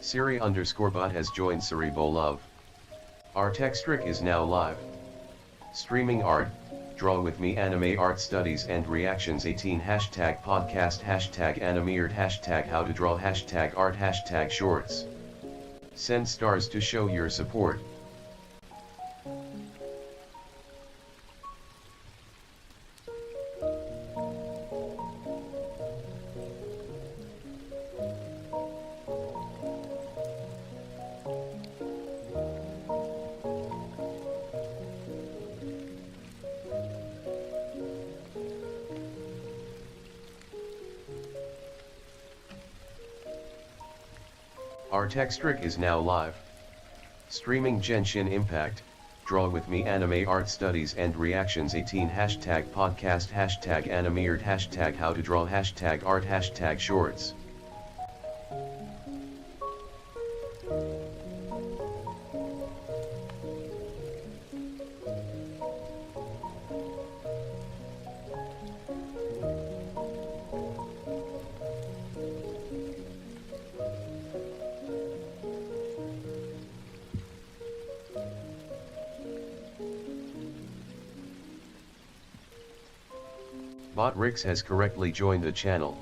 Siri_bot has joined Love. Artextric is now live. Streaming art, draw with me anime art studies and reactions 18 hashtag podcast hashtag animeart hashtag how to draw hashtag art hashtag shorts. Send stars to show your support. Artextric is now live. Streaming Genshin Impact, draw with me anime art studies and reactions 18 hashtag podcast hashtag animeart hashtag how to draw hashtag art hashtag shorts. Bot Rix has correctly joined the channel.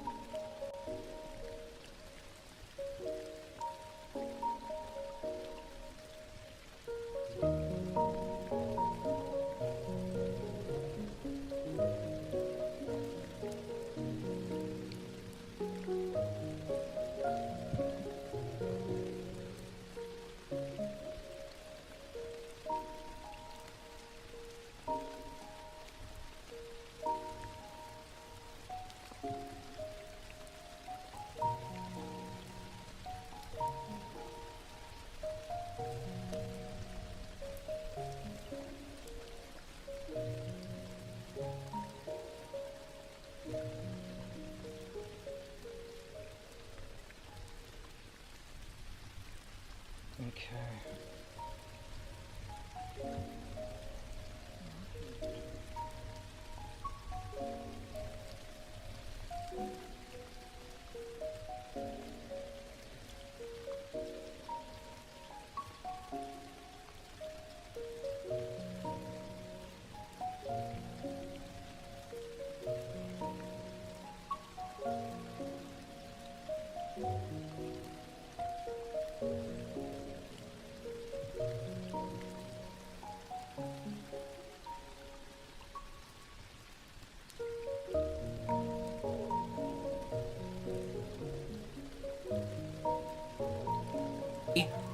Okay.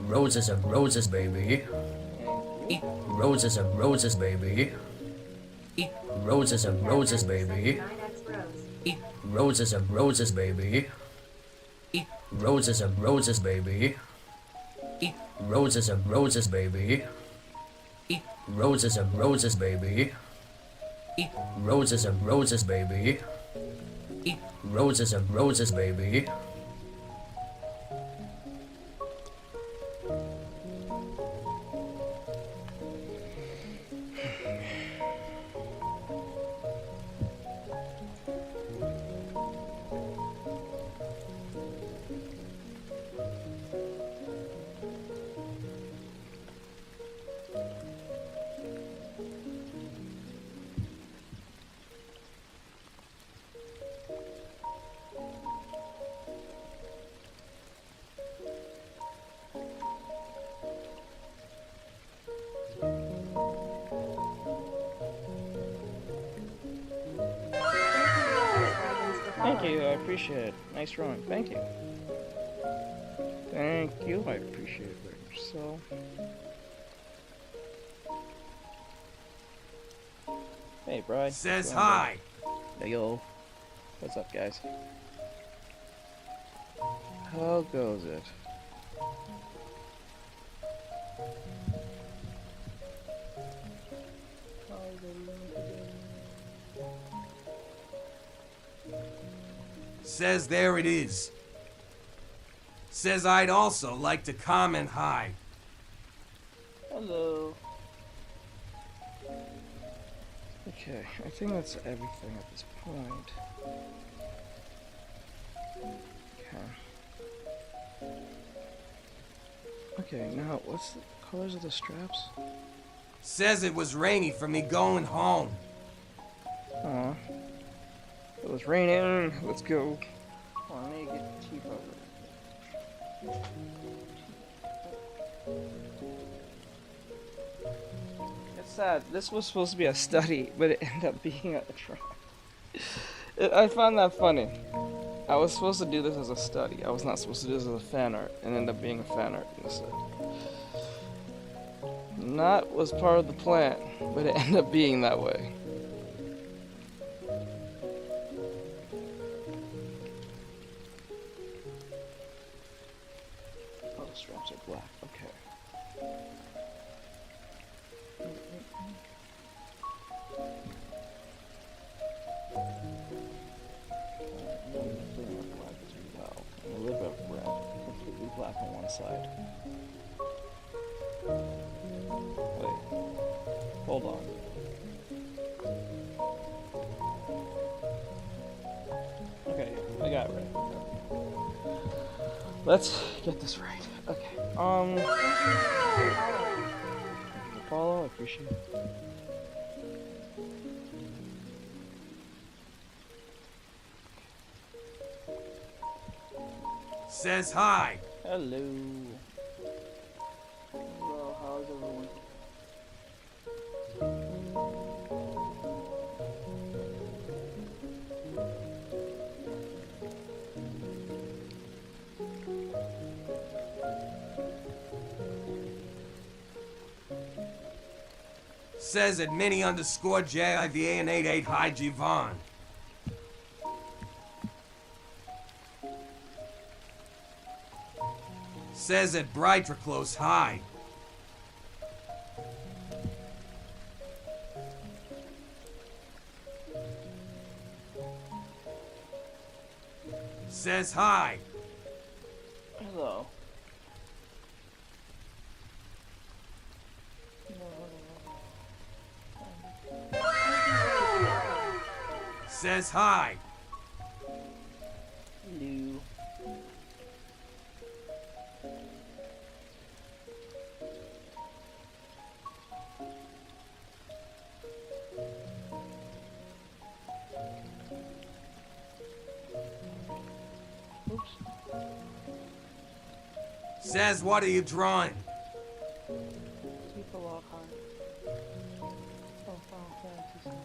Roses of roses, baby. Eat roses of roses, baby. Eat roses of roses, baby. Eat roses of roses, baby. Eat roses of roses, baby. Eat roses of roses, baby. Eat roses of roses, baby. Eat roses of roses, baby. Eat roses of roses, baby. Thank you, I appreciate it. Nice drawing. Thank you. Thank you, I appreciate it very much so. Hey, Bri. Says hi. Hey, yo. What's up, guys? How goes it? Says there it is. Says I'd also like to comment hi. Hello. Okay, I think that's everything at this point. Okay. Okay, now what's the colors of the straps? Says it was rainy for me going home. Aw. It was raining. Let's go. Hold on, let me get the teeth over. It's sad. This was supposed to be a study, but it ended up being a drawing. I found that funny. I was supposed to do this as a study. I was not supposed to do this as a fan art, and ended up being a fan art instead. Not was part of the plan, but it ended up being that way. Oh, the straps are black. Okay. A little bit of red, completely black on one side. Wait, hold on. Okay, I got it right. Let's get this right. Okay. Follow. I appreciate it. Says hi. Hello. Hello, how's everyone? Says at mini_JIVA and 88 hi Javon. Says at Brightriclose hi. Says hi. Hello. Says hi. Hello. Oops. Says what are you drawing? Keep a lock on. Oh, Final Fantasy 7.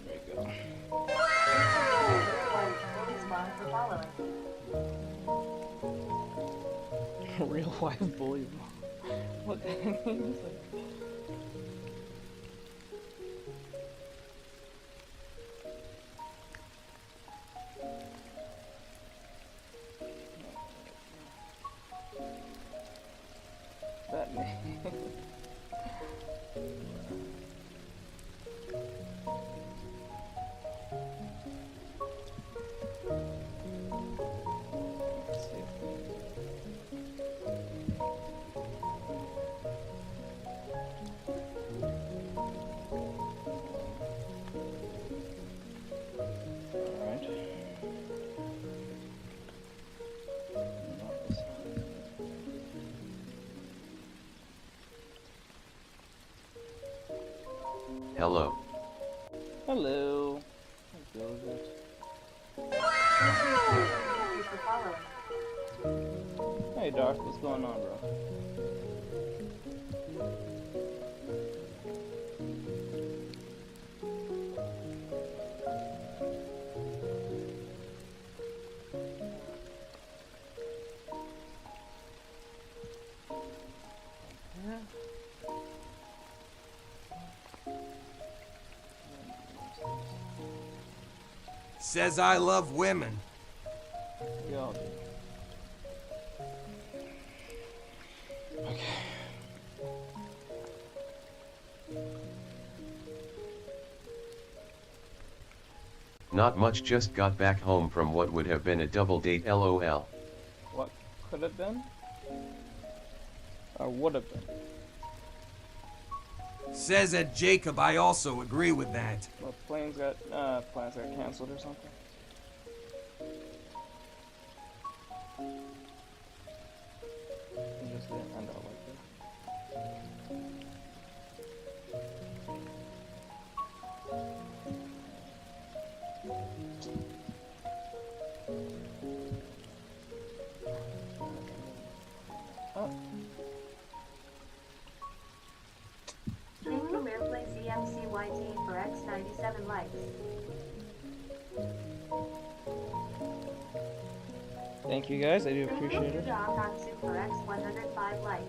There you go. Real life bully. What the heck is that? That name. Let's see. Alright. Not this one. Hello. Hello. How goes it? Hey Dark, what's going on, bro? Yeah. Says I love women. We all do. Okay. Not much, just got back home from what would have been a double date LOL. What could have been? Or would have been? Says that Jacob, I also agree with that. Well, plans got canceled or something. It just didn't end out like that. Oh. Thank you, Airplay ZMCYT for X97 likes. Thank you guys, I do appreciate it. Akatsu for X105 likes.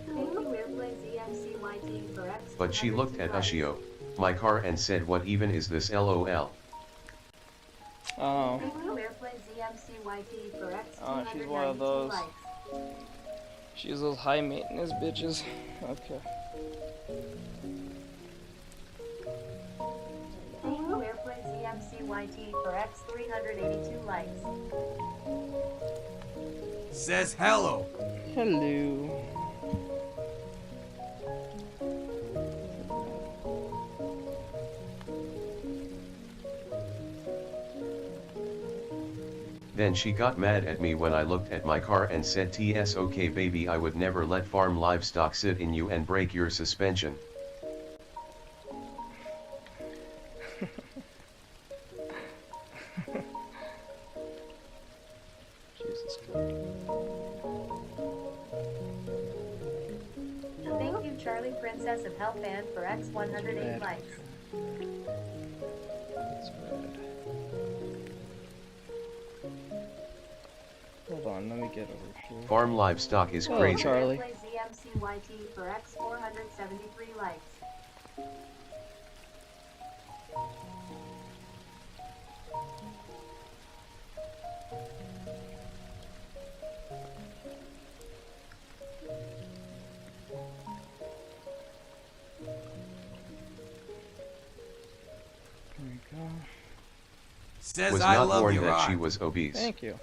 Thank you, Airplay ZMCYT for X105 But she looked at Ushio, my car, and said, "What even is this LOL?" Oh. Thank you, Airplay ZMCYT for X292 Oh, she's one of those. likes. She's those high maintenance bitches. Okay. Thank you, Airplay ZMCYT for X382 likes. Says hello. Hello. Then she got mad at me when I looked at my car and said, "TS okay baby, I would never let farm livestock sit in you and break your suspension." Jesus Christ. Thank you, Charlie Princess of Hell Fan for X108 likes. That's red. Hold on, let me get over here. Farm livestock is Oh, crazy. Charlie. Airplay ZMCYT for X473 likes. Here we go. Says Was I not love warned your that she art. was obese. Thank you.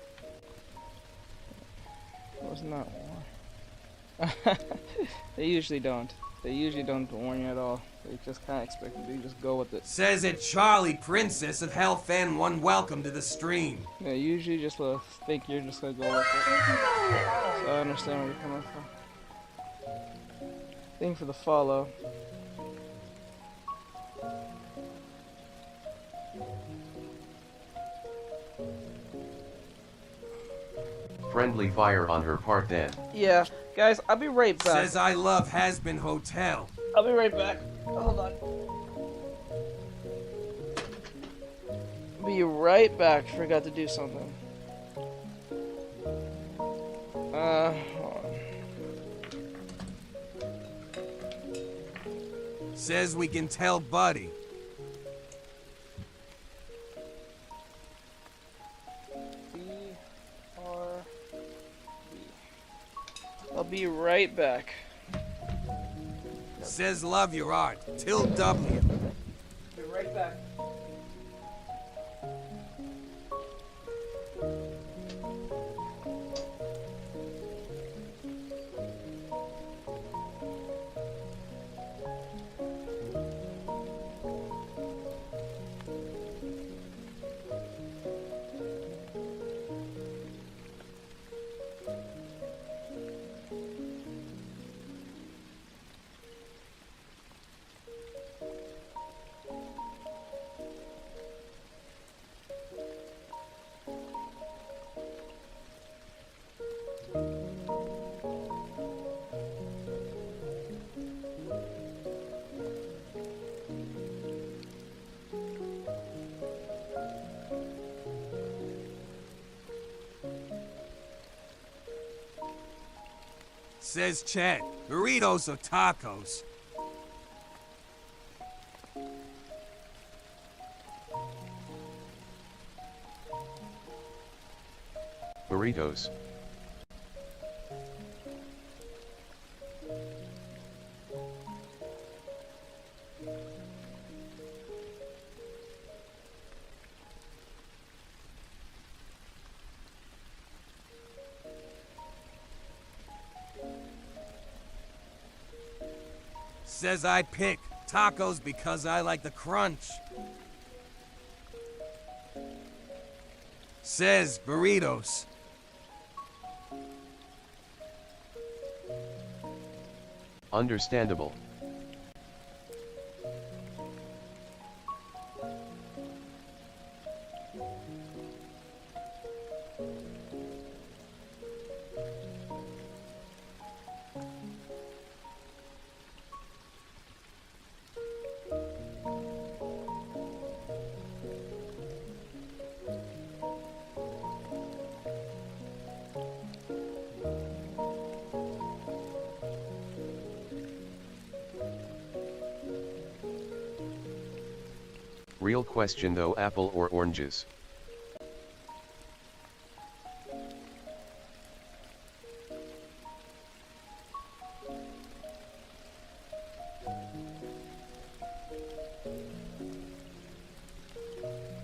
Was not warned. They usually don't. They usually don't warn you at all. They just kind of expect you to just go with it. Says that Charlie Princess of Hell Fan 1 welcome to the stream. Yeah, usually just think you're just gonna go with it. So I understand where you're coming from. Thank you for the follow. Friendly fire on her part then. Yeah, guys, I'll be right back. Says I love Has-Been Hotel. I'll be right back. Hold on. Be right back. Forgot to do something. Hold on. Says we can tell Buddy. I'll be right back. Says love your art. Till W. Be right back. Says Chet. Burritos or tacos? Burritos. Says I'd pick tacos because I like the crunch. Says burritos. Understandable. Real question though, apple or oranges?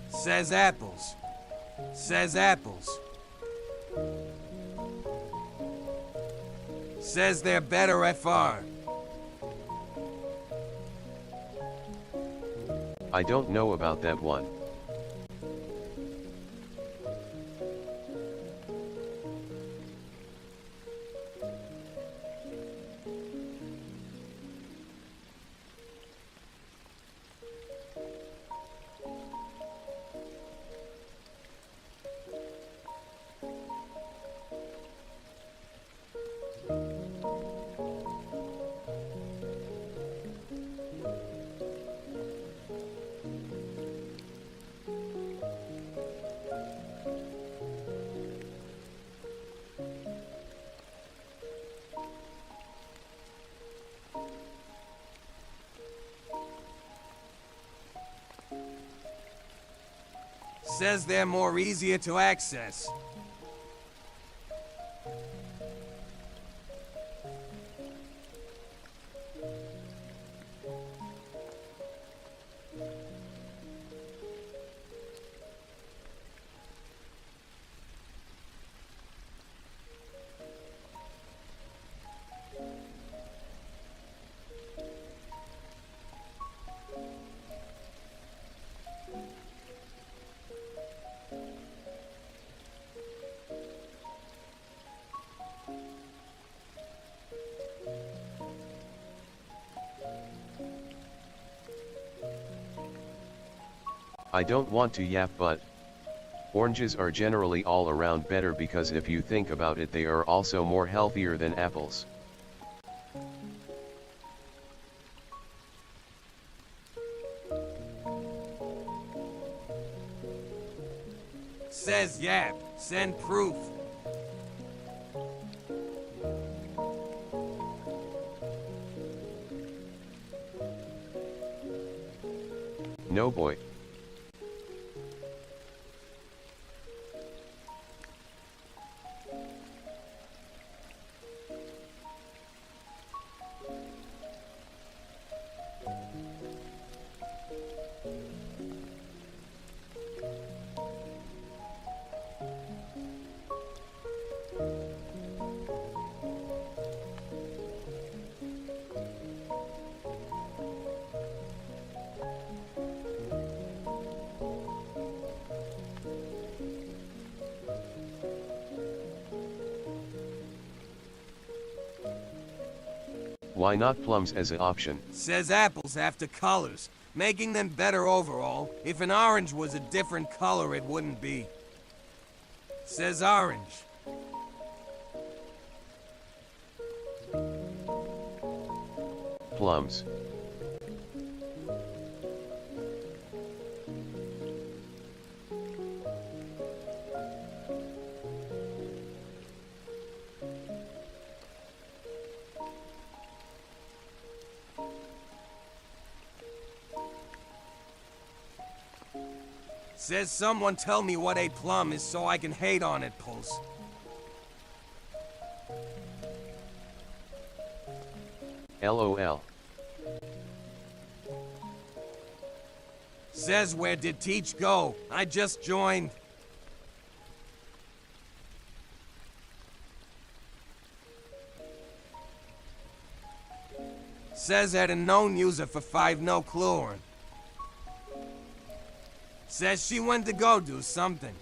Says apples. Says apples. Says they're better FR. I don't know about that one. Says they're more easier to access. I don't want to yap, but oranges are generally all around better because if you think about it, they are also more healthier than apples. Says yap. Send proof. No boy. Why not plums as an option? Says apples after colors, making them better overall. If an orange was a different color, it wouldn't be. Says orange. Plums. Says someone tell me what a plum is so I can hate on it, Pulse. LOL. Says where did Teach go? I just joined. Says had a known user for 5 no clue. Says she went to go do something.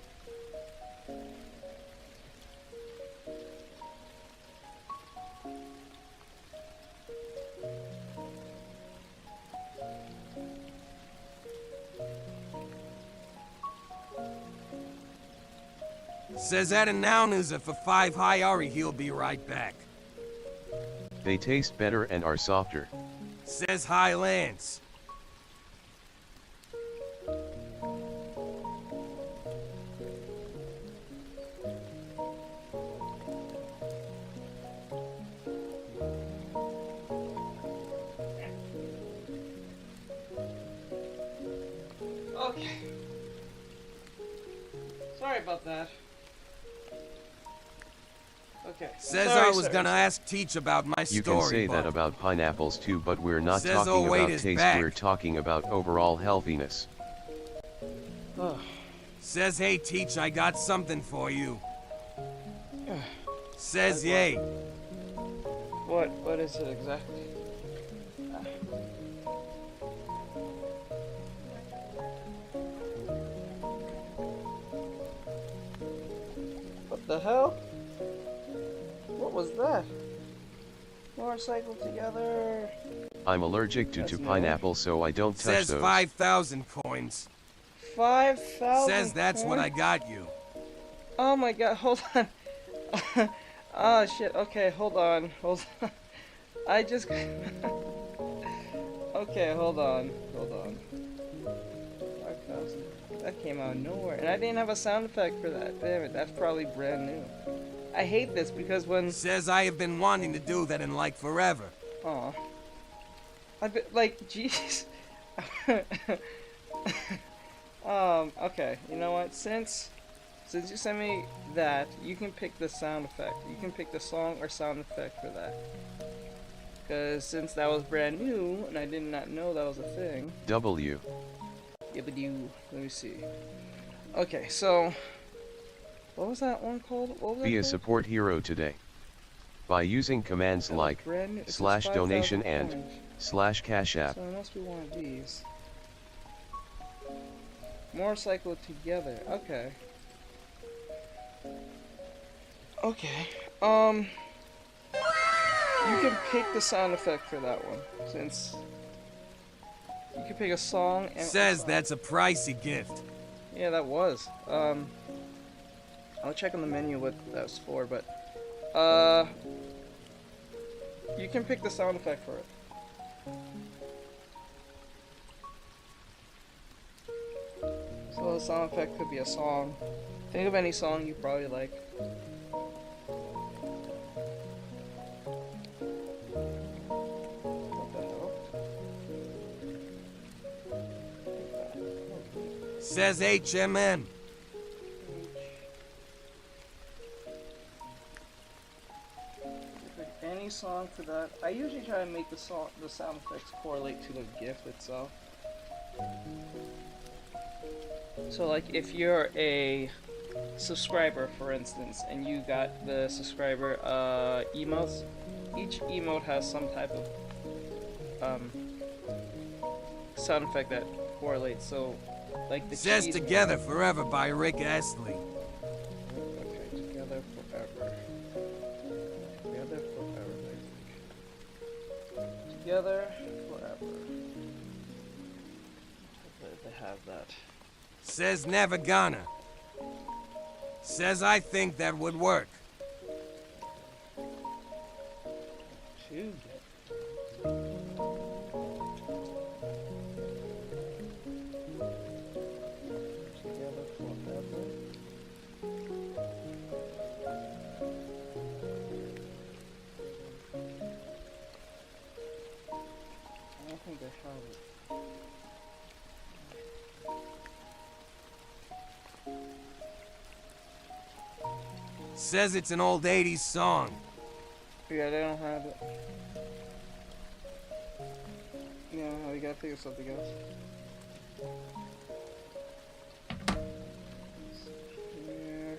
Says at a noun user for 5 high Ari, he'll be right back. They taste better and are softer. Says hi Lance. Okay. Sorry about that. Okay. Says Sorry, I was sorry. gonna ask Teach about my You story. can say that but about pineapples too, but we're not Says talking oh wait about is taste, back. we're talking about overall healthiness. Ugh. Says hey Teach, I got something for you. Says yay. What is it exactly? What the hell? What was that? Motorcycle together. I'm allergic to That's new. pineapple, so I don't touch Says those. 5,000 coins. 5,000. Says that's what I got you. Oh my god, hold on. Oh shit, okay, hold on. I just... Okay, hold on. 5,000. That came out of nowhere. And I didn't have a sound effect for that. Damn it, that's probably brand new. I hate this because when... Says I have been wanting to do that in like forever. Aw. I've been, like, jeez. Okay, you know what? Since you sent me that, you can pick the sound effect. You can pick the song or sound effect for that. Because since that was brand new, and I did not know that was a thing. W. Yeah, but let me see. Okay, so... What was that one called? What was Be that a called? support hero today. By using commands That was like brand new. It says /donation 5,000 and coins. /cash app. So it must be one of these. Motorcycle together. Okay. Okay. You can pick the sound effect for that one, since you can pick a song and Says that's a pricey gift. yeah, that was. I'll check on the menu what that's for, but you can pick the sound effect for it. So the sound effect could be a song. Think of any song you probably like. What the hell? Says HMM. Pick any song for that. I usually try to make the sound effects correlate to the GIF itself. So like if you're a subscriber, for instance, and you got the subscriber emotes, each emote has some type of sound effect that correlates. So like the Says cheese Together Forever by Rick Astley. Okay, together forever. Together forever, I think. Together forever. They have that. Says Never Gonna. Says I think that would work. Two. Together forever. I don't think they have it. Says it's an old 80s song. Yeah, they don't have it. Yeah, we gotta think of something else. Here.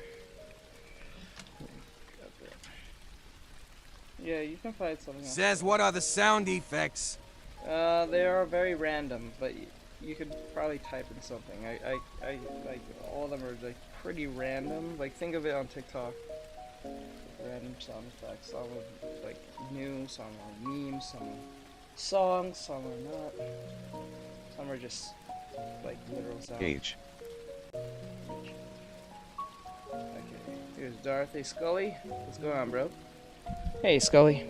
Got that. Yeah, you can find something else. Says what are the sound effects? They are very random, but you could probably type in something. I like all of them are like pretty random. Like think of it on TikTok. Random sound effects. Some are like new, some are memes, some are songs, some are not. Some are just like literal sounds. H. Okay, here's Dorothy Scully. What's going on, bro? Hey, Scully.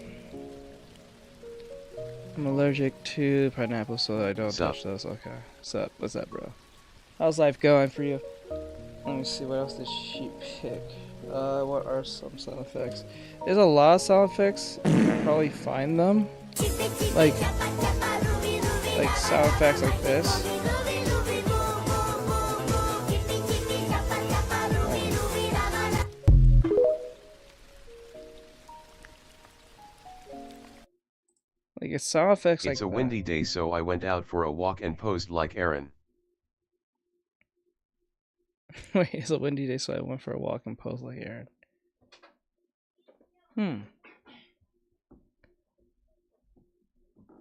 I'm allergic to pineapple, so I don't Sup? touch those. Okay. Sup? What's up, bro? How's life going for you? Let me see, what else did she pick? What are some sound effects? There's a lot of sound effects. You can probably find them. Like sound effects like this. Like it's sound effects like It's a windy day, so I went out for a walk and posed like Aaron. Wait, it's a windy day, so I went for a walk and posed like Aaron.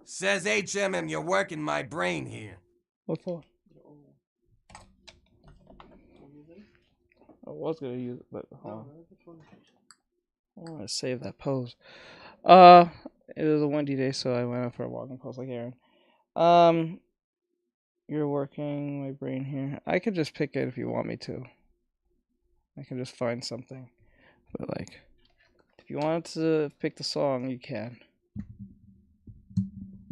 Says HMM, you're working my brain here. What for? I was gonna use it, but hold on. I want to save that pose. It was a windy day, so I went out for a walk and posed like Aaron. You're working my brain here. I could just pick it if you want me to. I can just find something. But like, if you wanted to pick the song, you can.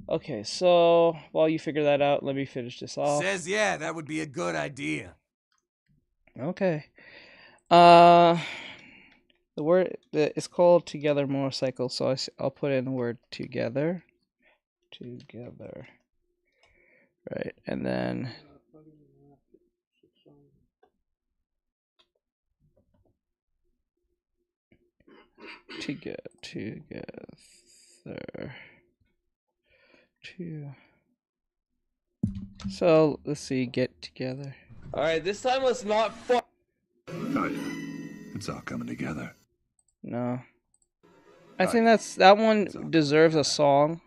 Okay, so while you figure that out, let me finish this off. Says yeah, that would be a good idea. Okay. The word it's called together motorcycle, so I'll put in the word together. Together. Right, and then together. So let's see, get together. All right, this time let's not fuck. Oh yeah, it's all coming together. No, I think that one deserves a song.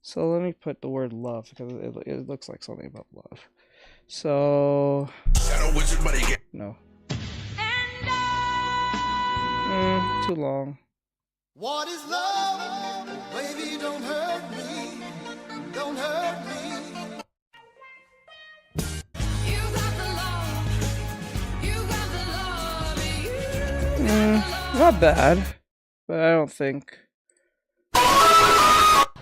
So let me put the word love because it looks like something about love. So no. Too long. What is love? Baby, don't hurt me. Don't hurt me. You got the love. You got the love. Not bad, but I don't think.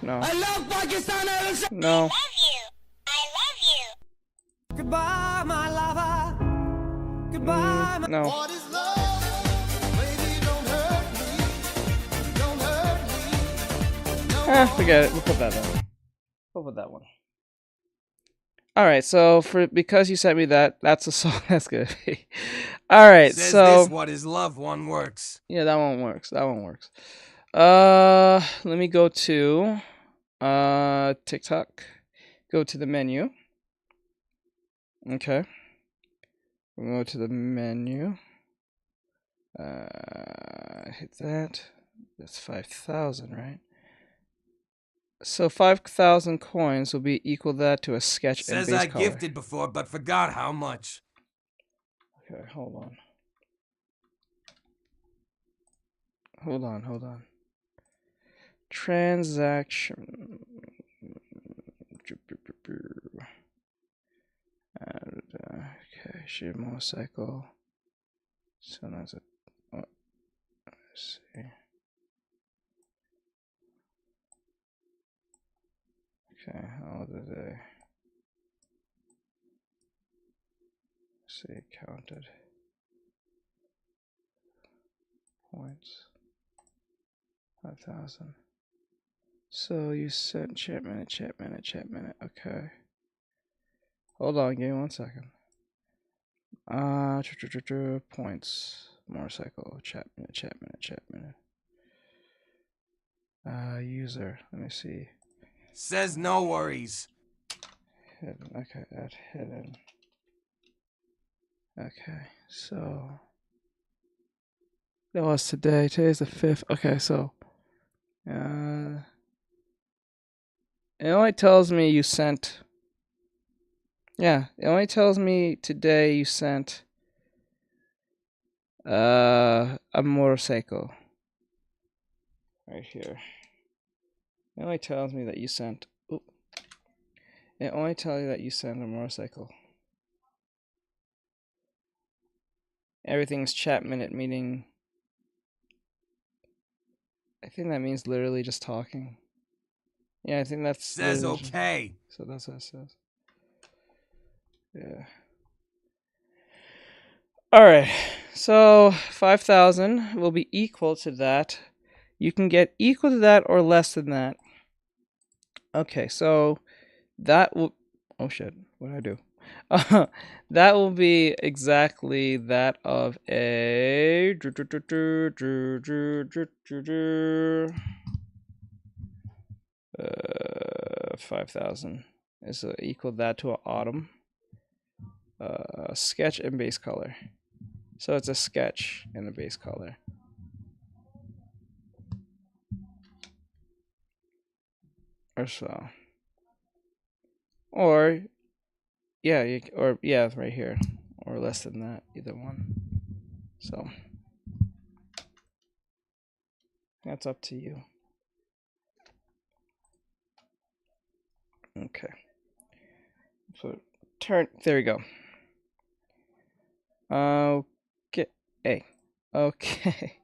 No. I love Pakistan. No. I love you. Goodbye, my lover. Goodbye, my. No. What is love? Baby, don't hurt me. Don't hurt me. Forget it. We'll put that one. We'll put that one. Alright, so because you sent me that, that's a song that's gonna be. Alright, Says so this what is love one works. yeah, that one works. That one works. Let me go to TikTok. Go to the menu. Okay. We'll go to the menu. Hit that. That's 5,000, right? So 5,000 coins will be equal that to a sketch and Says base I color. gifted before, but forgot how much. Okay, hold on. Hold on. Transaction. And, okay, share motorcycle. So that's it. Oh, let's see. Okay, how did they? Let's see, counted. Points. 5,000. So you sent chat minute. Okay. Hold on, give me 1 second. Points. Motorcycle. Chat minute. User. Let me see. Says no worries. Hidden. Okay, add hidden. Okay, so that was today. Today's the 5th. Okay, so It only tells me you sent. Yeah, it only tells me today you sent a motorcycle. Right here. It only tells me that you sent. Oop. It only tells you that you sent a motorcycle. Everything's chat minute, meaning. I think that means literally just talking. Yeah, I think that's. Says literally okay. So that's what it says. Yeah. Alright. So 5,000 will be equal to that. You can get equal to that or less than that. Okay, so that will. Oh shit, what did I do? That will be exactly that of a 5,000 is equal that to an autumn sketch and base color. So it's a sketch and a base color. Or so. Or yeah, right here, or less than that, either one. So that's up to you. Okay. So there we go. Okay. Okay.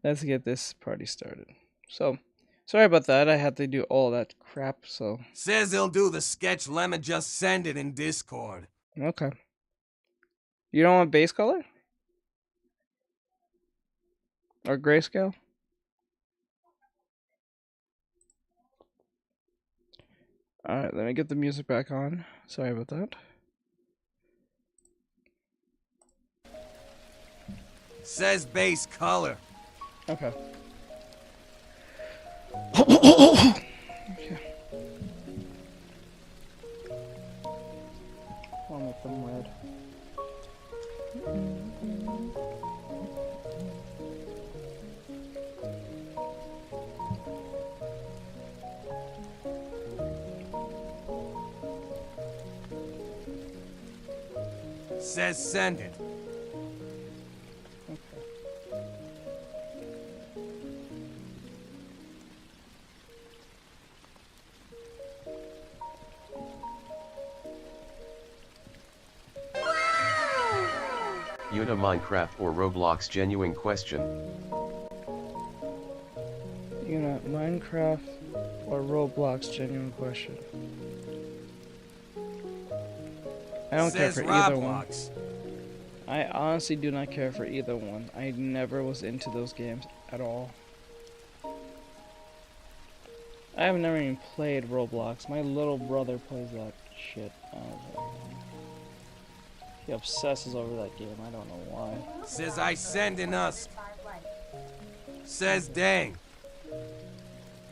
Let's get this party started. So, sorry about that. I had to do all that crap, so. Says he'll do the sketch. Lemon just send it in Discord. Okay. You don't want base color? Or grayscale? Alright, let me get the music back on. Sorry about that. Says base color. Okay. Okay. I'll make them red. Says send it. Yoda Minecraft or Roblox genuine question. You know, Minecraft or Roblox genuine question. I don't care Says for either one. Roblox. I honestly do not care for either one. I never was into those games at all. I have never even played Roblox. My little brother plays that shit. He obsesses over that game. I don't know why. Says I sending us. Says dang.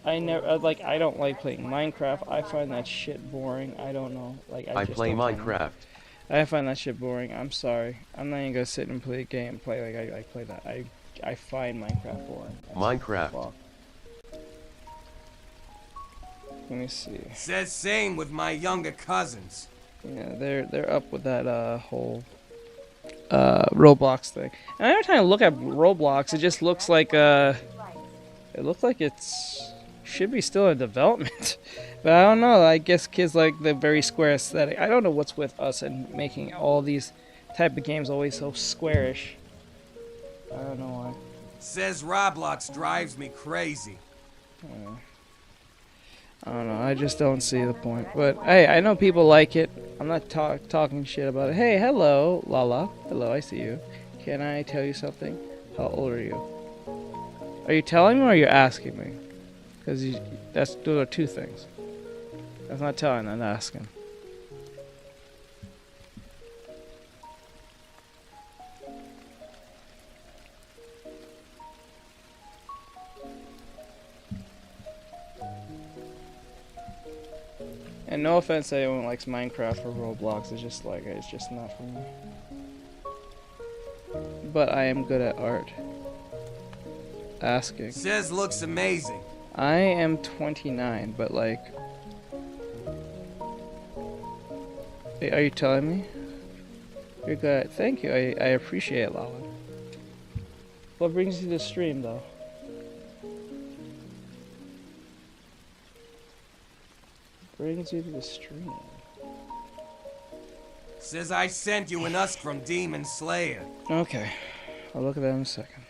I never I don't like playing Minecraft. I find that shit boring. I don't know. Like I just play don't find it. Minecraft. I find that shit boring. I'm sorry. I'm not even gonna sit and play a game. Play like I play that. I find Minecraft boring. Minecraft. Fuck. Let me see. Says same with my younger cousins. Yeah, they're up with that whole Roblox thing. And every time I look at Roblox, it just looks like it looks like it's should be still in development. But I don't know. I guess kids like the very square aesthetic. I don't know what's with us and making all these type of games always so squarish. I don't know why. Says Roblox drives me crazy. I don't know. I just don't see the point. But hey, I know people like it. I'm not talking shit about it. Hey, hello, Lala. Hello, I see you. Can I tell you something? How old are you? Are you telling me or are you asking me? Because those are two things. That's not telling, that's asking. And no offense to anyone who likes Minecraft or Roblox, it's just not for me. But I am good at art. Asking. Says looks amazing. I am 29, but like... Wait, are you telling me? You're good. Thank you. I appreciate it, Lala. What brings you to the stream, though? Brings you to the stream? Says I sent you an husk from Demon Slayer. Okay. I'll look at that in a second.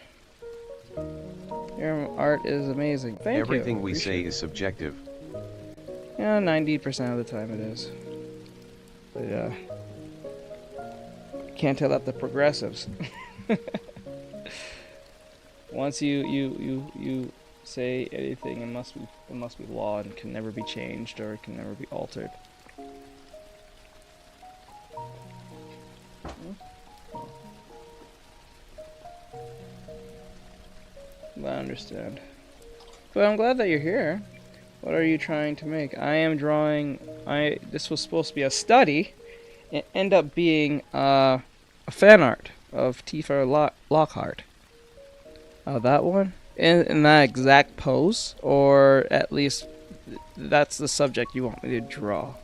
Your art is amazing. Thank you. Everything we say Appreciate is subjective. it. Yeah, 90% of the time it is. But yeah. Can't tell that the progressives. Once you say anything, it must be law and can never be changed or it can never be altered. I understand. But I'm glad that you're here. What are you trying to make? I am drawing. This was supposed to be a study. It ended up being a fan art of Tifa Lockhart. That one? In that exact pose? Or at least that's the subject you want me to draw.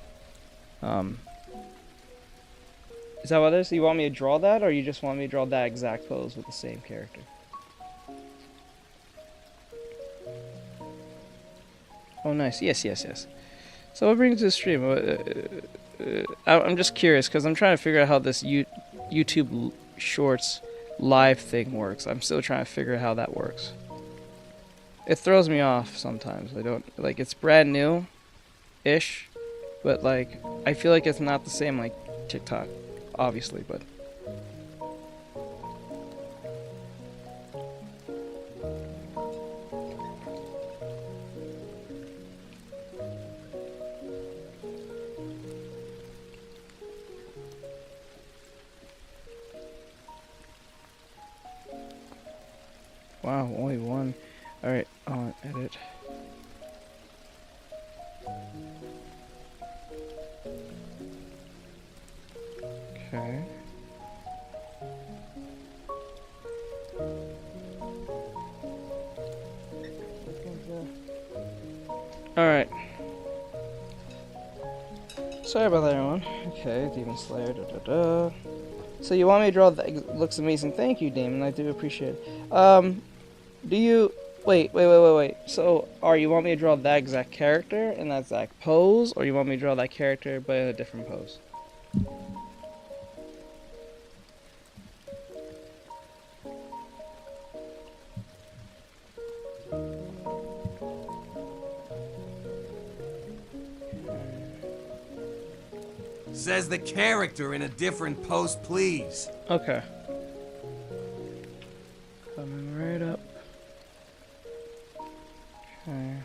Is that what it is? You want me to draw that, or you just want me to draw that exact pose with the same character? Oh, nice. Yes. So what brings you to the stream? I'm just curious, because I'm trying to figure out how this YouTube Shorts live thing works. I'm still trying to figure out how that works. It throws me off sometimes. I don't, like, it's brand new-ish, but, like, I feel like it's not the same, like, TikTok, obviously, but... Wow, only one. Alright, edit. Okay. Alright. Sorry about that, everyone. Okay, Demon Slayer, So you want me to draw that? Looks amazing. Thank you, Demon. I do appreciate it. Do you... Wait. So, you want me to draw that exact character in that exact pose, or you want me to draw that character but in a different pose? Says the character in a different pose, please. Okay. Coming right up. Okay.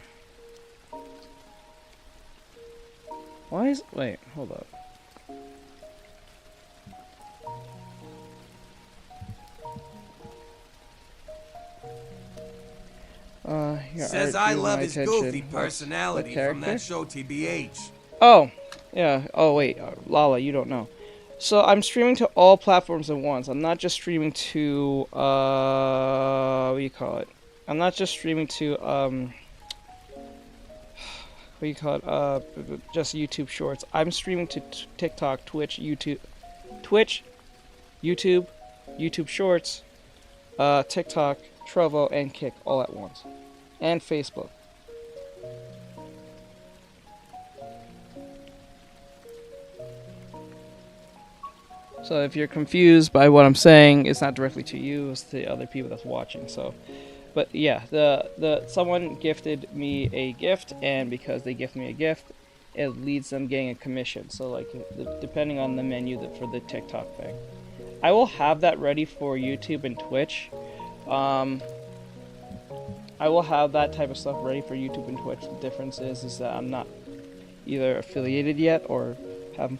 Why is... Wait, hold up. Your Says art I drew love my his attention. goofy personality from character? that show TBH. Oh, yeah. Oh, wait. Lala, you don't know. So I'm streaming to all platforms at once. I'm not just streaming to, what do you call it? I'm not just streaming to, what do you call it? Just YouTube Shorts. I'm streaming to TikTok, Twitch, YouTube, YouTube Shorts, TikTok, Trovo, and Kick all at once. And Facebook. So if you're confused by what I'm saying, it's not directly to you, it's to other people that's watching. So, but yeah, someone gifted me a gift, and because they gift me a gift, it leads them getting a commission. So like, depending on the menu for the TikTok thing, I will have that ready for YouTube and Twitch. I will have that type of stuff ready for YouTube and Twitch. The difference is that I'm not either affiliated yet or have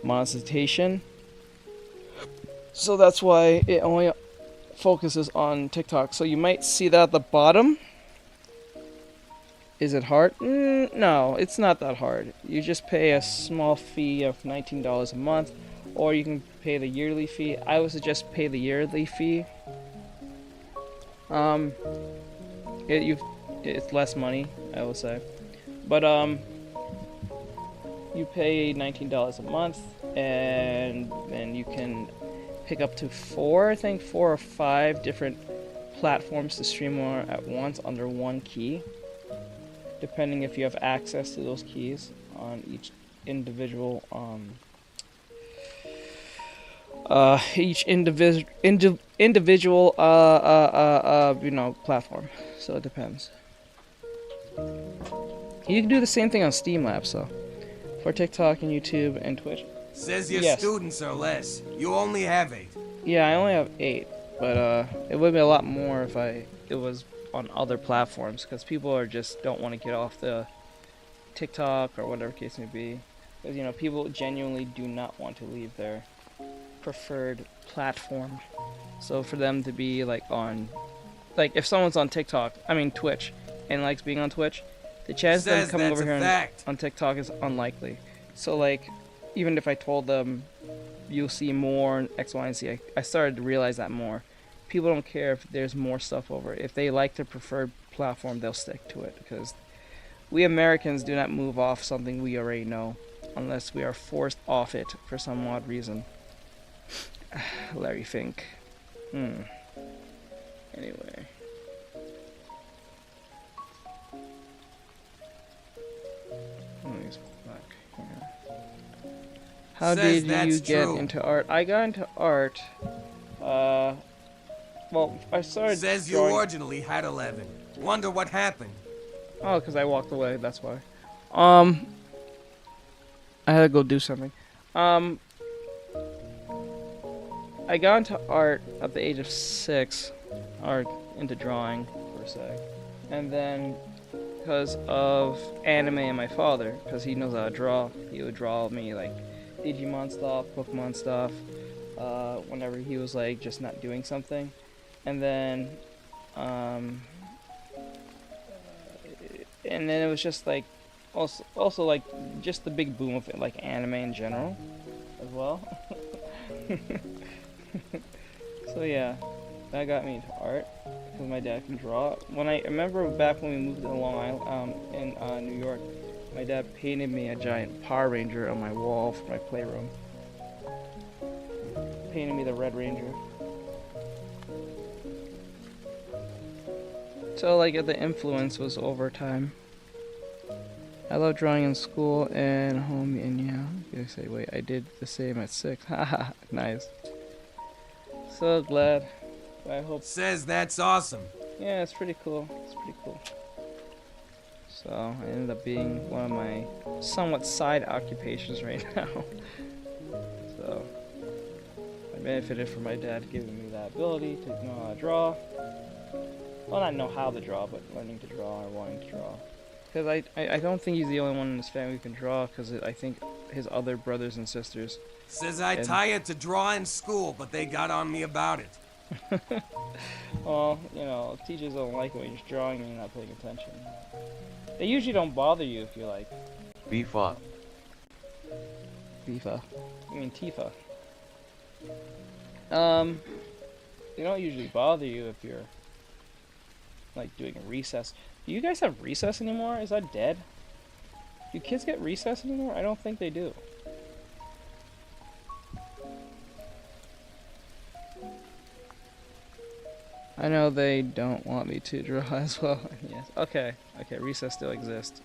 monetization. So that's why it only focuses on TikTok. So you might see that at the bottom. Is it hard? No, it's not that hard. You just pay a small fee of $19 a month, or you can pay the yearly fee. I would suggest pay the yearly fee. it's less money, I will say. But you pay $19 a month, and then you can pick up to four or five different platforms to stream on at once under one key, depending if you have access to those keys on each individual individual platform. So it depends. You can do the same thing on Steam Labs, so for TikTok and YouTube and Twitch. Says your Yes. students are less. You only have 8. Yeah, I only have 8, but it would be a lot more if it was on other platforms, because people don't want to get off the TikTok or whatever case may be, because people genuinely do not want to leave their preferred platform. So for them to be if someone's on Twitch, and likes being on Twitch, the chance of them Says coming that's over a here fact. on TikTok is unlikely. So even if I told them you'll see more X, Y, and Z, I started to realize that more. People don't care if there's more stuff over it. If they like their preferred platform, they'll stick to it, because we Americans do not move off something we already know unless we are forced off it for some odd reason. Larry Fink. Anyway. How Says did that's you get true. into art? I got into art, well, I started Says you drawing... originally had 11. Wonder what happened. Oh, because I walked away, that's why. I had to go do something. I got into art at the age of 6, or into drawing, per se. And then, because of anime and my father, because he knows how to draw, he would draw me, Digimon stuff, Pokemon stuff, whenever he was, just not doing something. And then, and then it was just, also just the big boom of it, anime in general, as well. So yeah, that got me into art, because my dad can draw. I remember back when we moved to Long Island, in New York, my dad painted me a giant Power Ranger on my wall for my playroom. Painted me the Red Ranger. So the influence was over time. I love drawing in school and home, and yeah, you say, wait, I did the same at 6. Haha, nice. So glad. I hope. Says that's awesome. Yeah, it's pretty cool. It's pretty cool. So I ended up being one of my somewhat side occupations right now. So I benefited from my dad giving me that ability to know how to draw. Well, not know how to draw, but learning to draw or wanting to draw. Because I don't think he's the only one in his family who can draw, because I think his other brothers and sisters. Says I tired to draw in school, but they got on me about it. Well, teachers don't like it when you're drawing and you're not paying attention. They usually don't bother you if you're FIFA. FIFA. I mean Tifa. They don't usually bother you if you're doing a recess. Do you guys have recess anymore? Is that dead? Do kids get recess anymore? I don't think they do. I know they don't want me to draw as well. Yes. Okay. Recess still exists.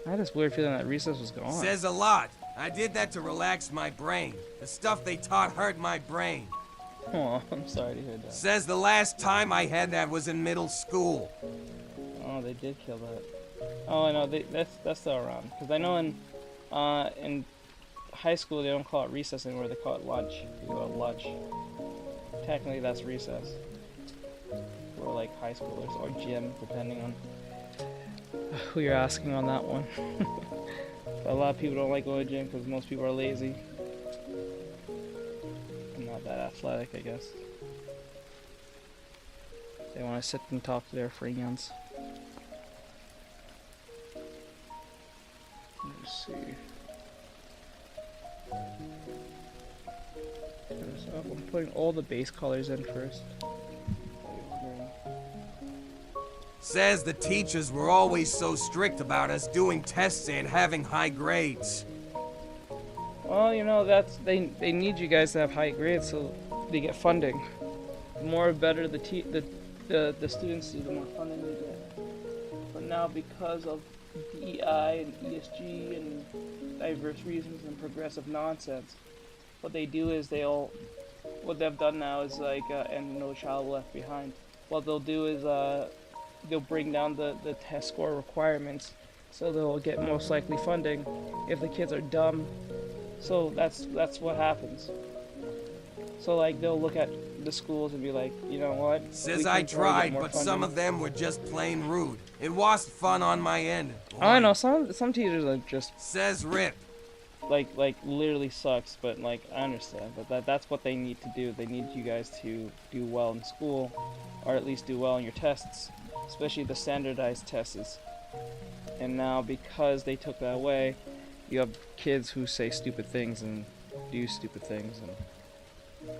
I had this weird feeling that recess was gone. Says a lot. I did that to relax my brain. The stuff they taught hurt my brain. Oh, I'm sorry to hear that. Says the last time I had that was in middle school. Oh, they did kill that. Oh, I know. That's still around. Because I know in high school they don't call it recess anymore. They call it lunch. You go to lunch. Technically, that's recess. For high schoolers or gym, depending on who you're asking on that one. But a lot of people don't like going to gym because most people are lazy. I'm not that athletic, I guess. They want to sit and talk to their friends. Let's see. So I'm putting all the base colors in first. Says the teachers were always so strict about us doing tests and having high grades. Well, you know, they need you guys to have high grades so they get funding. The more better the students do, the more funding they get. But now, because of DEI and ESG and diverse reasons and progressive nonsense, what they do is what they've done now is like, and No Child Left Behind. What they'll do is they'll bring down the test score requirements, so they'll get most likely funding if the kids are dumb. So that's what happens. So like they'll look at the schools and be like, you know what? Says I tried, but some of them were just plain rude. It was fun on my end. Oh, I know some teachers are just says Rip. Like literally sucks, but like I understand. But that's what they need to do. They need you guys to do well in school, or at least do well in your tests, especially the standardized tests. And now because they took that away, you have kids who say stupid things and do stupid things,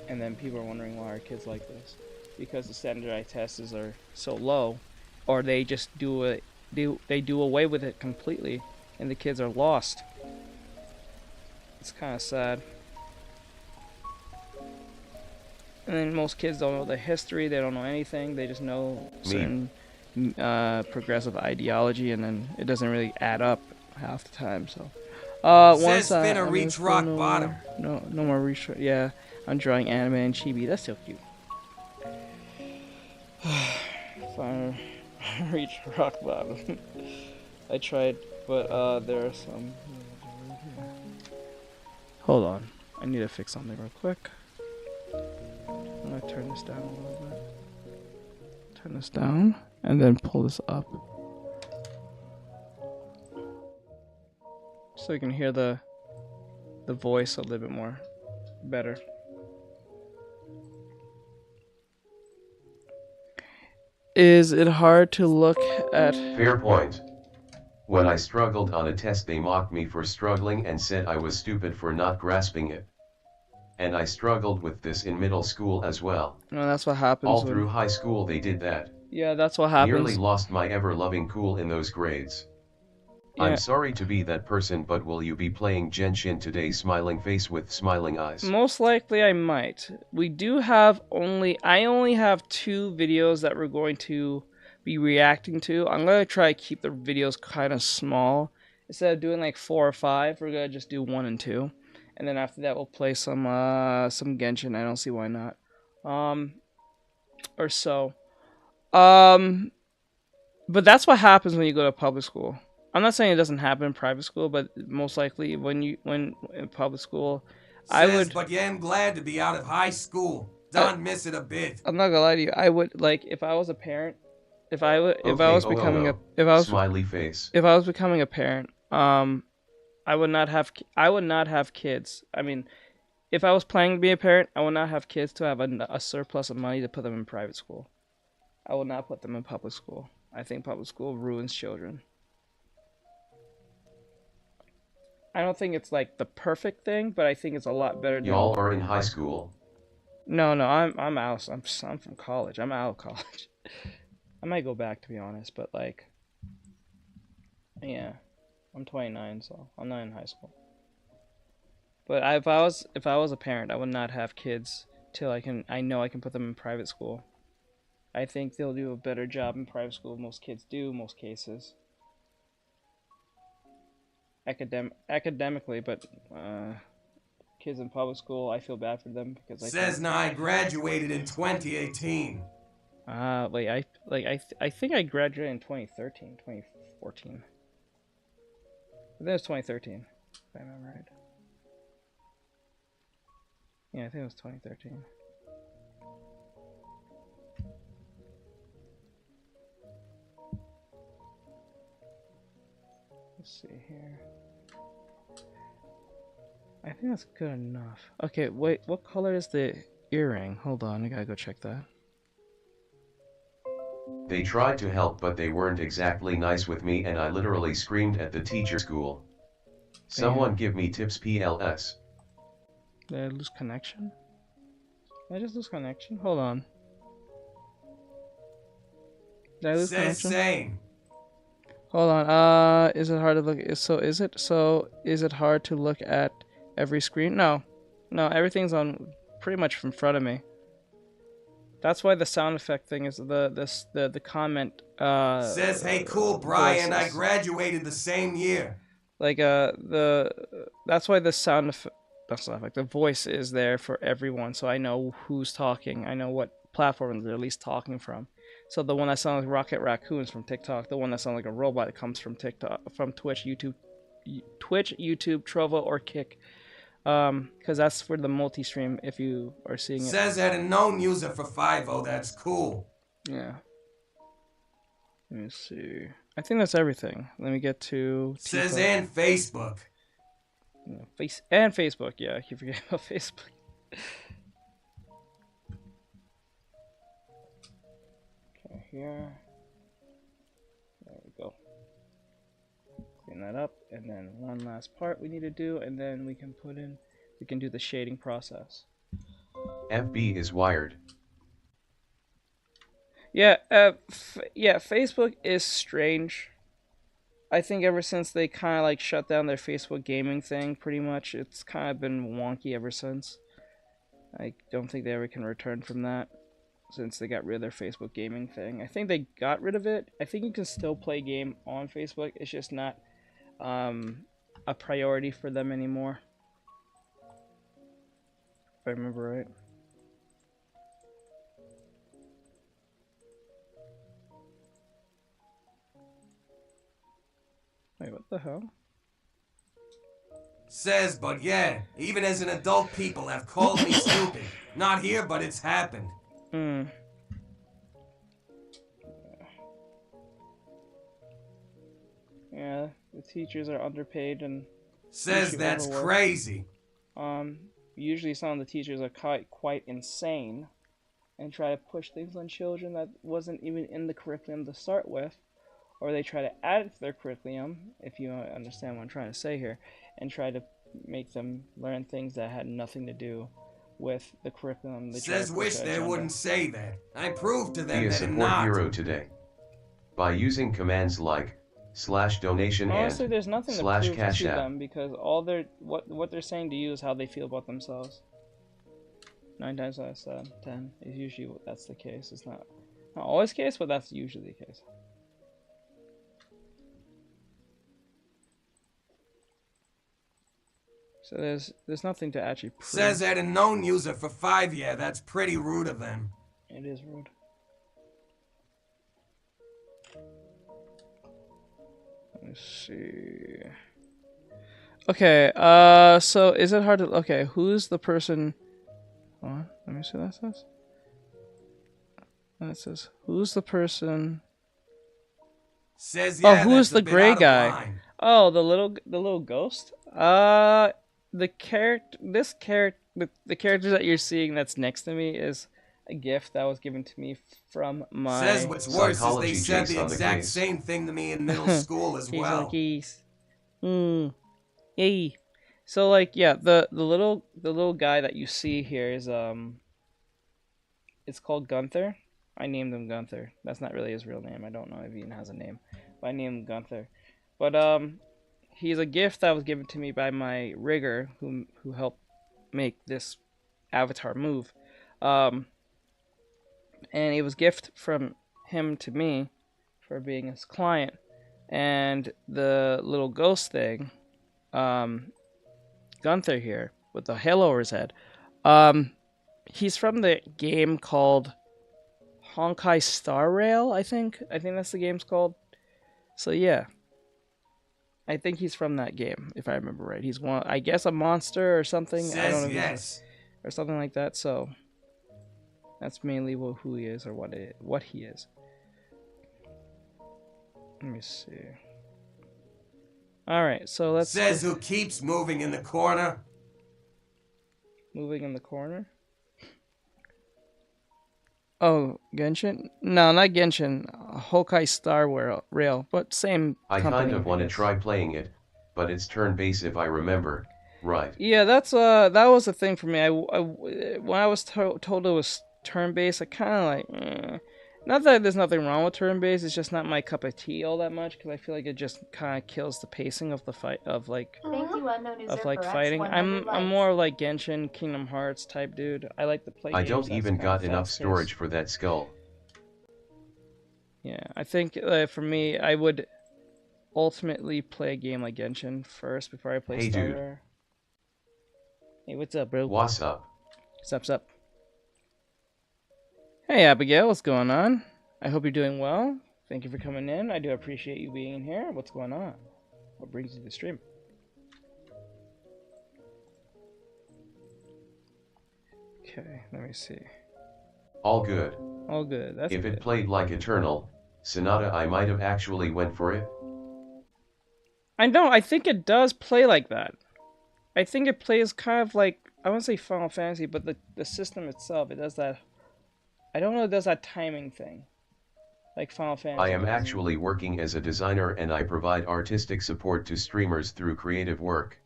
and then people are wondering why are kids like this, because the standardized tests are so low, or they just do away with it completely, and the kids are lost. It's kind of sad. And then most kids don't know the history, they don't know anything, they just know certain progressive ideology, and then it doesn't really add up half the time. So says finna reach rock bottom. No more reach. Yeah, I'm drawing anime and chibi. That's so cute. Finna reach rock bottom. I tried, but there are some. Hold on, I need to fix something real quick. I'm gonna turn this down a little bit. Turn this down, and then pull this up. So you can hear the voice a little bit more better. Is it hard to look at? Fair point. When I struggled on a test, they mocked me for struggling and said I was stupid for not grasping it. And I struggled with this in middle school as well. No, that's what happens. All through high school they did that. Yeah, that's what happens. Nearly lost my ever-loving cool in those grades. Yeah. I'm sorry to be that person, but will you be playing Genshin today? Smiling face with smiling eyes. Most likely I might. We do have I only have 2 videos that we're going to be reacting to. I'm going to try to keep the videos kind of small. Instead of doing like 4 or 5, we're going to just do 1 and 2. And then after that we'll play some Genshin. I don't see why not. Or so. But that's what happens when you go to public school. I'm not saying it doesn't happen in private school, but most likely when in public school, I would. But yeah, I'm glad to be out of high school. Don't miss it a bit. I'm not gonna lie to you. I would, like, if I was a parent, if I was becoming smiley face. If I was becoming a parent, I would not have kids. I mean, if I was planning to be a parent, I would not have kids to have a surplus of money to put them in private school. I would not put them in public school. I think public school ruins children. I don't think it's like the perfect thing, but I think it's a lot better. Y'all are in high school. No, I'm out. I'm from college. I'm out of college. I might go back, to be honest, but like, yeah, I'm 29, so I'm not in high school. But if I was a parent, I would not have kids till I know I can put them in private school. I think they'll do a better job in private school. Most kids do, most cases. Academically, but kids in public school, I feel bad for them because I graduated in 2018. I think I graduated in 2013, 2014. I think it was 2013, if I remember right. Yeah, I think it was 2013. Let's see here. I think that's good enough. Okay, wait, what color is the earring? Hold on, I gotta go check that. They tried to help, but they weren't exactly nice with me, and I literally screamed at the teacher school. Someone give me tips, PLS. Did I lose connection? Did I just lose connection? Hold on. Did I lose Says connection? same. Hold on. Is it hard to look? Is it hard to look at every screen? No, everything's on pretty much in front of me. That's why the sound effect thing is the comment. Says, hey, cool, Brian. I voices. graduated the same year. Like that's why the sound effect, that's not like the voice is there for everyone, so I know who's talking. I know what platform they're at least talking from. So the one that sounds like Rocket Raccoons from TikTok, the one that sounds like a robot comes from TikTok, from Twitch, YouTube, Trovo, or Kick. Because that's for the multi-stream. If you are seeing it. Says had a known user for 5-0. That's cool. Yeah. Let me see. I think that's everything. Let me get to. Says TikTok. and Facebook. Facebook. Yeah, I keep forgetting about Facebook. Okay, here. There we go. Clean that up, and then one last part we need to do, and then we can do the shading process. FB is wired. Yeah, Facebook is strange. I think ever since they kind of like shut down their Facebook gaming thing, pretty much, it's kind of been wonky ever since. I don't think they ever can return from that, since they got rid of their Facebook gaming thing. I think they got rid of it. I think you can still play game on Facebook. It's just not a priority for them anymore. If I remember right. Wait, what the hell? Says, but yeah, even as an adult, people have called me stupid. Not here, but it's happened. Yeah, the teachers are underpaid and says that's overworked. crazy. Usually some of the teachers are quite insane and try to push things on children that wasn't even in the curriculum to start with, or they try to add it to their curriculum, if you understand what I'm trying to say here, and try to make them learn things that had nothing to do with the curriculum. They says wish they wouldn't say that. I proved to them Be a that I'm support not. hero today. By using commands like /donation Honestly, and there's nothing to prove /cash to app. them, because all what they're saying to you is how they feel about themselves. 9 times out of 10 is usually that's the case. It's not always the case, but that's usually the case. So there's nothing to actually prove. Says had a known user for 5 years. That's pretty rude of them. It is rude. Let me see. Okay, so is it hard to... Okay, who's the person... Hold on, let me see what that says. That says, who's the person... Says yeah, who's that's the a bit gray out of guy? line. Oh, the little ghost? The character that you're seeing that's next to me is a gift that was given to me from my... Says what's worse is Psychology they said Jake's the on the exact case. same thing to me in middle school as well. Yay. So like yeah, the little guy that you see here is it's called Gunther. I named him Gunther. That's not really his real name. I don't know if he even has a name. But I named him Gunther. But he's a gift that was given to me by my rigger who helped make this avatar move. And it was a gift from him to me for being his client. And the little ghost thing, Gunther here with the halo over his head, he's from the game called Honkai Star Rail, I think that's the game's called. So yeah, I think he's from that game, if I remember right. He's one, I guess, a monster or something. I don't know. Says yes. Or something like that. So that's mainly who he is, or what he is. Let me see. All right, so let's... Says who keeps moving in the corner. Moving in the corner? Oh, Genshin? No, not Genshin. Honkai Star Rail, but same I company, kind of want to guess. try playing it, but it's turn-based if I remember. Right. Yeah, that was the thing for me. When I was told it was turn-based, I kind of like, Not that there's nothing wrong with turn-based, it's just not my cup of tea all that much, because I feel like it just kind of kills the pacing of the fight, of like Thank you, unknown user, for fighting. X100 I'm likes. more like Genshin, Kingdom Hearts type dude. I like to play I games don't that's even kinda got enough fast-paced. storage for that skull. Yeah, I think for me, I would ultimately play a game like Genshin first before I play Hey, dude. Starter. Hey, what's up, bro? What's up? What's up? Hey, Abigail, what's going on? I hope you're doing well. Thank you for coming in. I do appreciate you being here. What's going on? What brings you to the stream? Okay, let me see. All good. All good. That's If good. it played like Eternal Sonata, I might have actually went for it. I know. I think it does play like that. I think it plays kind of like, I wouldn't say Final Fantasy, but the system itself, it does that. I don't know, it does that timing thing. Like Final Fantasy. I am actually working as a designer and I provide artistic support to streamers through creative work.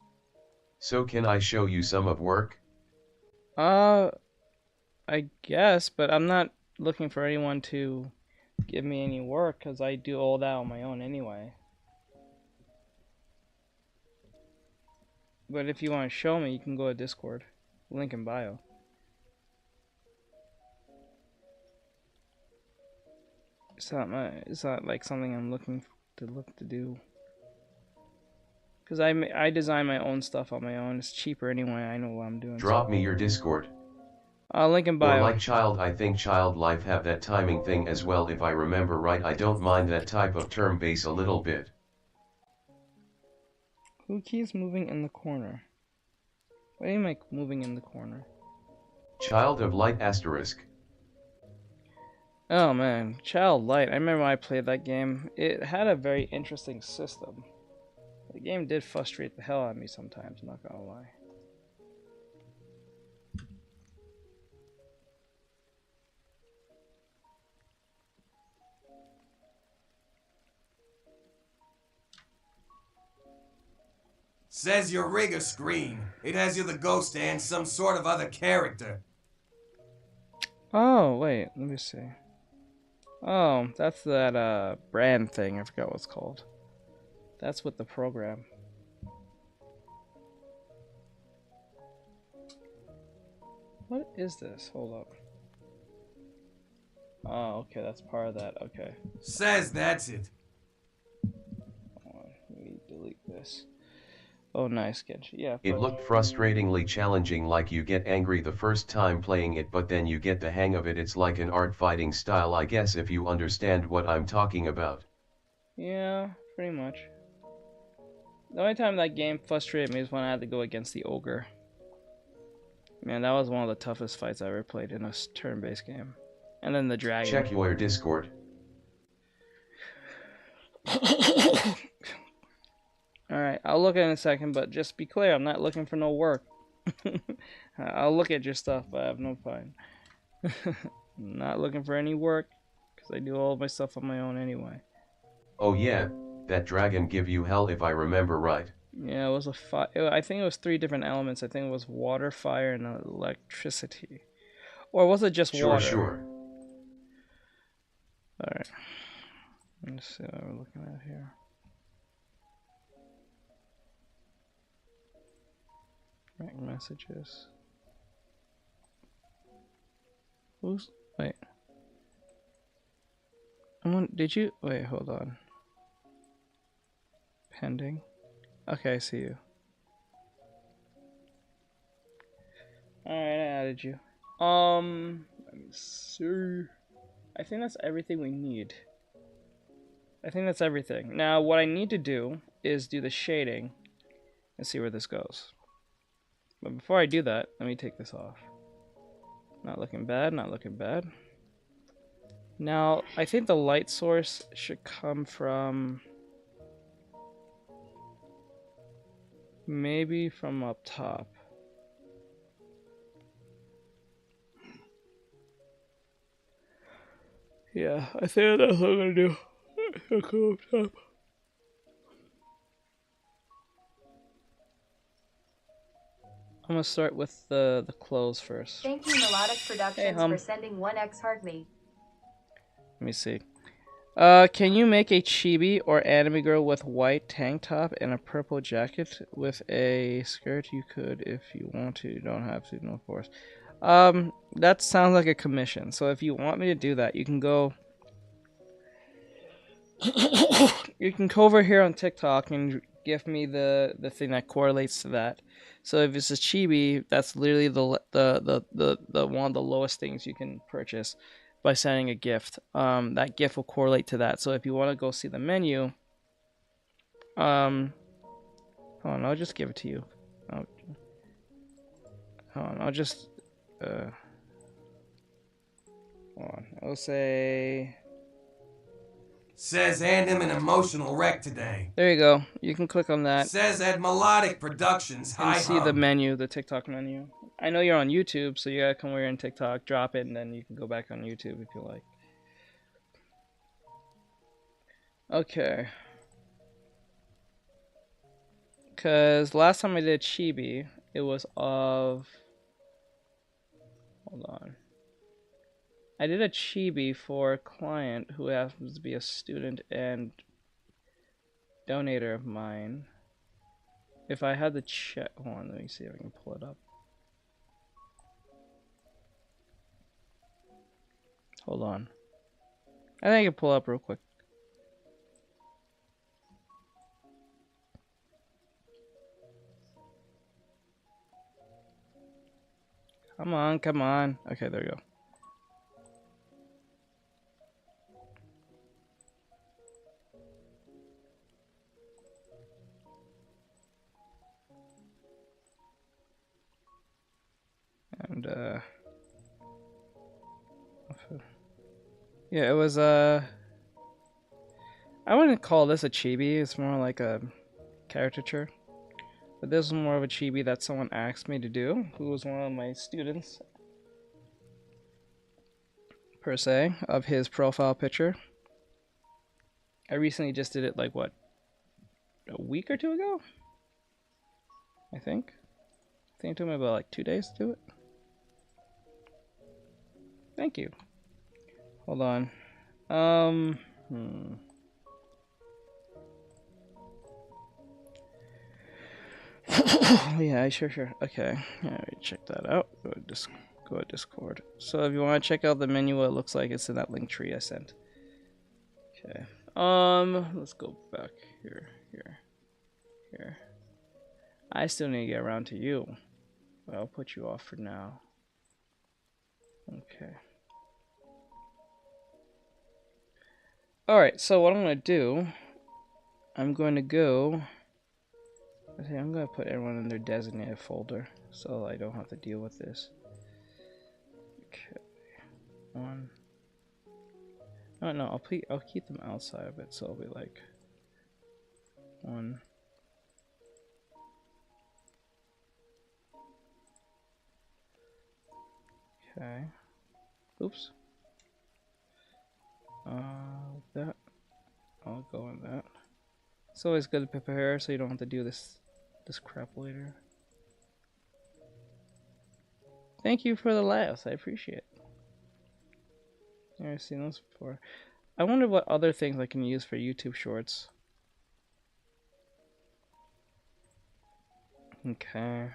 So can I show you some of work? I guess, but I'm not looking for anyone to give me any work because I do all that on my own anyway. But if you want to show me, you can go to Discord. Link in bio. It's not like something I'm looking to do. Cause I design my own stuff on my own. It's cheaper anyway. I know what I'm doing. Drop me your Discord. Link in bio. Or like Child, I think Child Life have that timing thing as well if I remember right. I don't mind that type of term base a little bit. Who keeps moving in the corner? What do you mean moving in the corner? Child of Light asterisk. Oh man, Child Light. I remember when I played that game. It had a very interesting system. The game did frustrate the hell out of me sometimes, not gonna lie. Says your rigger screen. It has you the ghost and some sort of other character. Oh, wait, let me see. Oh, that's that brand thing. I forgot what it's called. That's with the program. What is this? Hold up. Oh, okay, that's part of that. Okay. Says that's it. Hold on, let me delete this. Oh, nice, Genshin. Yeah. It but- looked frustratingly challenging, like you get angry the first time playing it but then you get the hang of it. It's like an art fighting style, I guess, if you understand what I'm talking about. Yeah, pretty much. The only time that game frustrated me is when I had to go against the ogre. Man, that was one of the toughest fights I ever played in a turn-based game. And then the dragon. Check your Discord. Alright, I'll look at it in a second, but just be clear, I'm not looking for no work. I'll look at your stuff, but I have no fine. I'm not looking for any work, because I do all of my stuff on my own anyway. Oh yeah, that dragon give you hell if I remember right. Yeah, it was I think it was 3 different elements. I think it was water, fire, and electricity. Or was it just water? Sure. Alright. Let's see what we're looking at here. Rank messages. Who's... Wait. Did you... Wait, hold on. Pending. Okay, I see you. Alright, I added you. Let me see. I think that's everything we need. I think that's everything. Now, what I need to do is do the shading and see where this goes. But before I do that, let me take this off. Not looking bad, not looking bad. Now, I think the light source should come from... maybe from up top. Yeah, I think that's what I'm gonna do. I'll come up top. I'm gonna start with the clothes first. Thank you, Melodic Productions, Hey, for sending 1x Hartley. Let me see. Can you make a chibi or anime girl with white tank top and a purple jacket with a skirt? You could if you want to. You don't have to, no force. That sounds like a commission. So if you want me to do that, you can go. You can go over here on TikTok and give me the thing that correlates to that. So if it's a chibi, that's literally the one of the lowest things you can purchase by sending a gift. That gift will correlate to that. So if you want to go see the menu, hold on, I'll just give it to you. Hold on, I'll just hold on. I'll say. Says hand him an emotional wreck today. There you go. You can click on that. Says at Melodic Productions, And see the menu, the TikTok menu. I know you're on YouTube, so you gotta come over here on TikTok, drop it, and then you can go back on YouTube if you like. Okay. Because last time I did Chibi, it was of... Hold on. I did a Chibi for a client who happens to be a student and donator of mine. If I had the check... Hold on, let me see if I can pull it up. Hold on. I think I can pull up real quick. Come on, come on. Okay, there we go. And, yeah, it was, I wouldn't call this a chibi, it's more like a caricature. But this is more of a chibi that someone asked me to do, who was one of my students, per se, of his profile picture. I recently just did it, like, what, a week or two ago? I think it took me about, like, 2 days to do it. Thank you. Hold on. Yeah, sure. Okay. Yeah, check that out. Go to Discord. So if you want to check out the menu, what it looks like, it's in that link tree I sent. Okay. Let's go back here. I still need to get around to you, but I'll put you off for now. Okay. Alright, so what I'm going to do, I'm going to go, I'm going to put everyone in their designated folder, so I don't have to deal with this. Okay. One. Oh, no, I'll keep them outside of it, so it'll be like, one. Okay. Oops. That. I'll go on that. It's always good to prepare so you don't have to do this crap later. Thank you for the laughs. I appreciate it. I've seen those before. I wonder what other things I can use for YouTube shorts. Okay.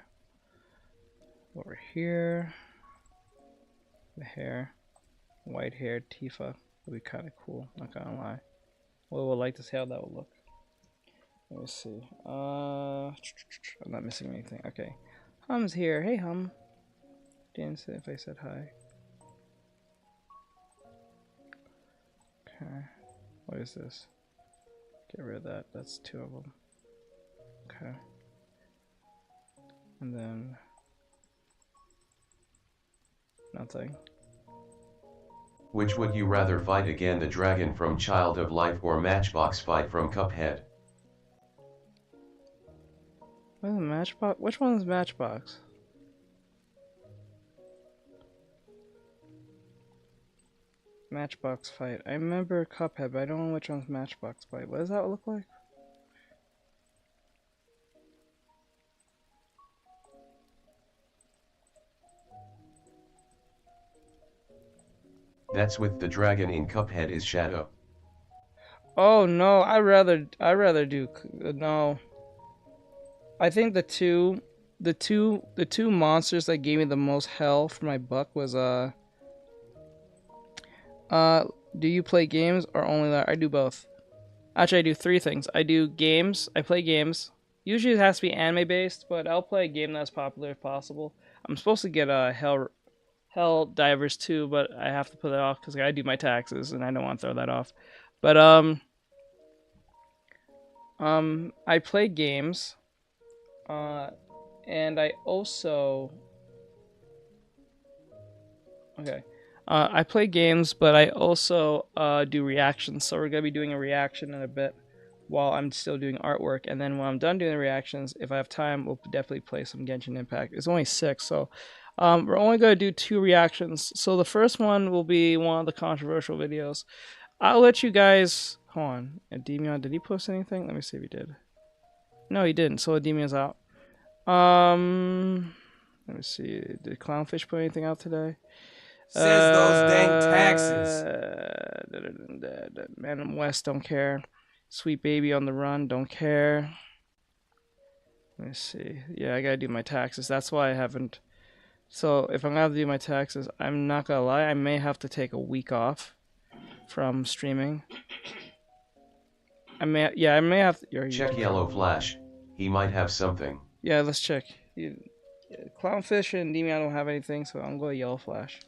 Over here. The hair. White hair Tifa would be kind of cool, not gonna lie. I would like to see how that would look. Let me see. I'm not missing anything. Okay. Hum's here. Hey, Hum. Didn't say if I said hi. Okay. What is this? Get rid of that. That's 2 of them. Okay. And then... nothing. Which would you rather fight again, the dragon from Child of Life or Matchbox fight from Cuphead? What is Matchbox? Which one is Matchbox? Matchbox fight. I remember Cuphead, but I don't know which one's Matchbox fight. What does that look like? That's with the dragon in Cuphead is Shadow. Oh no, I rather do no. I think the two monsters that gave me the most hell for my buck was do you play games or only that? I do both. Actually, I do three things. I do games. I play games. Usually it has to be anime based, but I'll play a game that's popular if possible. I'm supposed to get Hell Divers 2, but I have to put it off because I gotta do my taxes and I don't want to throw that off. But I play games. And I also I play games, but I also do reactions. So we're gonna be doing a reaction in a bit while I'm still doing artwork, and then when I'm done doing the reactions, if I have time, we'll definitely play some Genshin Impact. It's only 6, so we're only gonna do 2 reactions. So the first one will be one of the controversial videos. I'll let you guys. Hold on. Demion, did he post anything? Let me see if he did. No, he didn't. So Demion's out. Let me see. Did Clownfish put anything out today? Says those dang taxes. Man West, don't care. Sweet Baby on the Run, don't care. Let me see. Yeah, I gotta do my taxes. That's why I haven't. So if I'm gonna have to do my taxes, I'm not gonna lie. I may have to take a week off from streaming. I may have to. Check Yellow Flash. He might have something. Yeah, let's check. Clownfish and Demi, I don't have anything, so I'm going Yellow Flash.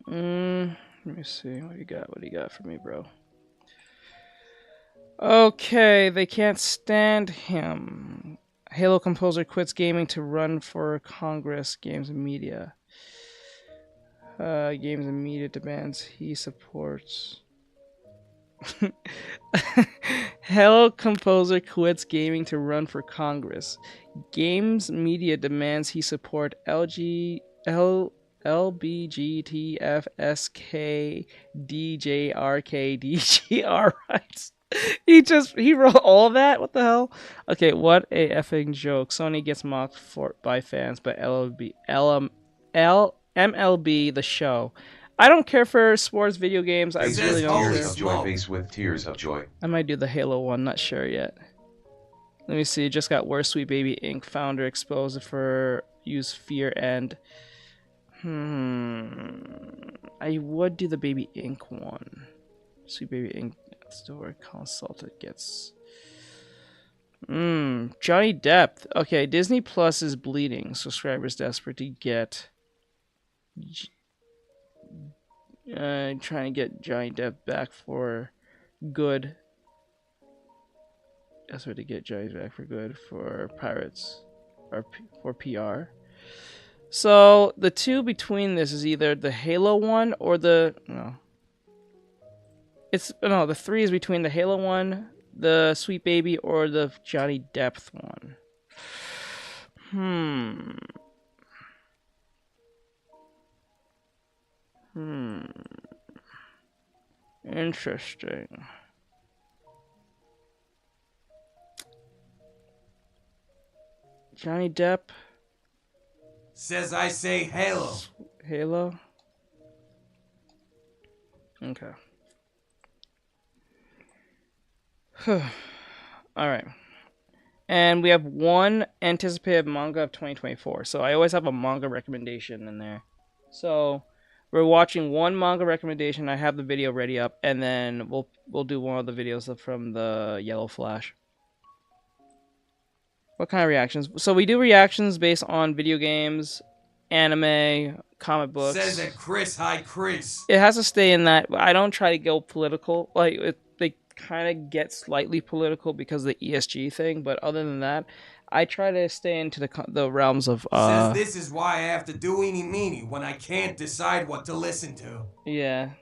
Let me see. What do you got? What do you got for me, bro? Okay, they can't stand him. Halo composer quits gaming to run for Congress. Games and Media. Games and Media demands he supports. Halo composer quits gaming to run for Congress. Games Media demands he support LBGTFSK DJRK rights. He wrote all that? What the hell? Okay, what a effing joke. Sony gets mocked by fans, but MLB the show. I don't care for sports video games. I really don't care. Tears of Joy base with Tears of Joy. I might do the Halo one, not sure yet. Let me see. Just got Worst Sweet Baby Inc. founder exposed for use fear and I would do the Baby Inc. one. Sweet Baby Inc. Store consultant gets Johnny Depp. Okay, Disney Plus is bleeding. Subscribers desperate to get trying to get Johnny Depp back for good. Desperate to get Johnny back for good for Pirates or for PR. So the two between this is either the Halo one or the the 3 is between the Halo one, the Sweet Baby, or the Johnny Depp one. Interesting. Johnny Depp. Says I say Halo. Halo? Okay. Alright. And we have one anticipated manga of 2024. So I always have a manga recommendation in there. So we're watching one manga recommendation. I have the video ready up, and then we'll do one of the videos from the Yellow Flash. What kind of reactions? So we do reactions based on video games, anime, comic books. Says that Chris, hi Chris. It has to stay in that. I don't try to go political. Like they kind of get slightly political because of the ESG thing, but other than that, I try to stay into the realms of. Says this is why I have to do eeny meeny when I can't decide what to listen to. Yeah.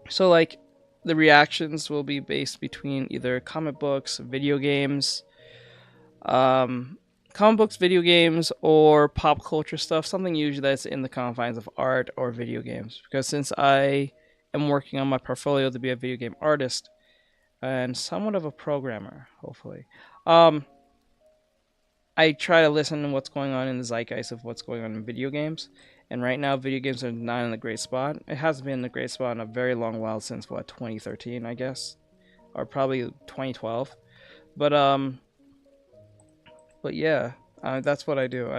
So like, the reactions will be based between either comic books, video games, video games, or pop culture stuff. Something usually that's in the confines of art or video games. Because since I am working on my portfolio to be a video game artist and somewhat of a programmer, hopefully, I try to listen to what's going on in the zeitgeist of what's going on in video games. And right now, video games are not in a great spot. It hasn't been in a great spot in a very long while since, what, 2013, I guess? Or probably 2012. But yeah, that's what I do.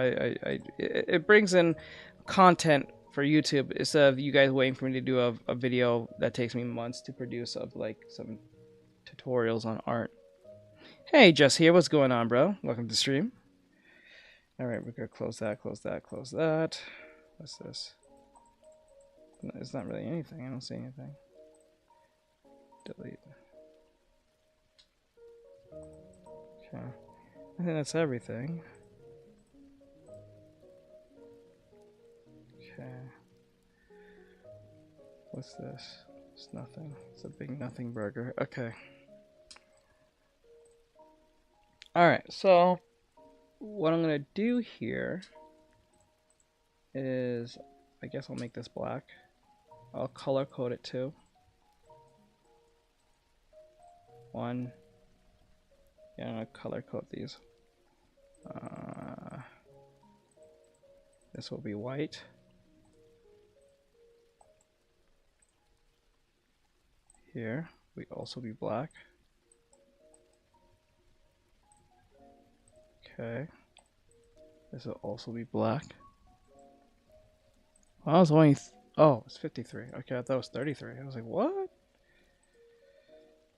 It brings in content for YouTube instead of you guys waiting for me to do a video that takes me months to produce of like some tutorials on art. Hey, Just here, what's going on, bro? Welcome to stream. All right, we're gonna close that, close that, close that. What's this? It's not really anything. I don't see anything. Delete. Okay. I think that's everything. Okay. What's this? It's nothing. It's a big nothing burger. Okay. Alright, so what I'm gonna do here is, I guess I'll make this black. I'll color code it too. One. Yeah, I'm gonna color code these. This will be white. Here, we also be black. Okay. This will also be black. Well, I was only... oh, it's 53. Okay, I thought it was 33. I was like, what?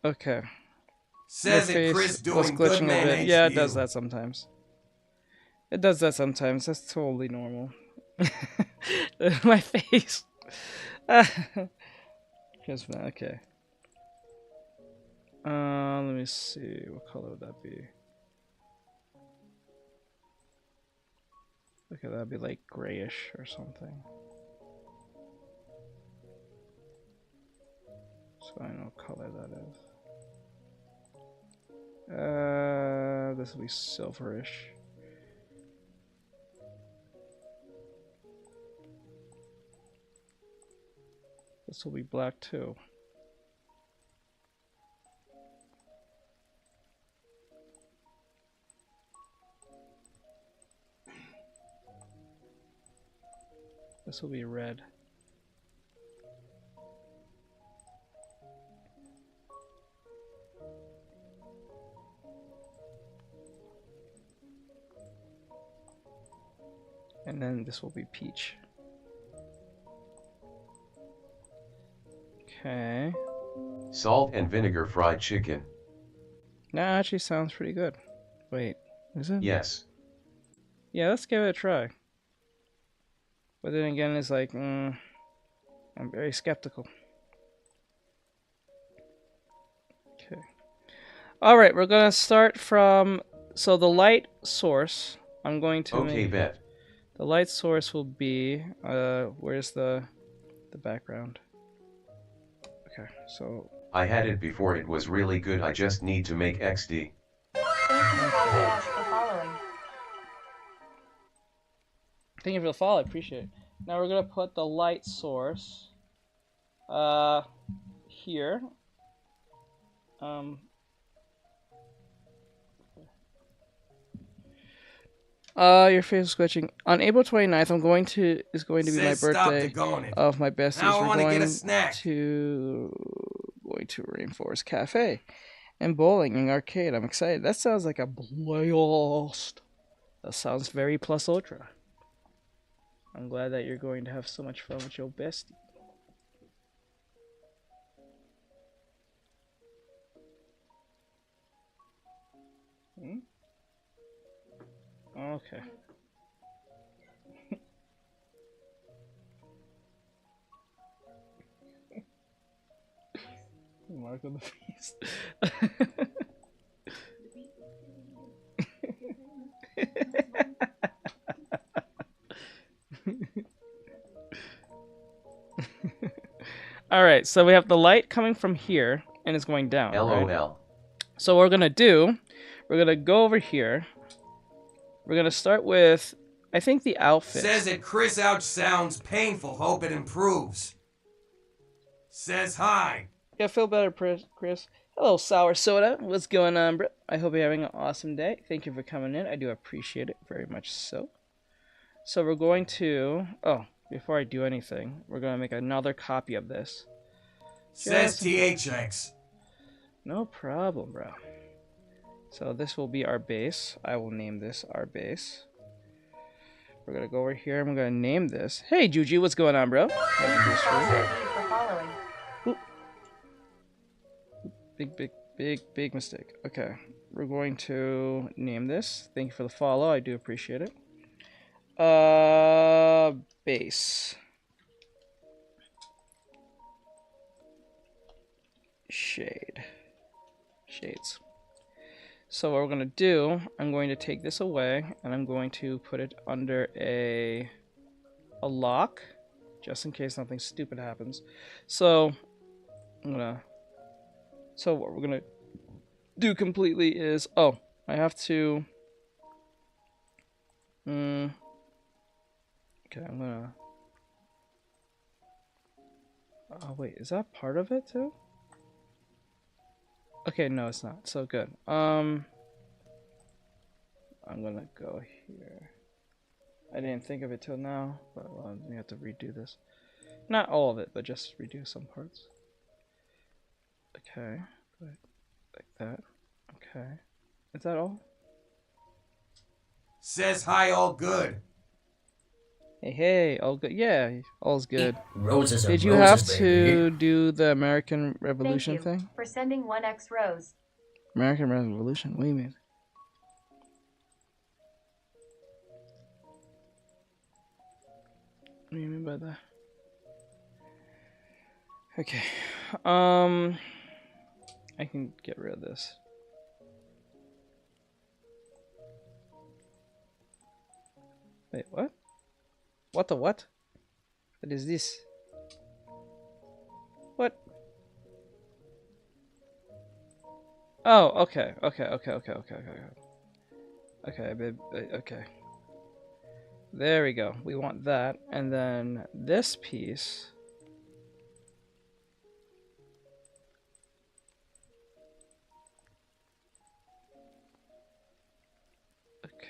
Okay. Says it, Chris doing good man ain't Yeah, for it does you. that sometimes. It does that sometimes. That's totally normal. My face. Just okay. Let me see. What color would that be? Okay, that'd be like grayish or something. So I know what color that is. This will be silverish. This will be black too. This will be red. And then this will be peach. Okay. Salt and vinegar fried chicken. That actually sounds pretty good. Wait, is it? Yes. Yeah, let's give it a try. But then again, it's like, I'm very skeptical. Okay. Alright, we're gonna start from, so the light source, I'm going to Okay, make, bet. the light source will be, where's the background? Okay, so... I had it before, it was really good, I just need to make XD. Thank you for the follow, I appreciate it. Now we're gonna put the light source here. Your face is glitching. On April 29th, is going to be my Says stop birthday the going. of my besties. Now I We're wanna going get a snack. to Rainforest Cafe and bowling and arcade. I'm excited. That sounds like a blast. That sounds very plus ultra. I'm glad that you're going to have so much fun with your bestie. Okay. Mark on the face. Alright, so we have the light coming from here, and it's going down. LOL. Right? So what we're gonna do, we're gonna go over here. We're gonna start with, I think, the outfit. Says it, Chris ouch sounds painful, hope it improves. Says hi. Yeah, feel better, Chris. Hello, Sour Soda. What's going on, bro? I hope you're having an awesome day. Thank you for coming in. I do appreciate it very much so. So we're going to... Oh, before I do anything, we're going to make another copy of this. Says THX. No problem, bro. So this will be our base. I will name this our base. We're going to go over here and we're going to name this. Hey, Juju, what's going on, bro? Thank you for following. Big mistake. Okay. We're going to name this. Thank you for the follow. I do appreciate it. Base. Shades. So what we're going to do, I'm going to take this away and I'm going to put it under a lock just in case something stupid happens. So what we're going to do completely is, I have to okay, I'm going to oh wait, is that part of it too? Okay, no, it's not. So good. I'm gonna go here. I didn't think of it till now, but we have to redo this. Not all of it, but just redo some parts. Okay, like that. Okay, is that all? Says hi, all good. Hey, all good. Yeah, all's good. Roses Did and you have roses, to baby. do the American Revolution Thank you thing? for sending 1x rose. American Revolution? What do you mean? What do you mean by that? Okay. I can get rid of this. Wait, what? What the what? What is this? What? Oh, okay. Okay, babe. Okay. There we go. We want that. And then this piece. Okay.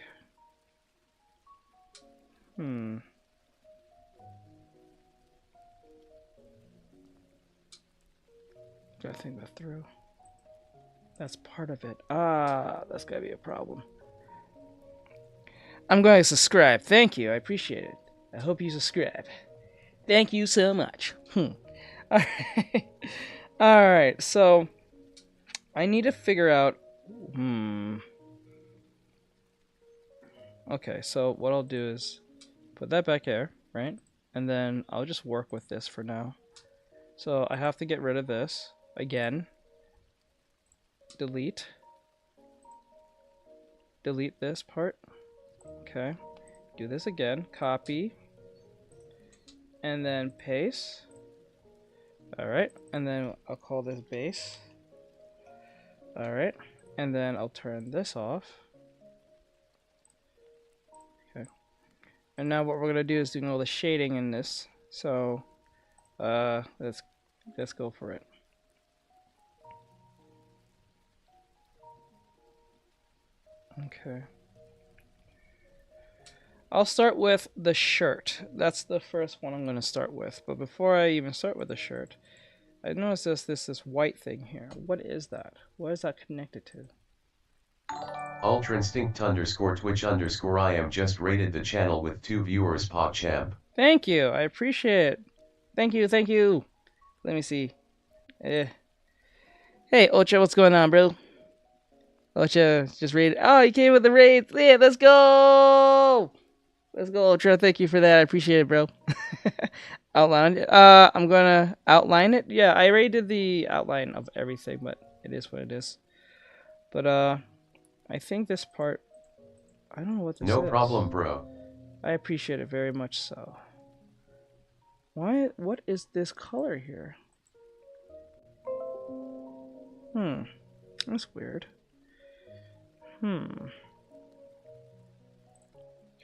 Gotta think that through. That's part of it. That's gotta be a problem. I'm going to subscribe. Thank you. I appreciate it. I hope you subscribe. Thank you so much. Alright. Alright, so I need to figure out Okay, so what I'll do is put that back there, right? And then I'll just work with this for now. So I have to get rid of this again. Delete this part. Okay, do this again, copy, and then paste. Alright, and then I'll call this base. Alright, and then I'll turn this off. Okay, and now what we're gonna do is doing all the shading in this. So let's go for it. Okay. I'll start with the shirt. That's the first one I'm going to start with. But before I even start with the shirt, I noticed this white thing here. What is that? What is that connected to? Ultrainstinct_Twitch_ I am just rated the channel with 2 viewers, PogChamp. Thank you. I appreciate it. Thank you. Let me see. Hey, Ocha, what's going on, bro? Ocha just raided. Oh, you came with the raid. Yeah, let's go. Let's go, Ultra. Thank you for that. I appreciate it, bro. Outline it. I'm gonna outline it. Yeah, I already did the outline of everything, but it is what it is. But I think this part, I don't know what this is. No problem, bro. I appreciate it very much so. What is this color here? That's weird.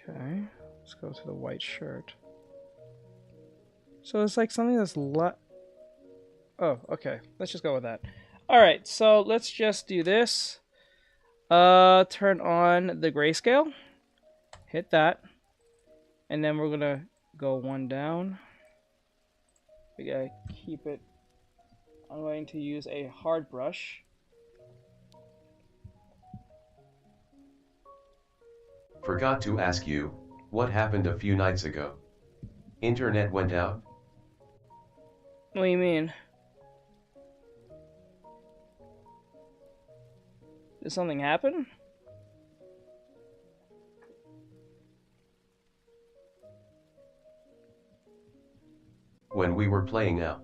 Okay, let's go to the white shirt. So it's like something that's oh, okay. Let's just go with that. Alright, so let's just do this. Turn on the grayscale. Hit that. And then we're gonna go one down. We gotta keep it. I'm going to use a hard brush. Forgot to ask you, what happened a few nights ago? Internet went out? What do you mean? Did something happen? When we were playing out.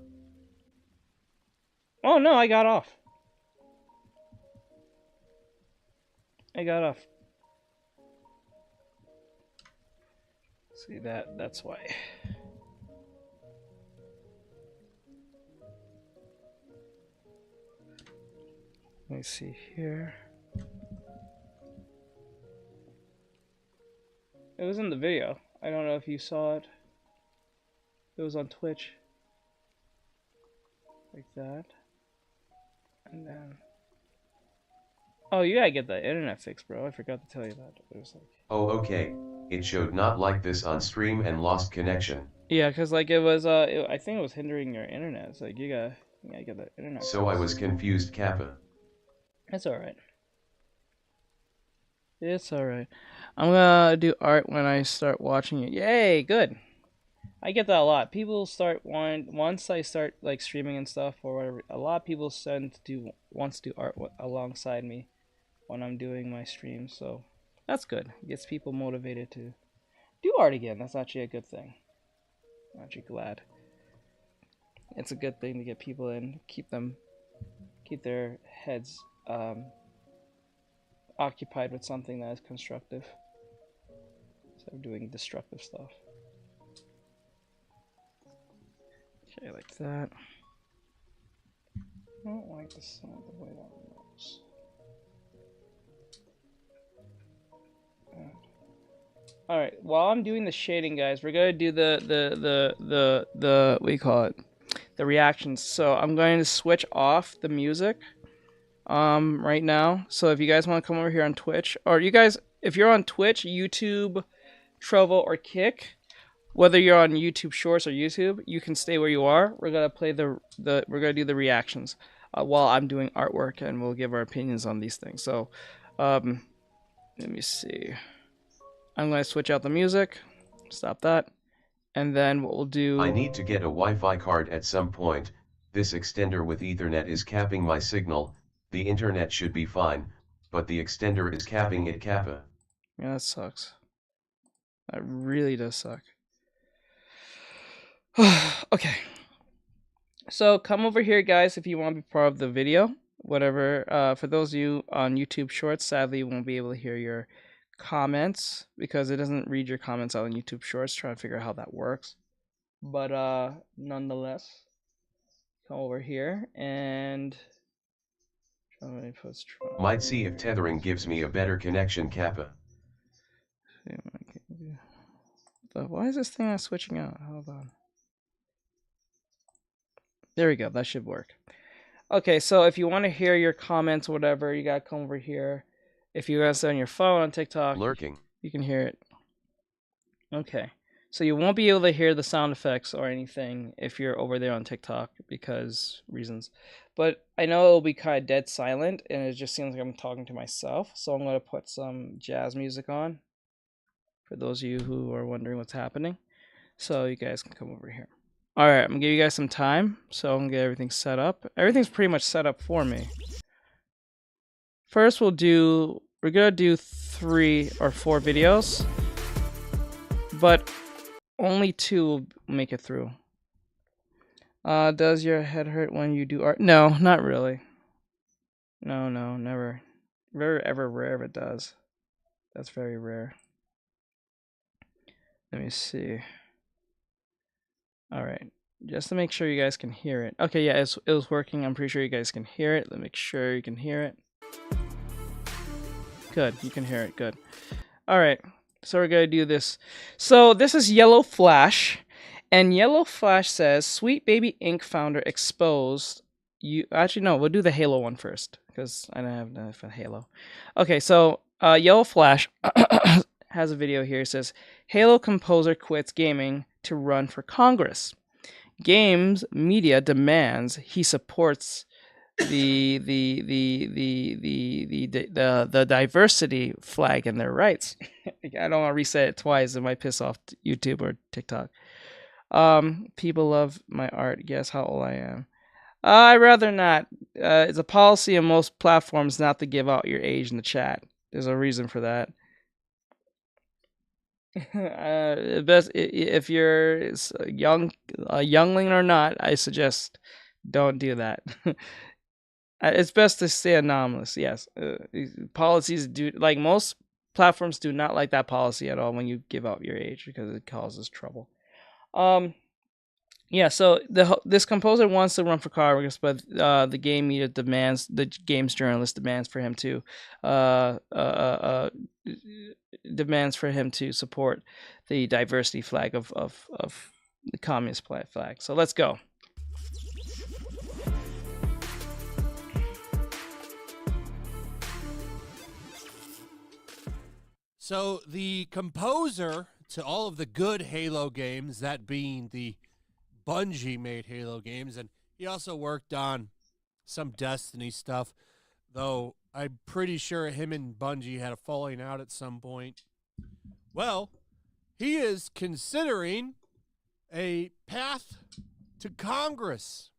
Oh no, I got off. I got off. See that's why. Let me see here. It was in the video. I don't know if you saw it. It was on Twitch. Like that. And then... Oh, you gotta get the internet fixed, bro. I forgot to tell you that. It was like... Oh, okay. It showed not like this on stream and lost connection. Yeah, cause like it was, I think it was hindering your internet. It's like you gotta get the internet So I was confused, Kappa. It's alright. It's alright. I'm gonna do art when I start watching it. Yay, good. I get that a lot. People start once I start like streaming and stuff or whatever. A lot of people wants to do art alongside me when I'm doing my streams. So that's good. It gets people motivated to do art again. That's actually a good thing. I'm actually glad. It's a good thing to get people in, keep their heads occupied with something that is constructive instead of doing destructive stuff. Okay, like that. I don't like the sound the way that looks. Alright, while I'm doing the shading, guys, we're gonna do the what do you call it? The reactions. So I'm going to switch off the music right now. So if you guys want to come over here on Twitch, or you guys, if you're on Twitch, YouTube, Trovo, or Kick, whether you're on YouTube Shorts or YouTube, you can stay where you are. We're gonna play we're gonna do the reactions while I'm doing artwork, and we'll give our opinions on these things. So, let me see. I'm gonna switch out the music. Stop that, and then what we'll do. I need to get a Wi-Fi card at some point. This extender with Ethernet is capping my signal. The internet should be fine, but the extender is capping it, Kappa. Yeah, that sucks. That really does suck. Okay. So come over here, guys, if you want to be part of the video. Whatever. For those of you on YouTube Shorts, sadly, you won't be able to hear your comments because it doesn't read your comments out on YouTube Shorts. Trying to figure out how that works. But nonetheless, come over here and might see if tethering gives me a better connection, Kappa. Why is this thing not switching out? Hold on. There we go. That should work. Okay, so if you want to hear your comments or whatever, you gotta come over here. If you guys are on your phone on TikTok, lurking, you can hear it. Okay, so you won't be able to hear the sound effects or anything if you're over there on TikTok because reasons. But I know it'll be kind of dead silent, and it just seems like I'm talking to myself. So I'm gonna put some jazz music on for those of you who are wondering what's happening. So you guys can come over here. Alright, I'm going to give you guys some time, so I'm going to get everything set up. Everything's pretty much set up for me. First we're going to do 3 or 4 videos, but only 2 will make it through. Does your head hurt when you do art? No, not really. No, never. Very rare if it does. That's very rare. Let me see. Alright, just to make sure you guys can hear it. Okay, yeah, it was working. I'm pretty sure you guys can hear it. Let me make sure you can hear it. Good, you can hear it, good. Alright, so we're gonna do this. So this is Yellow Flash, and Yellow Flash says, Sweet Baby Ink founder exposed. you actually no, we'll do the Halo one first because I don't have enough for Halo. Okay, so Yellow Flash has a video here. It says Halo composer quits gaming to run for Congress. Games media demands he supports the diversity flag and their rights. I don't want to reset it twice. It might piss off YouTube or TikTok. People love my art. Guess how old I am. I'd rather not. It's a policy on most platforms not to give out your age in the chat. There's a reason for that. Best if you're a youngling or not, I suggest don't do that. It's best to stay anonymous. Yes, policies do like most platforms do not like that policy at all when you give out your age because it causes trouble. Yeah. So this composer wants to run for Congress, but the game media demands, the games journalist demands for him to support the diversity flag of the communist flag. So let's go. So the composer to all of the good Halo games, that being the Bungie-made Halo games, and he also worked on some Destiny stuff, though I'm pretty sure him and Bungie had a falling out at some point. Well, he is considering a path to Congress.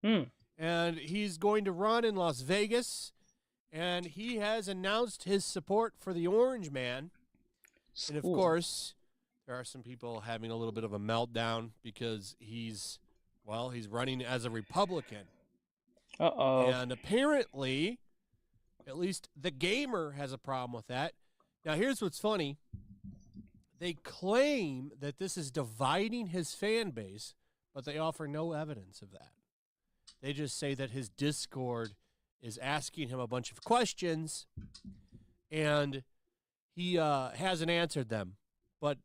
And he's going to run in Las Vegas, and he has announced his support for the Orange Man. And of course, there are some people having a little bit of a meltdown because he's running as a Republican. Uh-oh. And apparently, at least the gamer has a problem with that. Now, here's what's funny. They claim that this is dividing his fan base, but they offer no evidence of that. They just say that his Discord is asking him a bunch of questions, and he hasn't answered them. But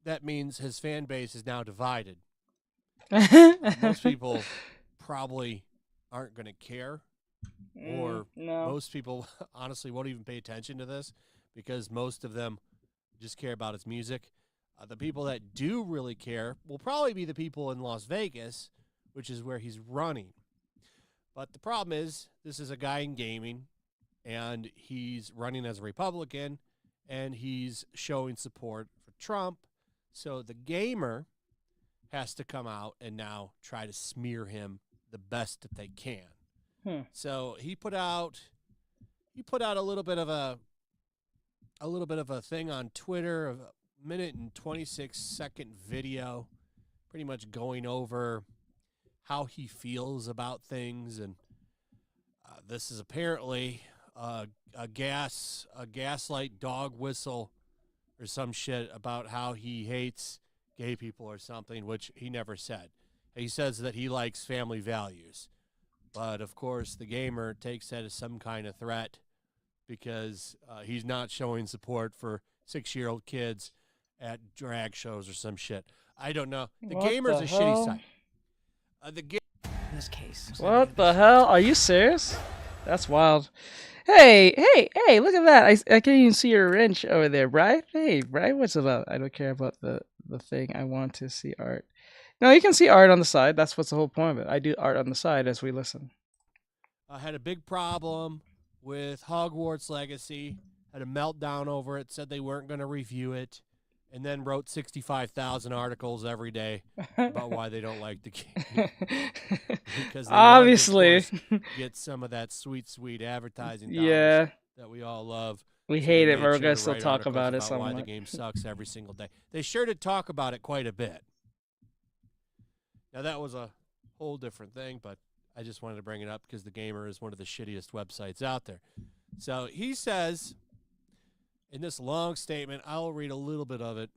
that means his fan base is now divided. Most people probably aren't going to care, or most people honestly won't even pay attention to this because most of them just care about his music. The people that do really care will probably be the people in Las Vegas, which is where he's running. But the problem is, this is a guy in gaming, and he's running as a Republican, and he's showing support for Trump. So the gamer has to come out and now try to smear him the best that they can. So he put out a little bit of a thing on Twitter, of a minute and 26-second video, pretty much going over how he feels about things, and this is apparently a gaslight dog whistle or some shit about how he hates gay people or something, which he never said. He says that he likes family values, but of course the gamer takes that as some kind of threat because he's not showing support for 6-year-old kids at drag shows or some shit. I don't know. The gamer's a shitty site. In this case. What the hell? Are you serious? That's wild. Hey, look at that. I can't even see your wrench over there, Brian. Hey, Brian, what's it about? I don't care about the thing. I want to see art. No, you can see art on the side. That's what's the whole point of it. I do art on the side as we listen. I had a big problem with Hogwarts Legacy. Had a meltdown over it. Said they weren't going to review it. And then wrote 65,000 articles every day about why they don't like the game. Because they obviously want to, of course, get some of that sweet advertising dollars that we all love. We So hate they it, but made we're sure gonna to still write talk articles about it why somewhat. the game sucks every single day. They sure did talk about it quite a bit. Now that was a whole different thing, but I just wanted to bring it up because the Gamer is one of the shittiest websites out there. So he says, in this long statement, I'll read a little bit of it.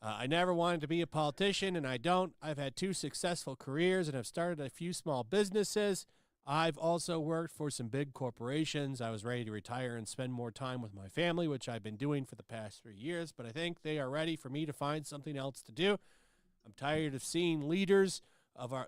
I never wanted to be a politician, and I don't. I've had 2 successful careers and have started a few small businesses. I've also worked for some big corporations. I was ready to retire and spend more time with my family, which I've been doing for the past 3 years, but I think they are ready for me to find something else to do. I'm tired of seeing leaders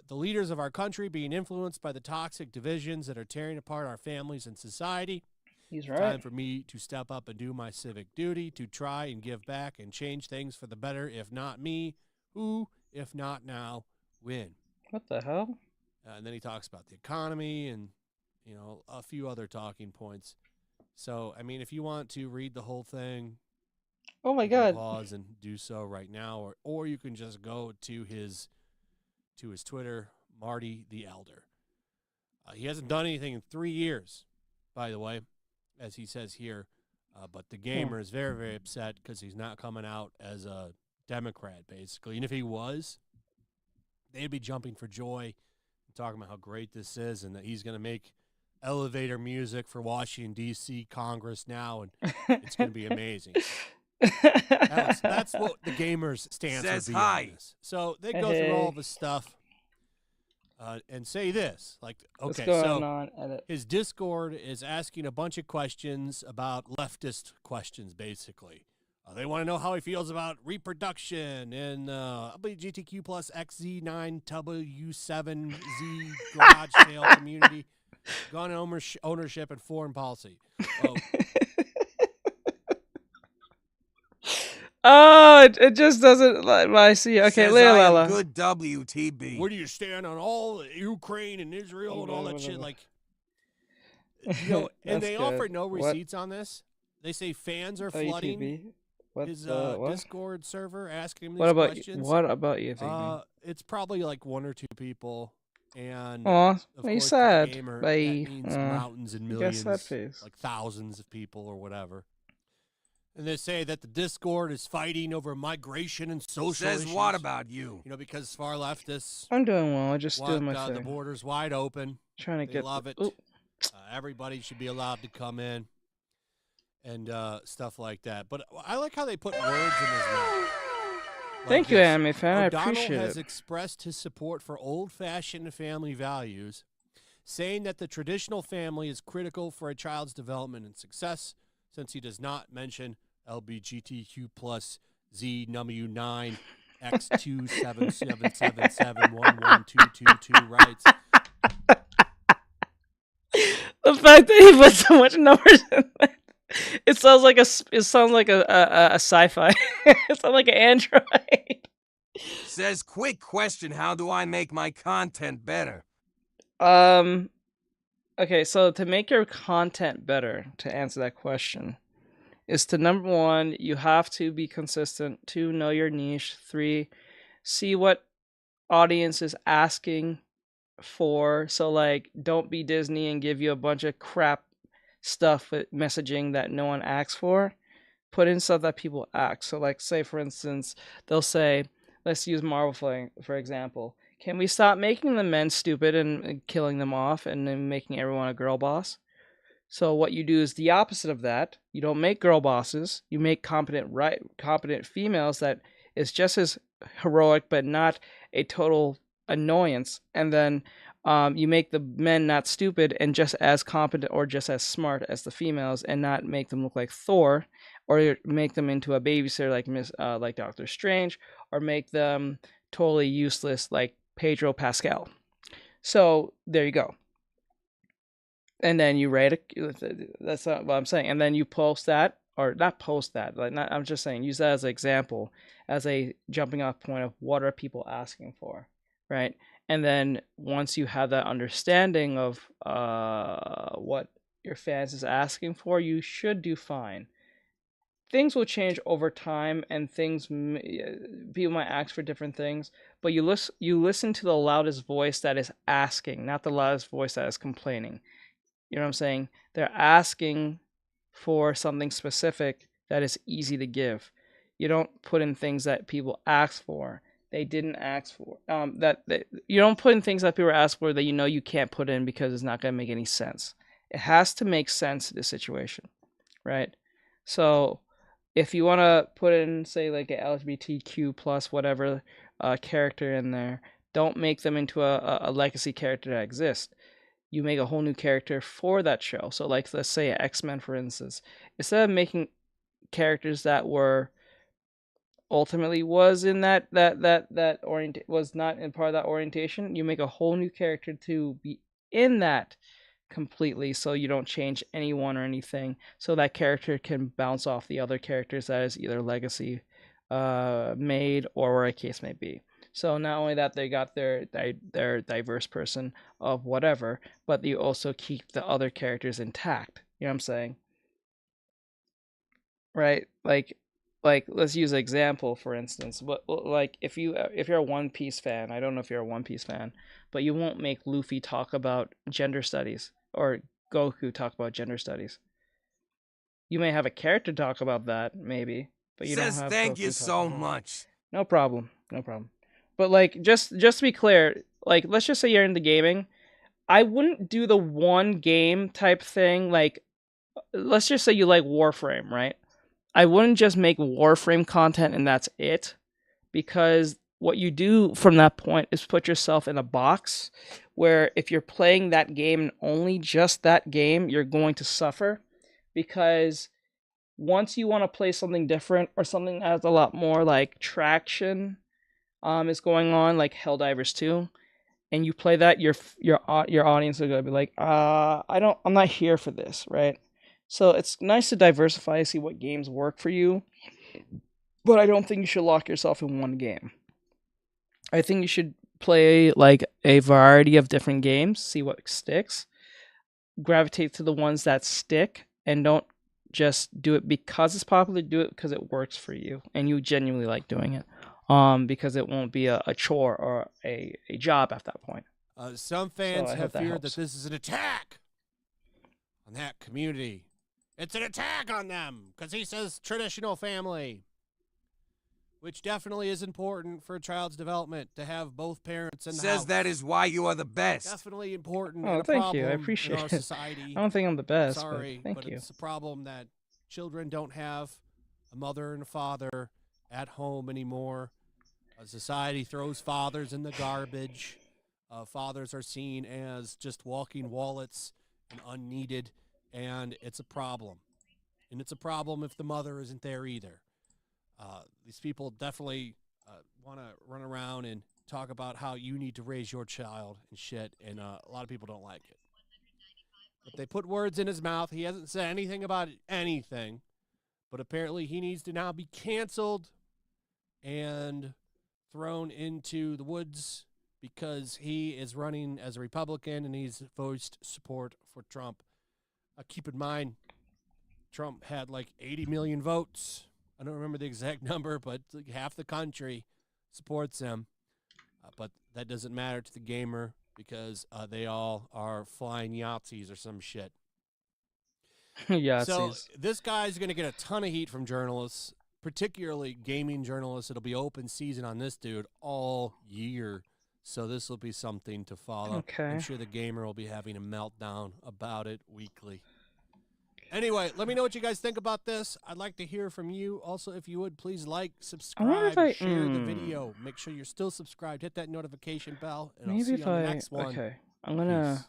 the leaders of our country being influenced by the toxic divisions that are tearing apart our families and society. He's It's right. time for me to step up and do my civic duty, to try and give back and change things for the better. If not me, who? If not now, when? What the hell? And then he talks about the economy and, a few other talking points. So, I mean, if you want to read the whole thing, Oh my you can god. pause and do so right now, or you can just go to his Twitter, Marty the Elder. He hasn't done anything in 3 years, by the way, as he says here. But the gamer is very, very upset because he's not coming out as a Democrat, basically. And if he was, they'd be jumping for joy and talking about how great this is and that he's going to make elevator music for Washington, D.C. Congress now, and it's going to be amazing. That's what the gamers stance Says would be hi. on this. So they go through all the stuff and say this. Like, What's okay, going so on? Edit. his Discord is asking a bunch of questions about leftist questions, basically. They want to know how he feels about reproduction and LGBTQ plus XZ9W7Z garage sale community, gun ownership, and foreign policy. Oh, it just doesn't. I see. Okay, Says Leah I am Lala. good WTB. Where do you stand on all Ukraine and Israel and all that shit? Like, and That's they good. offer no What? receipts on this. They say fans are flooding WTB? What? his What? Discord server, asking him these What about questions. what about you? Thinking? It's probably like 1 or 2 people, and Aw, of he's course, for the sad. gamer, Bye. that means mountains and I guess millions, that face. like thousands of people or whatever. And they say that the Discord is fighting over migration and social Says issues. what about you? Because far leftists I'm doing well. I just want doing my the thing. borders wide open. Trying to They get. love it. Oop. Everybody should be allowed to come in and stuff like that. But I like how they put words in his mouth. Thank you, anime fan. I O'Donnell appreciate has it. expressed his support for old-fashioned family values, saying that the traditional family is critical for a child's development and success, since he does not mention LGBTQ plus ZW9 X27777112222 rights. The fact that he put so much numbers in that. It sounds like a sci-fi. It sounds like an android. Says quick question, how do I make my content better? Okay, so to make your content better, to answer that question, is to number 1, you have to be consistent. 2, know your niche. 3, see what audience is asking for. So like, don't be Disney and give you a bunch of crap stuff with messaging that no one asks for. Put in stuff that people ask. So like, say for instance, they'll say, let's use Marvel for example. Can we stop making the men stupid and killing them off and then making everyone a girl boss? So what you do is the opposite of that. You don't make girl bosses. You make competent females that is just as heroic but not a total annoyance. And then you make the men not stupid and just as competent or just as smart as the females, and not make them look like Thor, or make them into a babysitter like Doctor Strange, or make them totally useless like Pedro Pascal. So there you go. And then you rate it. That's not what I'm saying. And then you post that, or not post that. I'm just saying, use that as an example, as a jumping off point of what are people asking for, right? And then once you have that understanding of what your fans is asking for, you should do fine. Things will change over time, and people might ask for different things. But you listen to the loudest voice that is asking, not the loudest voice that is complaining. You know what I'm saying? They're asking for something specific that is easy to give. You don't put in things that people ask for. They didn't ask for. You don't put in things that people ask for that you can't put in because it's not going to make any sense. It has to make sense to the situation, right? So if you want to put in, say, like an LGBTQ plus whatever character in there, don't make them into a legacy character that exists. You make a whole new character for that show. So like, let's say X-Men, for instance. Instead of making characters that were ultimately was in was not in part of that orientation, you make a whole new character to be in that completely, so you don't change anyone or anything, so that character can bounce off the other characters that is either legacy made or where a case may be. So not only that they got their diverse person of whatever, but you also keep the other characters intact. You know what I'm saying? Right? Like let's use an example, for instance. What, like if you're a One Piece fan, I don't know if you're a One Piece fan, but you won't make Luffy talk about gender studies or Goku talk about gender studies. You may have a character talk about that, maybe, but you don't Says have thank Goku you talk so about it. much. No problem. No problem. But like just to be clear, like let's just say you're into gaming. I wouldn't do the one game type thing. Like let's just say you like Warframe, right? I wouldn't just make Warframe content and that's it, because what you do from that point is put yourself in a box where if you're playing that game and only just that game, you're going to suffer, because once you want to play something different or something that has a lot more like traction is going on, like Helldivers 2, and you play that, your audience are going to be like, I'm not here for this, right? So it's nice to diversify, see what games work for you, but I don't think you should lock yourself in one game. I think you should play like a variety of different games, see what sticks, gravitate to the ones that stick, and don't just do it because it's popular. Do it because it works for you and you genuinely like doing it. Because it won't be a chore or a job at that point. Some fans I have hope that feared helps. that this is an attack on that community. It's an attack on them because he says traditional family, which definitely is important for a child's development to have both parents in the Says house. that is why you are the best. Definitely important. Oh, and a thank you. I problem appreciate in our it. society. I don't think I'm the best, Sorry, but thank you. it's a problem that children don't have a mother and a father at home anymore. Society throws fathers in the garbage. Fathers are seen as just walking wallets and unneeded, and it's a problem. And it's a problem if the mother isn't there either. These people definitely want to run around and talk about how you need to raise your child and shit, and a lot of people don't like it. But they put words in his mouth. He hasn't said anything about anything, but apparently he needs to now be canceled and thrown into the woods because he is running as a Republican and he's voiced support for Trump. Keep in mind, Trump had like 80 million votes. I don't remember the exact number, but like half the country supports him. But that doesn't matter to the gamer because they all are flying Yahtzees or some shit. Yahtzees. So this guy's going to get a ton of heat from journalists, particularly gaming journalists. It'll be open season on this dude all year. So this will be something to follow. Okay. I'm sure the gamer will be having a meltdown about it weekly. Anyway, let me know what you guys think about this. I'd like to hear from you. Also, if you would, please like, subscribe, share the video. Make sure you're still subscribed. Hit that notification bell, and I'll see you on the next one. Okay, I'm gonna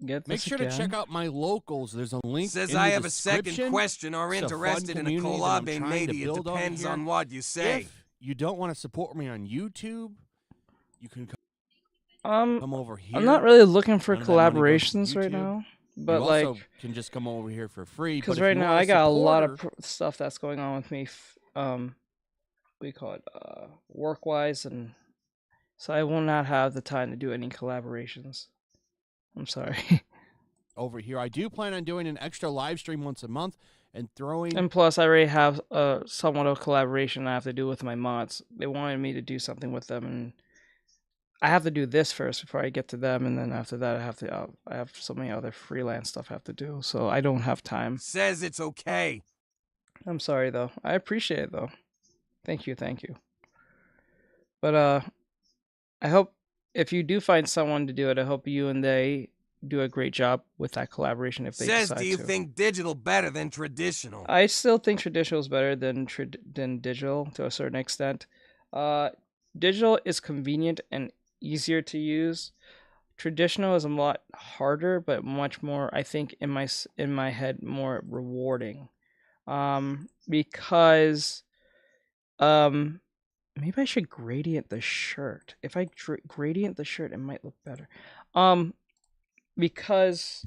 get this Make sure again. to check out my locals. There's a link Says in I the have a second description. question or It's a fun interested in a community that I'm collab. trying to Maybe it build over depends here. on what you say. If you don't want to support me on YouTube, you can come over here. I'm not really looking for None of that money goes to collaborations right YouTube. now, but you like, also can just come over here for free. because but if right you now want I got a lot of supporter- stuff that's going on with me. What do you call it? Work wise, and so I will not have the time to do any collaborations. I'm sorry. over here. I do plan on doing an extra live stream once a month and throwing. And plus, I already have somewhat of a collaboration I have to do with my mods. They wanted me to do something with them, and I have to do this first before I get to them, and then after that, I have so many other freelance stuff I have to do, so I don't have time. Says it's okay. I'm sorry though. I appreciate it though. Thank you. But I hope if you do find someone to do it, I hope you and they do a great job with that collaboration if they Says, decide do you to. think digital better than traditional? I still think traditional is better than digital to a certain extent. Digital is convenient and easier to use. Traditional is a lot harder, but much more, I think, in my head, more rewarding. Because Maybe I should gradient the shirt. If I gradient the shirt, it might look better. Because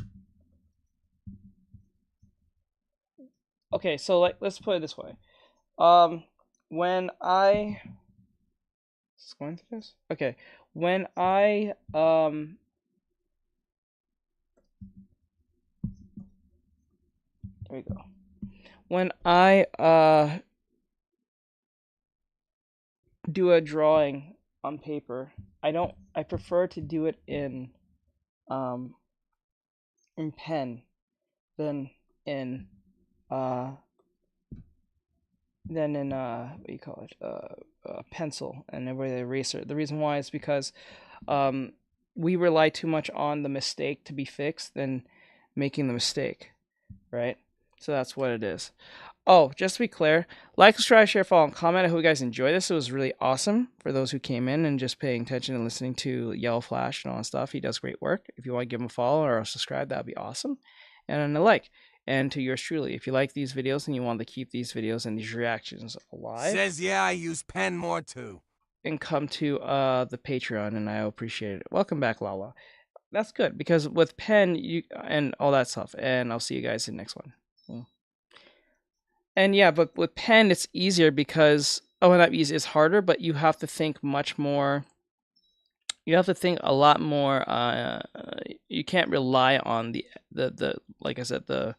okay, so like let's put it this way. When I is this going through this? Okay, when I there we go. When I do a drawing on paper, I prefer to do it in pen than in what do you call it, pencil and with eraser. The reason why is because we rely too much on the mistake to be fixed than making the mistake, right? So that's what it is. Oh, just to be clear, like, subscribe, share, follow, and comment. I hope you guys enjoyed this. It was really awesome for those who came in and just paying attention and listening to Yellow Flash and all that stuff. He does great work. If you want to give him a follow or a subscribe, that would be awesome. And a like. And to yours truly, if you like these videos and you want to keep these videos and these reactions alive, Says yeah, I use pen more too. and come to the Patreon, and I appreciate it. Welcome back, Lala. That's good, because with pen you and all that stuff, and I'll see you guys in the next one. And yeah, but with pen it's easier because not easy, it's harder, but you have to think much more. You have to think a lot more. You can't rely on the like I said, the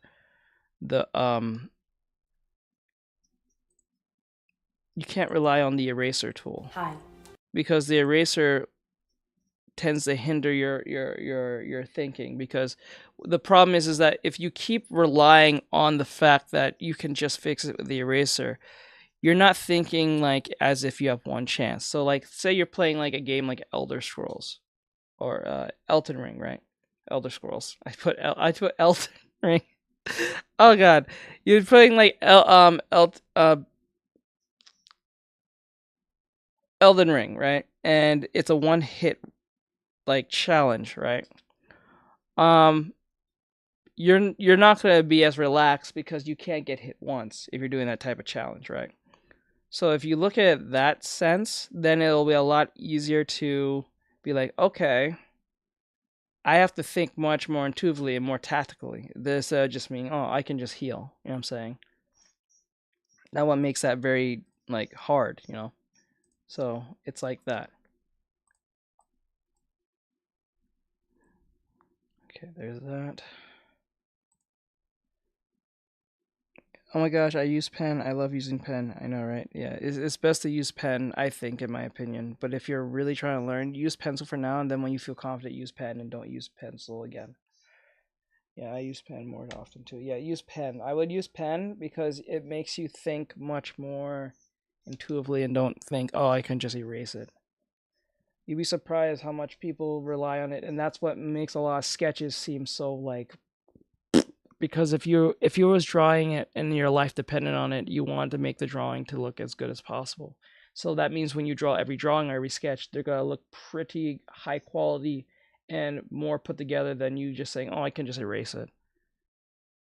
you can't rely on the eraser tool. Hi. Because the eraser tends to hinder your thinking, because the problem is that if you keep relying on the fact that you can just fix it with the eraser, you're not thinking like as if you have one chance. So like, say you're playing like a game like Elder Scrolls or Elden Ring, right? Elder Scrolls. I put Elden Ring. Oh god, you're playing like Elden Ring, right? And it's a one-hit like challenge, right? You're not gonna be as relaxed because you can't get hit once if you're doing that type of challenge, right? So if you look at it that sense, then it'll be a lot easier to be like, okay, I have to think much more intuitively and more tactically. This just meaning, oh, I can just heal. You know what I'm saying? That what makes that very like hard, you know? So it's like that. Okay, there's that. Oh my gosh, I use pen. I love using pen. I know, right? Yeah, it's best to use pen, I think, in my opinion. But if you're really trying to learn, use pencil for now, and then when you feel confident, use pen, and don't use pencil again. Yeah, I use pen more often too. Yeah, use pen. I would use pen because it makes you think much more intuitively and don't think, oh, I can just erase it. You'd be surprised how much people rely on it, and that's what makes a lot of sketches seem so like, because if you was drawing it and your life depended on it, you want to make the drawing to look as good as possible. So that means when you draw every drawing or every sketch, they're gonna look pretty high quality and more put together than you just saying, oh, I can just erase it.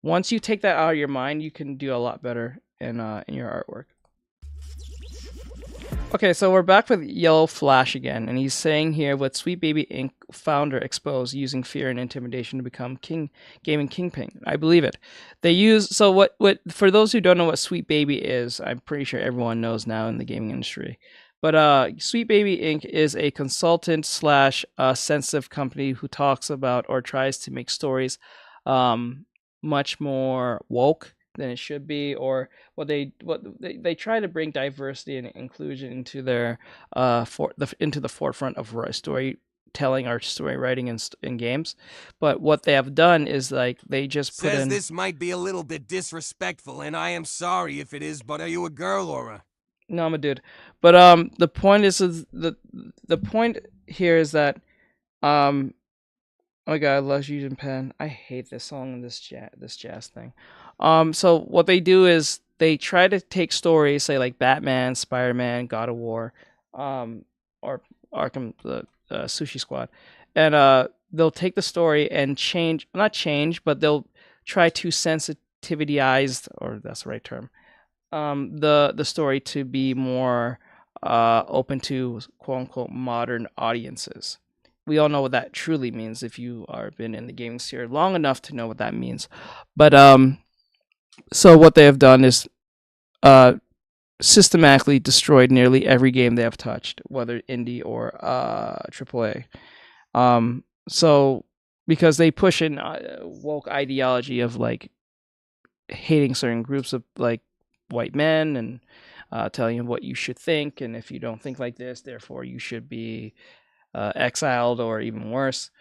Once you take that out of your mind, you can do a lot better in your artwork. Okay, so we're back with Yellow Flash again, and he's saying here what Sweet Baby Inc. founder exposed using fear and intimidation to become gaming kingpin. I believe it. They use what for those who don't know what Sweet Baby is, I'm pretty sure everyone knows now in the gaming industry. But Sweet Baby Inc. is a consultant slash sensitive company who talks about or tries to make stories much more woke than it should be, or they try to bring diversity and inclusion into their into the forefront of storytelling or story writing in games. But what they have done is like they just put Says in. this might be a little bit disrespectful, and I am sorry if it is, but are you a girl or a... No, I'm a dude. But the point is the point here is that oh my god, I love using pen. I hate this song and this jazz thing. So what they do is they try to take stories, say like Batman, Spider-Man, God of War, or Arkham, the Sushi Squad, and they'll take the story and not change, but they'll try to sensitivityize, or that's the right term, the story to be more open to quote unquote modern audiences. We all know what that truly means if you are been in the gaming sphere long enough to know what that means. But so what they have done is systematically destroyed nearly every game they have touched, whether indie or AAA. So because they push in woke ideology of like hating certain groups of like white men and telling you what you should think, and if you don't think like this, therefore you should be exiled or even worse.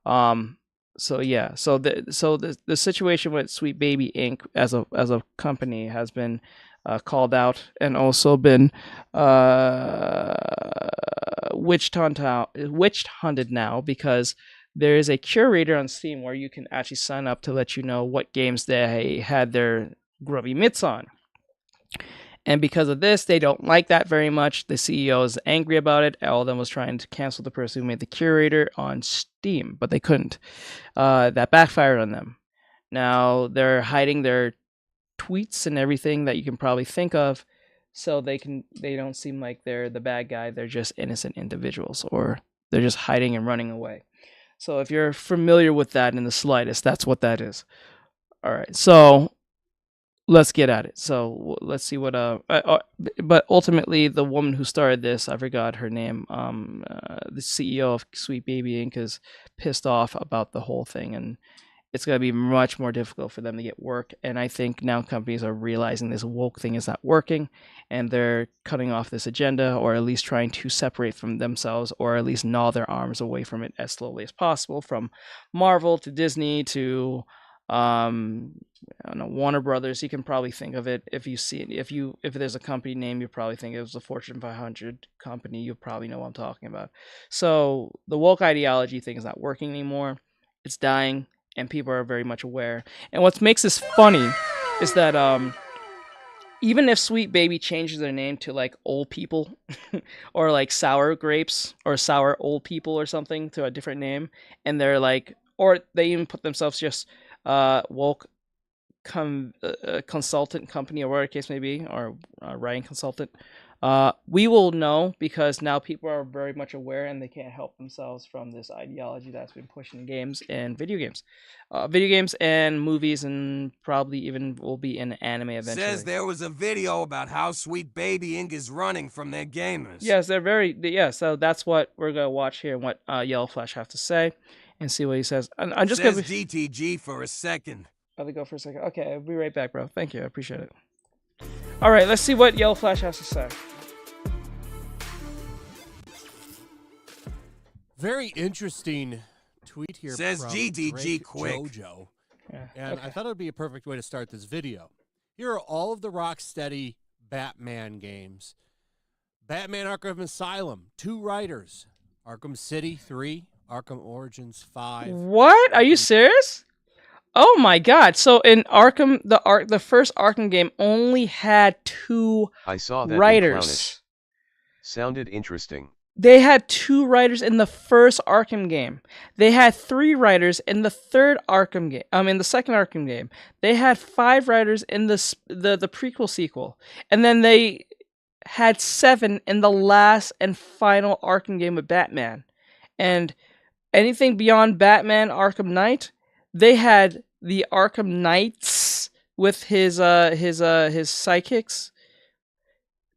So yeah, so the situation with Sweet Baby Inc. as a company has been called out and also been witch hunted now, because there is a curator on Steam where you can actually sign up to let you know what games they had their grubby mitts on. And because of this, they don't like that very much. The CEO is angry about it. All of them was trying to cancel the person who made the curator on Steam, but they couldn't. That backfired on them. Now they're hiding their tweets and everything that you can probably think of, so they don't seem like they're the bad guy. They're just innocent individuals, or they're just hiding and running away. So if you're familiar with that in the slightest, that's what that is. All right, so let's get at it. So let's see what but ultimately the woman who started this, I forgot her name, the CEO of Sweet Baby Inc. is pissed off about the whole thing, and it's going to be much more difficult for them to get work. And I think now companies are realizing this woke thing is not working, and they're cutting off this agenda, or at least trying to separate from themselves, or at least gnaw their arms away from it as slowly as possible, from Marvel to Disney to I don't know, Warner Brothers. You can probably think of it if you see it. If there's a company name, you probably think it was a Fortune 500 company. You probably know what I'm talking about. So the woke ideology thing is not working anymore. It's dying, and people are very much aware. And what makes this funny is that even if Sweet Baby changes their name to like Old People or like Sour Grapes or Sour Old People or something, to a different name, and they're like, or they even put themselves just woke consultant company, or whatever the case may be, or writing consultant, we will know, because now people are very much aware and they can't help themselves from this ideology that's been pushed in games and video games and movies, and probably even will be in anime eventually. Says there was a video about how Sweet Baby Inc. is running from their gamers. Yes, they're very, yeah, so that's what we're going to watch here, and what Yellow Flash have to say, and see what he says. I'm just Says going to GTG for a second. I'll go for a second. Okay, I'll be right back, bro. Thank you. I appreciate it. All right, let's see what Yellow Flash has to say. Very interesting tweet here. Says from GTG Drake quick. Jojo. Yeah, And I thought it would be a perfect way to start this video. Here are all of the Rocksteady Batman games. Batman Arkham Asylum, 2 writers. Arkham City, 3. Arkham Origins, 5. What? Are you serious? Oh my god. So in Arkham, the first Arkham game only had 2 I saw that in writers. Clownish. Sounded interesting. They had 2 writers in the first Arkham game. They had 3 writers in the third Arkham game. In the second Arkham game. They had 5 writers in the prequel sequel. And then they had 7 in the last and final Arkham game with Batman. And anything beyond Batman Arkham Knight, they had the Arkham Knights with his sidekicks.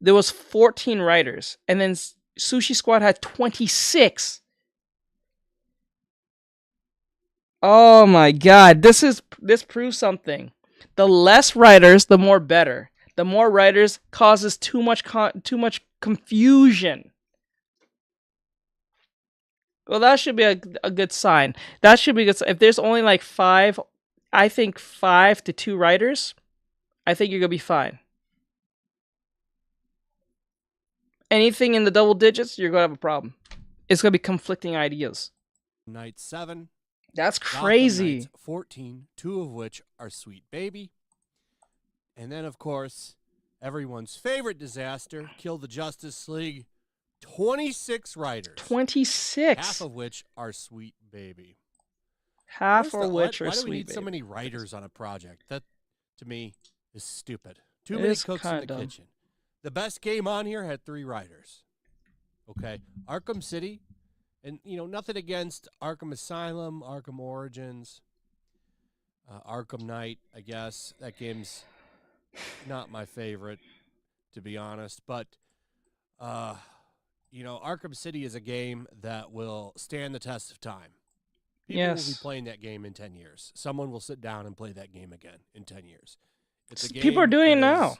There was 14 writers, and then Sushi Squad had 26. Oh my god, this proves something. The less writers, the more better. The more writers causes too much confusion. Well, that should be a good sign. That should be good. If there's only like 5, I think 5 to 2 writers, I think you're gonna be fine. Anything in the double digits, you're gonna have a problem. It's gonna be conflicting ideas. Night 7. That's Gotham crazy. Knights 14, 2 of which are Sweet Baby. And then, of course, everyone's favorite disaster, Kill the Justice League. 26 writers. 26. Half of which are Sweet Baby. Half or which are why do we Sweet need Baby. so many writers on a project? That, to me, is stupid. Too It many is cooks in kinda the dumb. kitchen. The best game on here had 3 writers. Okay, Arkham City, and nothing against Arkham Asylum, Arkham Origins, Arkham Knight. I guess that game's not my favorite, to be honest. But Arkham City is a game that will stand the test of time. People will be Yes. playing that game in 10 years. Someone will sit down and play that game again in 10 years. It's a game People are doing it that now. is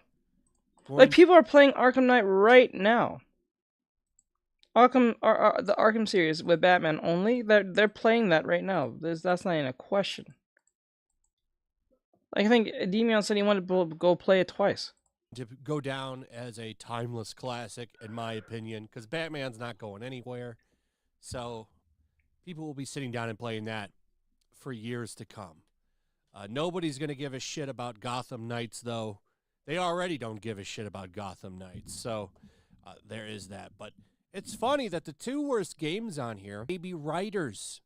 Like going people are playing Arkham Knight right now. The Arkham series with Batman only. They're playing that right now. That's not even a question. Like, I think Demion said he wanted to go play it twice. to go down as a timeless classic, in my opinion, because Batman's not going anywhere. So people will be sitting down and playing that for years to come. Nobody's going to give a shit about Gotham Knights, though. They already don't give a shit about Gotham Knights. So there is that. But it's funny that the 2 worst games on here may be writers.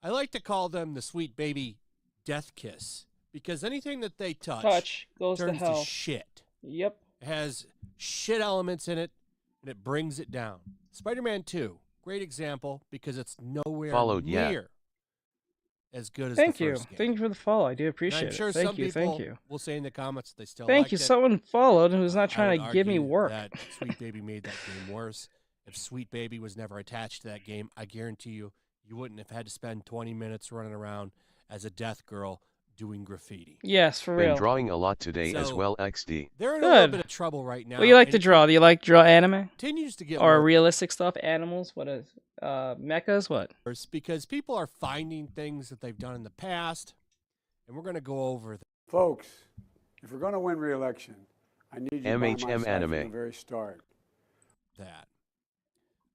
I like to call them the sweet baby death kiss, because anything that they touch goes turns to hell. shit. Yep. It has shit elements in it, and it brings it down. Spider-Man 2, great example, because it's nowhere Followed, yeah. near as good as Thank the you. first game. Thank you for the follow. I do And appreciate I'm sure it. Thank some you. people Thank you. will say in the comments that they still Thank liked you. it. Someone followed who's not I trying would to give me argue work. that Sweet Baby made that game worse. If Sweet Baby was never attached to that game, I guarantee you, you wouldn't have had to spend 20 minutes running around as a death girl doing graffiti. Yes, for Been real. drawing a lot today as So- well, XD. They're in a little Good. bit of trouble right now. What do you like and to it draw? Do you like to draw anime continues to get or worse. realistic stuff? Animals? What is mechas? What? Because people are finding things that they've done in the past, and we're going to go over Folks, if we're going to win re-election, I need you by my MHM side from anime. the very start. that.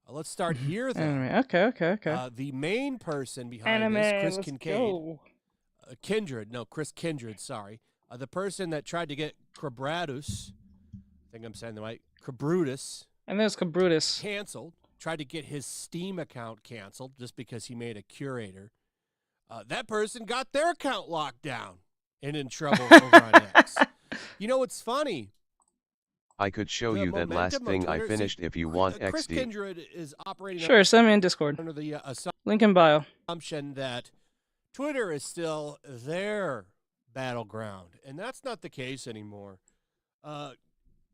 Let's start here, then. Anime. Okay. The main person behind Anime. this, Chris Let's Kincaid, go. Chris Kindred, sorry. The person that tried to get Crabradus, I think I'm saying the right, Crabrutus, And there's Cabrutus. canceled, tried to get his Steam account canceled just because he made a curator. That person got their account locked down and in trouble over on X. You know what's funny? I could show The you that last momentum on thing I Twitter- see, finished if you want Chris XD. Kindred is operating Sure, send me in Discord. under the Link in bio. assumption that Twitter is still their battleground, and that's not the case anymore.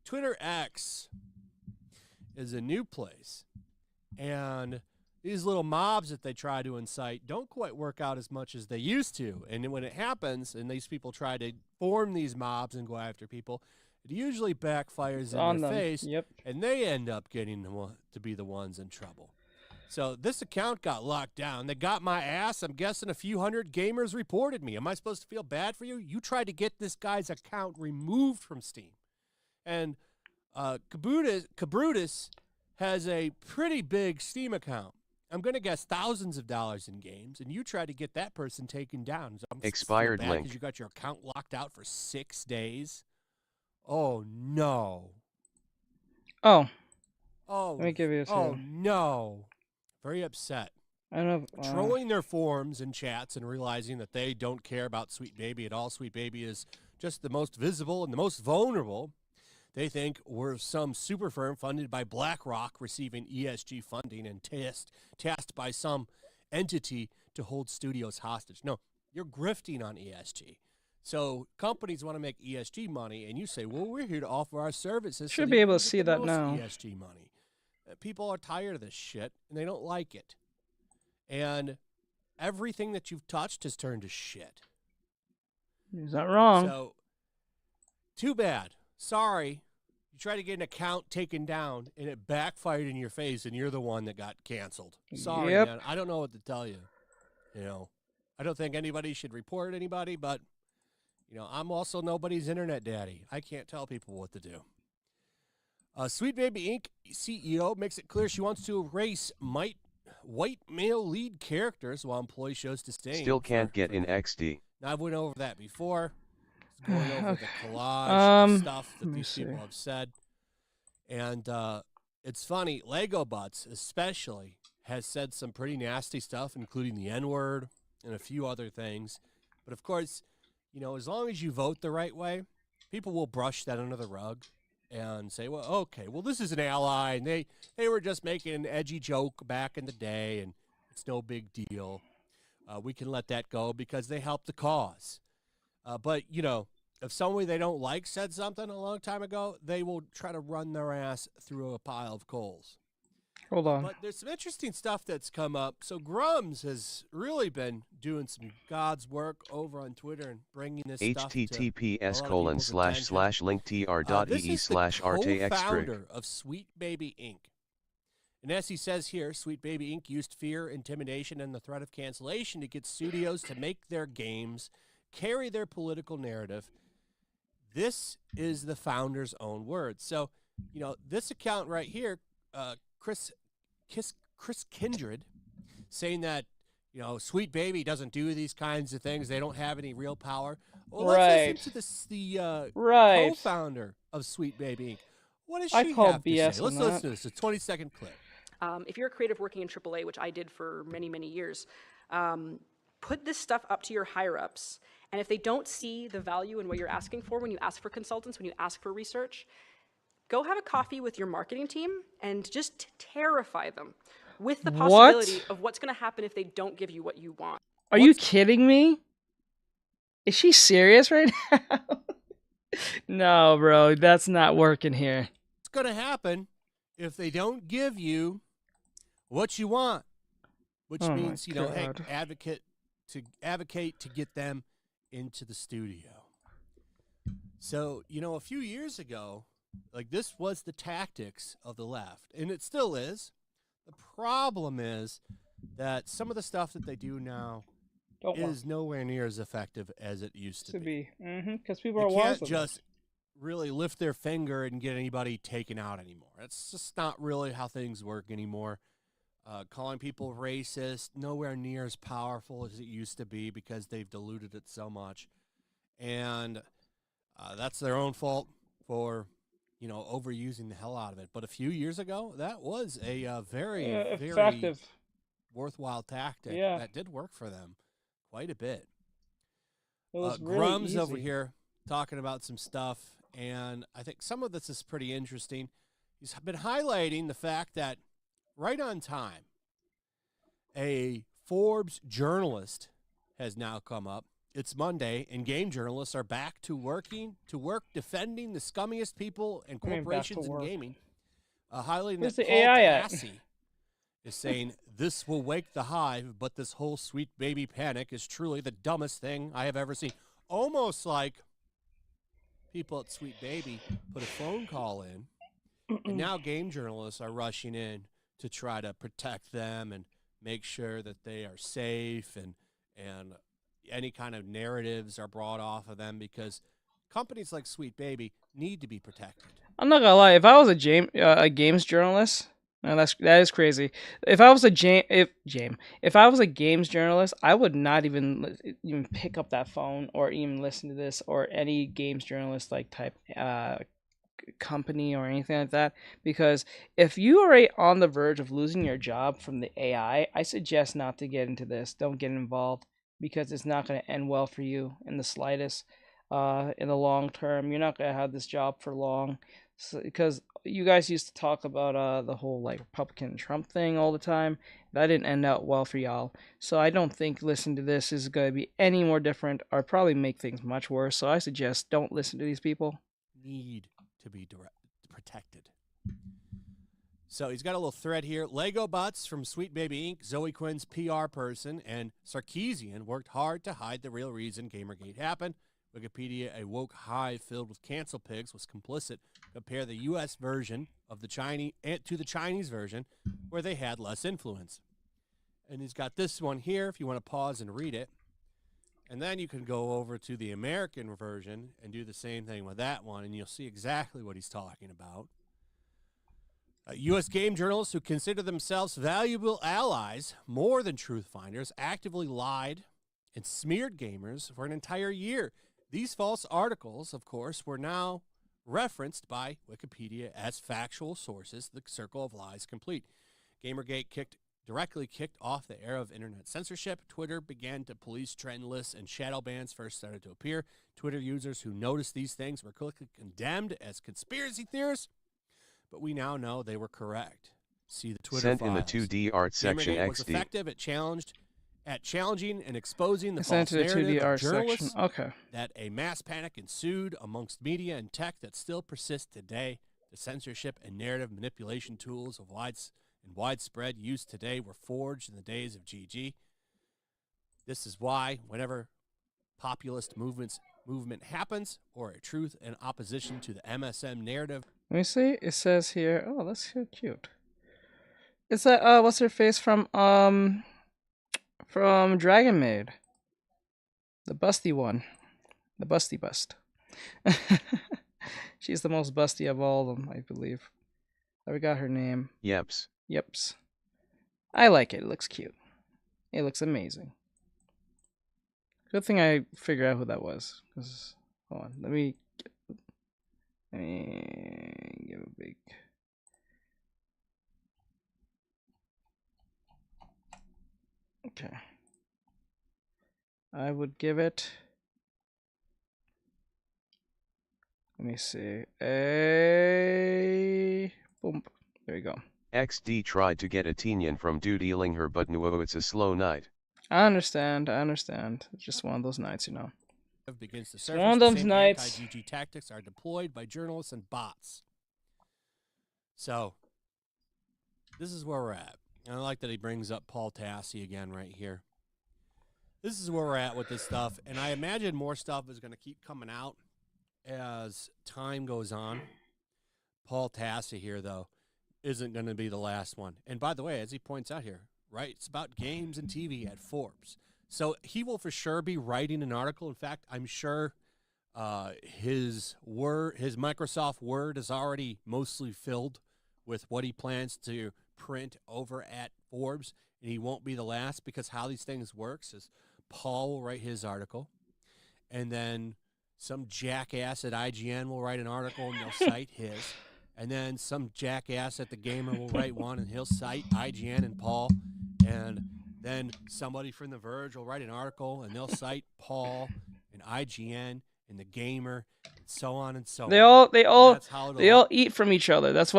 Twitter X is a new place, and these little mobs that they try to incite don't quite work out as much as they used to. And when it happens, and these people try to form these mobs and go after people, it usually backfires in On their them. face, Yep. and they end up getting to be the ones in trouble. So this account got locked down. They got my ass. I'm guessing a few hundred gamers reported me. Am I supposed to feel bad for you? You tried to get this guy's account removed from Steam. And Cabrutus has a pretty big Steam account. I'm going to guess thousands of dollars in games, and you tried to get that person taken down. So I'm Expired link. because you got your account locked out for 6 days. Oh, no. Oh, Oh, let me give you a oh second. no. Very upset. I don't know. Trolling their forums and chats and realizing that they don't care about Sweet Baby at all. Sweet Baby is just the most visible and the most vulnerable. They think we're some super firm funded by BlackRock receiving ESG funding and tasked by some entity to hold studios hostage. No, you're grifting on ESG. So companies want to make ESG money, and you say, well, we're here to offer our services. Should so be that able you to get see the that most now. ESG money. People are tired of this shit, and they don't like it. And everything that you've touched has turned to shit. Is that wrong? So, too bad. Sorry. You tried to get an account taken down, and it backfired in your face, and you're the one that got canceled. Sorry, Yep. man. I don't know what to tell you. You know, I don't think anybody should report anybody, but, I'm also nobody's internet daddy. I can't tell people what to do. Sweet Baby Inc. CEO makes it clear she wants to erase white male lead characters while employee shows disdain. Still can't get in XD. Now, I've went over that before. It's going over Okay. the collage of stuff let that me these people see. have said. And it's funny, Lego Butts especially has said some pretty nasty stuff, including the N-word and a few other things. But of course, as long as you vote the right way, people will brush that under the rug and say, well, okay, well, this is an ally, and they were just making an edgy joke back in the day, and it's no big deal. We can let that go because they helped the cause. But, you know, if somebody they don't like said something a long time ago, they will try to run their ass through a pile of coals. Hold on. But there's some interesting stuff that's come up. So Grums has really been doing some God's work over on Twitter and bringing this stuff to https://linktr.ee/Artextric. co-founder of Sweet Baby Inc. And as he says here, Sweet Baby Inc. used fear, intimidation, and the threat of cancellation to get studios to make their games, carry their political narrative. This is the founder's own words. So, you know, this account right here, Chris Kindred, saying that, you know, Sweet Baby doesn't do these kinds of things. They don't have any real power. Well, let's listen to the co-founder of Sweet Baby Inc. What does she have to say? Let's listen to this. It's a 20-second clip. If you're a creative working in AAA, which I did for many, many years, put this stuff up to your higher-ups. And if they don't see the value in what you're asking for when you ask for consultants, when you ask for research, go have a coffee with your marketing team and just terrify them with the possibility of what's going to happen if they don't give you what you want. Are you kidding me? Is she serious right now? No, bro, that's not working here. What's going to happen if they don't give you what you want? Which means, you know, hey, advocate to get them into the studio. So, you know, a few years ago, like, this was the tactics of the left, and it still is. The problem is that some of the stuff that they do now is nowhere near as effective as it used to be. Because people are can't just really lift their finger and get anybody taken out anymore. It's just not really how things work anymore. Calling people racist, nowhere near as powerful as it used to be because they've diluted it so much. And that's their own fault for, you know, overusing the hell out of it. But a few years ago, that was a very effective, worthwhile tactic that did work for them quite a bit. It was really Grums easy. over here talking about some stuff, and I think some of this is pretty interesting. He's been highlighting the fact that right on time, a Forbes journalist has now come up. It's Monday, and game journalists are back to work defending the scummiest people and corporations in gaming. Highlighting Where's that the Paul AI at? Cassie is saying, this will wake the hive, but this whole Sweet Baby panic is truly the dumbest thing I have ever seen. Almost like people at Sweet Baby put a phone call in, and now game journalists are rushing in to try to protect them and make sure that they are safe, and any kind of narratives are brought off of them because companies like Sweet Baby need to be protected. I'm not gonna lie. If I was a games journalist, that is crazy. If I was a if I was a games journalist, I would not even pick up that phone or even listen to this or any games journalist like type company or anything like that, because if you are on the verge of losing your job from the AI, I suggest not to get into this. Don't get involved because it's not going to end well for you in the slightest. In the long term, you're not going to have this job for long, because you guys used to talk about the whole like Republican Trump thing all the time. That didn't end out well for y'all. So I don't think listening to this is going to be any more different or probably make things much worse. So I suggest don't listen to these people. Need to be protected. So he's got a little thread here. Lego Butts from Sweet Baby Inc., Zoe Quinn's PR person, and Sarkeesian worked hard to hide the real reason Gamergate happened. Wikipedia, a woke hive filled with cancel pigs, was complicit. Compare the U.S. version of the Chinese to the Chinese version, where they had less influence. And he's got this one here, if you want to pause and read it. And then you can go over to the American version and do the same thing with that one, and you'll see exactly what he's talking about. U.S. game journalists who consider themselves valuable allies, more than truth finders, actively lied and smeared gamers for an entire year. These false articles, of course, were now referenced by Wikipedia as factual sources. The circle of lies complete. Gamergate kicked directly kicked off the era of internet censorship. Twitter began to police trend lists and shadow bans first started to appear. Twitter users who noticed these things were quickly condemned as conspiracy theorists, but we now know they were correct. See the Twitter Sent files. in the 2D art section Gamergate was XD. effective at challenging and exposing the Sent false to the 2D narrative of art section. journalists. Okay. That a mass panic ensued amongst media and tech that still persists today. The censorship and narrative manipulation tools of widespread use today were forged in the days of GG. This is why whenever populist movement happens, or a truth in opposition to the MSM narrative. Let me see. It says here. Oh, that's so cute. It's that what's her face from Dragon Maid. The busty one. The busty bust. She's the most busty of all of them, I believe. I forgot her name. Yeps. Yeps. I like it. It looks cute. It looks amazing. Good thing I figured out who that was. Hold on. Let me give a big... Okay. I would give it... Let me see. Boom. There you go. XD tried to get a Tinian from doodling her, but no, it's a slow night. I understand. It's just one of those nights, you know. Begins to It's surface. one of The those same nights. anti-GG tactics are deployed by journalists and bots. So, this is where we're at. And I like that he brings up Paul Tassi again right here. This is where we're at with this stuff. And I imagine more stuff is going to keep coming out as time goes on. Paul Tassi here, though, isn't going to be the last one. And by the way, as he points out here, right, it's about games and TV at Forbes. So he will for sure be writing an article. In fact, I'm sure his Microsoft Word is already mostly filled with what he plans to print over at Forbes, and he won't be the last, because how these things works is Paul will write his article, and then some jackass at IGN will write an article and they'll cite his, and then some jackass at The Gamer will write one and he'll cite IGN and Paul, and then somebody from The Verge will write an article and they'll cite Paul and IGN and The Gamer, and so on and so on. They all eat from each other. That's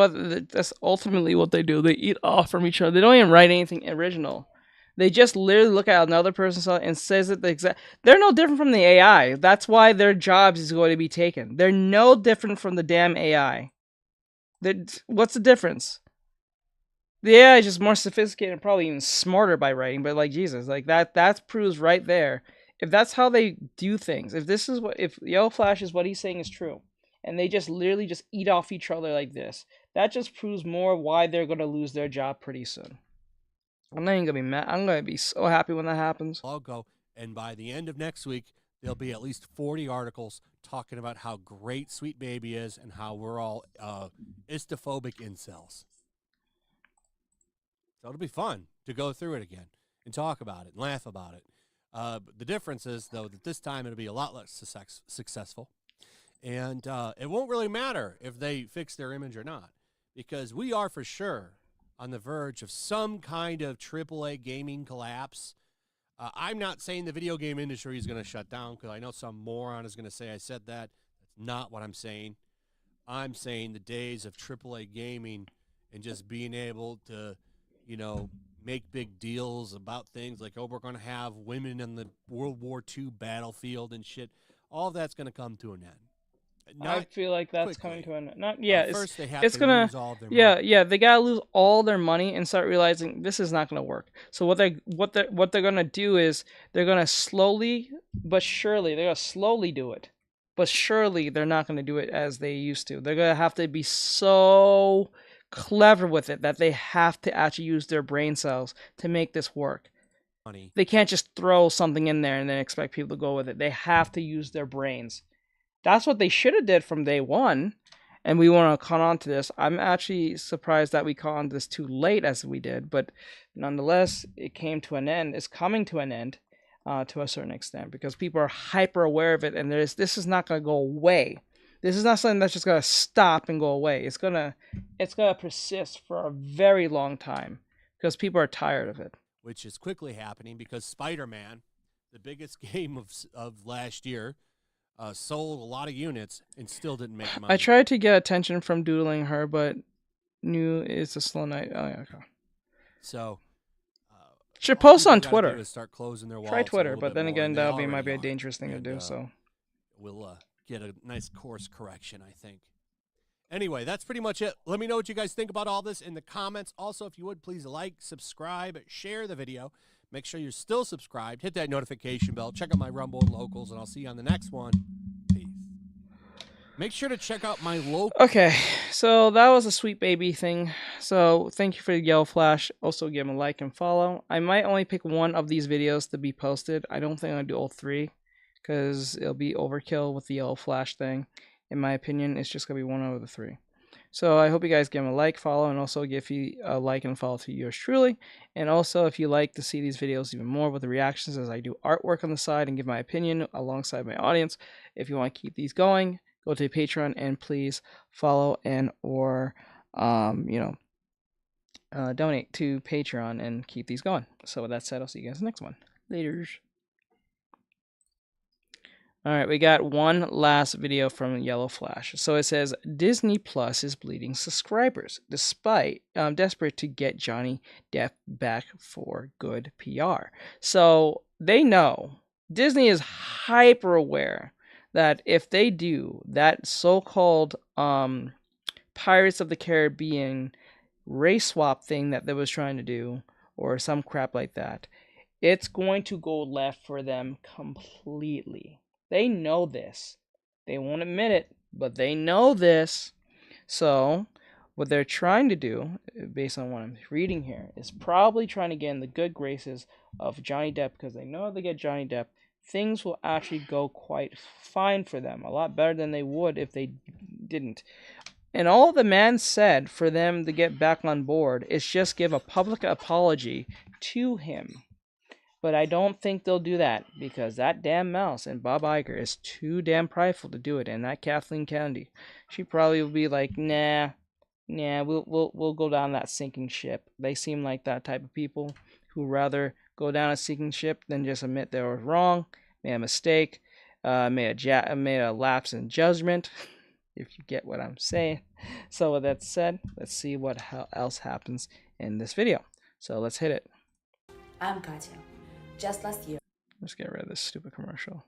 ultimately what they do. They eat off from each other. They don't even write anything original. They just literally look at another person's and says it the exact. They're no different from the AI. That's why their jobs is going to be taken. They're no different from the damn AI. What's the difference? The AI is just more sophisticated and probably even smarter by writing. But like Jesus, like that proves right there. If that's how they do things, if Yellow Flash is what he's saying is true, and they just literally just eat off each other like this, that just proves more why they're gonna lose their job pretty soon. I'm not even gonna be mad. I'm gonna be so happy when that happens. Logo, and by the end of next week, there'll be at least 40 articles talking about how great Sweet Baby is and how we're all istophobic incels. So it'll be fun to go through it again and talk about it and laugh about it. The difference is, though, that this time it'll be a lot less successful. And it won't really matter if they fix their image or not, because we are for sure on the verge of some kind of AAA gaming collapse. I'm not saying the video game industry is going to shut down, because I know some moron is going to say I said that. That's not what I'm saying. I'm saying the days of AAA gaming and just being able to, make big deals about things like, oh, we're going to have women in the World War II battlefield and shit. All of that's going to come to an end. I feel like that's quickly. coming to an end. Not yeah. First, they have it's to gonna lose all of their money. yeah. They gotta lose all their money and start realizing this is not gonna work. So what they're gonna do is they're gonna slowly but surely do it. But surely they're not gonna do it as they used to. They're gonna have to be so clever with it that they have to actually use their brain cells to make this work. Money. They can't just throw something in there and then expect people to go with it. They have to use their brains. That's what they should have did from day one, and we want to con on to this. I'm actually surprised that we caught on this too late as we did, but nonetheless, it came to an end. It's coming to an end to a certain extent, because people are hyper aware of it, and this is not going to go away. This is not something that's just going to stop and go away. It's gonna persist for a very long time. because people are tired of it. which is quickly happening because Spider-Man, the biggest game of last year, sold a lot of units and still didn't make money. I tried to get attention from doodling her, but knew it's a slow night. Oh, yeah, okay. So, should all post people on gotta Twitter. do is start closing their Try wallets a Twitter, little but bit then more, again, and they that might already be a are. dangerous thing to And, do. So we'll get a nice course correction, I think. Anyway, that's pretty much it. Let me know what you guys think about all this in the comments. Also, if you would, please like, subscribe, share the video. Make sure you're still subscribed. Hit that notification bell. Check out my Rumble and Locals, and I'll see you on the next one. Peace. Make sure to check out my local. okay, so that was a Sweet Baby thing. So thank you for the Yellow Flash. Also give him a like and follow. I might only pick one of these videos to be posted. I don't think I'll do all three because it'll be overkill with the Yellow Flash thing. In my opinion, it's just going to be one out of the three. So I hope you guys give him a like, follow, and also give you a like and follow to yours truly. And also, if you like to see these videos even more with the reactions as I do artwork on the side and give my opinion alongside my audience, if you want to keep these going, go to Patreon and please follow and or donate to Patreon and keep these going. So with that said, I'll see you guys in the next one. Laters. All right, we got one last video from Yellow Flash. So it says, Disney Plus is bleeding subscribers, despite desperate to get Johnny Depp back for good PR. So they know, Disney is hyper aware that if they do that so-called Pirates of the Caribbean race swap thing that they was trying to do, or some crap like that, it's going to go left for them completely. They know this. They won't admit it, but they know this. So, what they're trying to do, based on what I'm reading here, is probably trying to get in the good graces of Johnny Depp, because they know if they get Johnny Depp, things will actually go quite fine for them. A lot better than they would if they didn't. And all the man said for them to get back on board is just give a public apology to him. But I don't think they'll do that because that damn mouse and Bob Iger is too damn prideful to do it. And that Kathleen Kennedy, she probably will be like, nah, we'll go down that sinking ship. They seem like that type of people who rather go down a sinking ship than just admit they were wrong, made a mistake, made a lapse in judgment. If you get what I'm saying. So with that said, let's see what else happens in this video. So let's hit it. I'm Katya. Just last year. Let's get rid of this stupid commercial.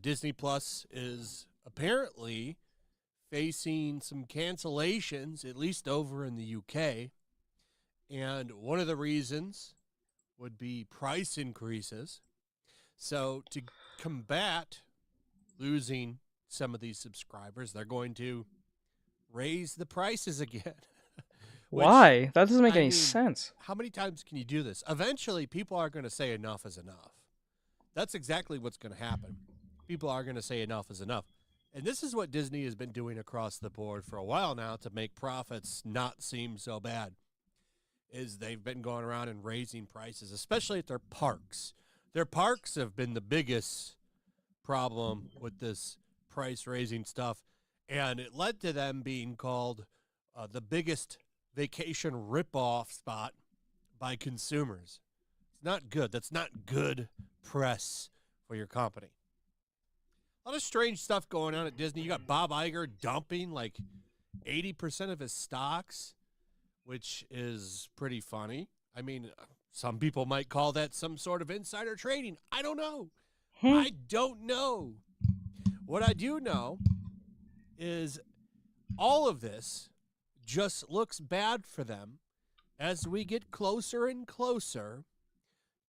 Disney Plus is apparently facing some cancellations, at least over in the UK. And one of the reasons would be price increases. So to combat losing some of these subscribers, they're going to raise the prices again. Why? That doesn't make any sense. How many times can you do this? Eventually, people are going to say enough is enough. That's exactly what's going to happen. People are going to say enough is enough. And this is what Disney has been doing across the board for a while now to make profits not seem so bad, is they've been going around and raising prices, especially at their parks. Their parks have been the biggest problem with this price-raising stuff, and it led to them being called the biggest vacation rip-off spot by consumers. It's not good. That's not good press for your company. A lot of strange stuff going on at Disney. You got Bob Iger dumping like 80% of his stocks, which is pretty funny. I mean, some people might call that some sort of insider trading. I don't know. I don't know. What I do know is all of this just looks bad for them as we get closer and closer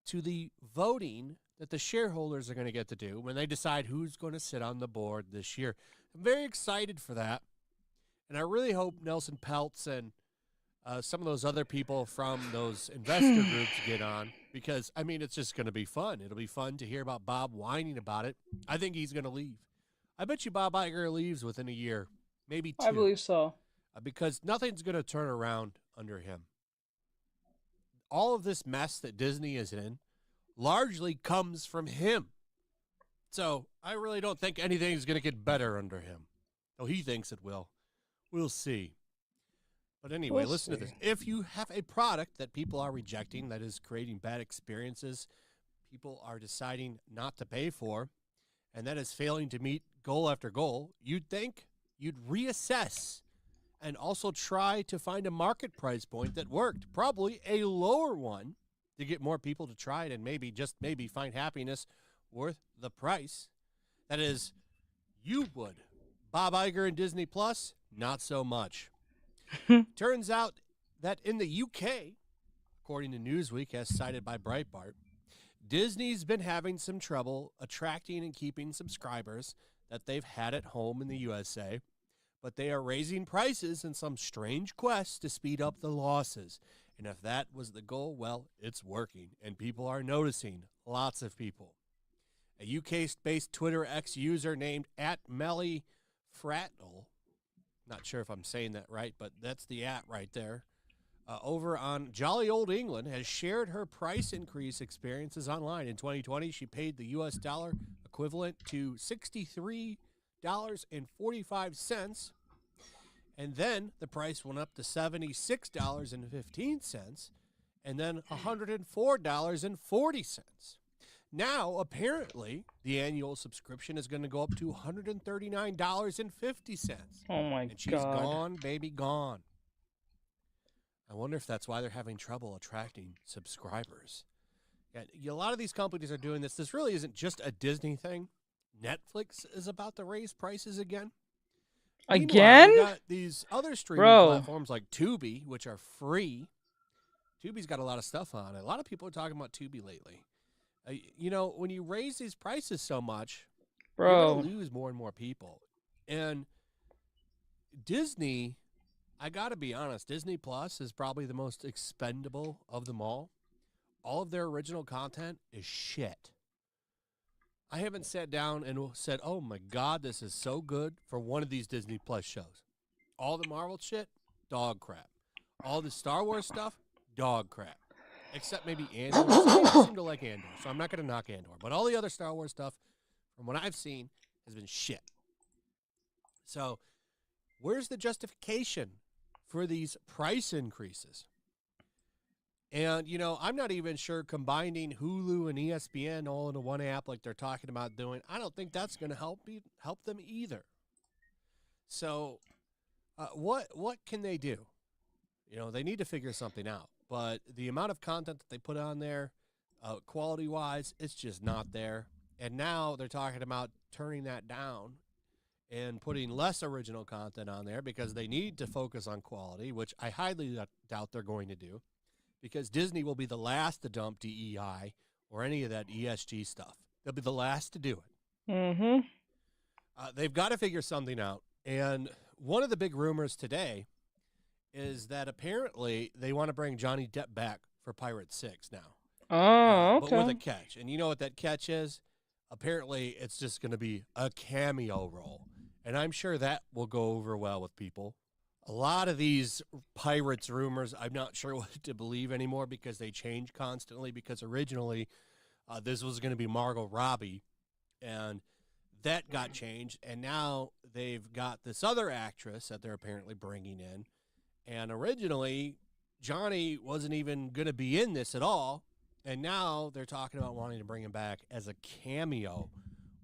to the voting that the shareholders are going to get to do when they decide who's going to sit on the board this year. I'm very excited for that, and I really hope Nelson Peltz and some of those other people from those investor groups get on, because, I mean, it's just going to be fun. It'll be fun to hear about Bob whining about it. I think he's going to leave. I bet you Bob Iger leaves within a year, maybe 2. I believe so. Because nothing's going to turn around under him. All of this mess that Disney is in largely comes from him. So I really don't think anything's going to get better under him. Oh, he thinks it will. We'll see. But anyway, We'll listen to see. this. If you have a product that people are rejecting, that is creating bad experiences, people are deciding not to pay for, and that is failing to meet goal after goal, you'd think you'd reassess and also try to find a market price point that worked, probably a lower one, to get more people to try it and maybe, just maybe, find happiness worth the price. That is, you would. Bob Iger and Disney Plus, not so much. Turns out that in the UK, according to Newsweek, as cited by Breitbart, Disney's been having some trouble attracting and keeping subscribers that they've had at home in the USA, but they are raising prices in some strange quest to speed up the losses. And if that was the goal, well, it's working, and people are noticing, lots of people. A UK-based Twitter X user named @MellyFratnell, not sure if I'm saying that right, but that's the @ right there, over on Jolly Old England, has shared her price increase experiences online. In 2020, she paid the US dollar equivalent to $63.45, and then the price went up to $76.15, and then $104.40. Now, apparently, the annual subscription is going to go up to $139.50. Oh my and she's God. gone, baby, gone. I wonder if that's why they're having trouble attracting subscribers. Yeah, a lot of these companies are doing this. This really isn't just a Disney thing. Netflix is about to raise prices again. Again? Meanwhile, you got these other streaming Bro. platforms like Tubi, which are free. Tubi's got a lot of stuff on it. A lot of people are talking about Tubi lately. You know, when you raise these prices so much, you're Bro. going to lose more and more people. And Disney, I got to be honest, Disney Plus is probably the most expendable of them all. All of their original content is shit. I haven't sat down and said, oh my God, this is so good for one of these Disney Plus shows. All the Marvel shit, dog crap. All the Star Wars stuff, dog crap. Except maybe Andor. Some people seem to like Andor, so I'm not going to knock Andor. But all the other Star Wars stuff, from what I've seen, has been shit. So where's the justification for these price increases? And, you know, I'm not even sure combining Hulu and ESPN all into one app like they're talking about doing, I don't think that's going to help them either. So what can they do? You know, they need to figure something out. But the amount of content that they put on there, quality-wise, it's just not there. And now they're talking about turning that down and putting less original content on there because they need to focus on quality, which I highly doubt they're going to do, because Disney will be the last to dump DEI or any of that ESG stuff. They'll be the last to do it. Mm-hmm. They've got to figure something out. And one of the big rumors today is that apparently they want to bring Johnny Depp back for Pirate 6 now. Oh, okay. But with a catch. And you know what that catch is? Apparently it's just going to be a cameo role. And I'm sure that will go over well with people. A lot of these Pirates rumors, I'm not sure what to believe anymore because they change constantly, because originally this was going to be Margot Robbie, and that got changed. And now they've got this other actress that they're apparently bringing in. And originally, Johnny wasn't even going to be in this at all. And now they're talking about wanting to bring him back as a cameo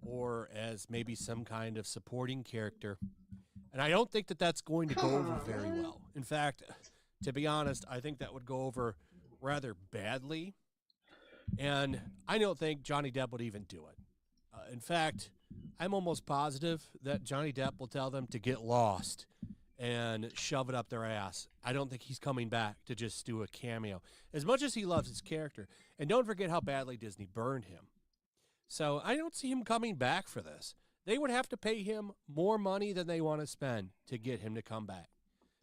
or as maybe some kind of supporting character. And I don't think that that's going to go over very well. In fact, to be honest, I think that would go over rather badly. And I don't think Johnny Depp would even do it. In fact, I'm almost positive that Johnny Depp will tell them to get lost and shove it up their ass. I don't think he's coming back to just do a cameo, as much as he loves his character. And don't forget how badly Disney burned him. So I don't see him coming back for this. They would have to pay him more money than they want to spend to get him to come back,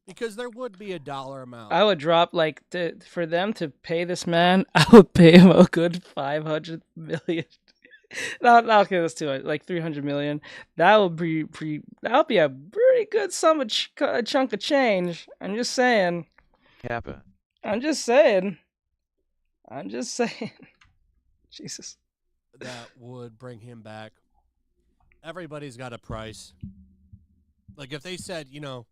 because there would be a dollar amount. I would drop, like, for them to pay this man, I would pay him a good $500 million. No, okay, let's do it. Like $300 million. That would be a pretty good sum of chunk of change. I'm just saying. Kappa. I'm just saying. Jesus. That would bring him back. Everybody's got a price. Like if they said, you know,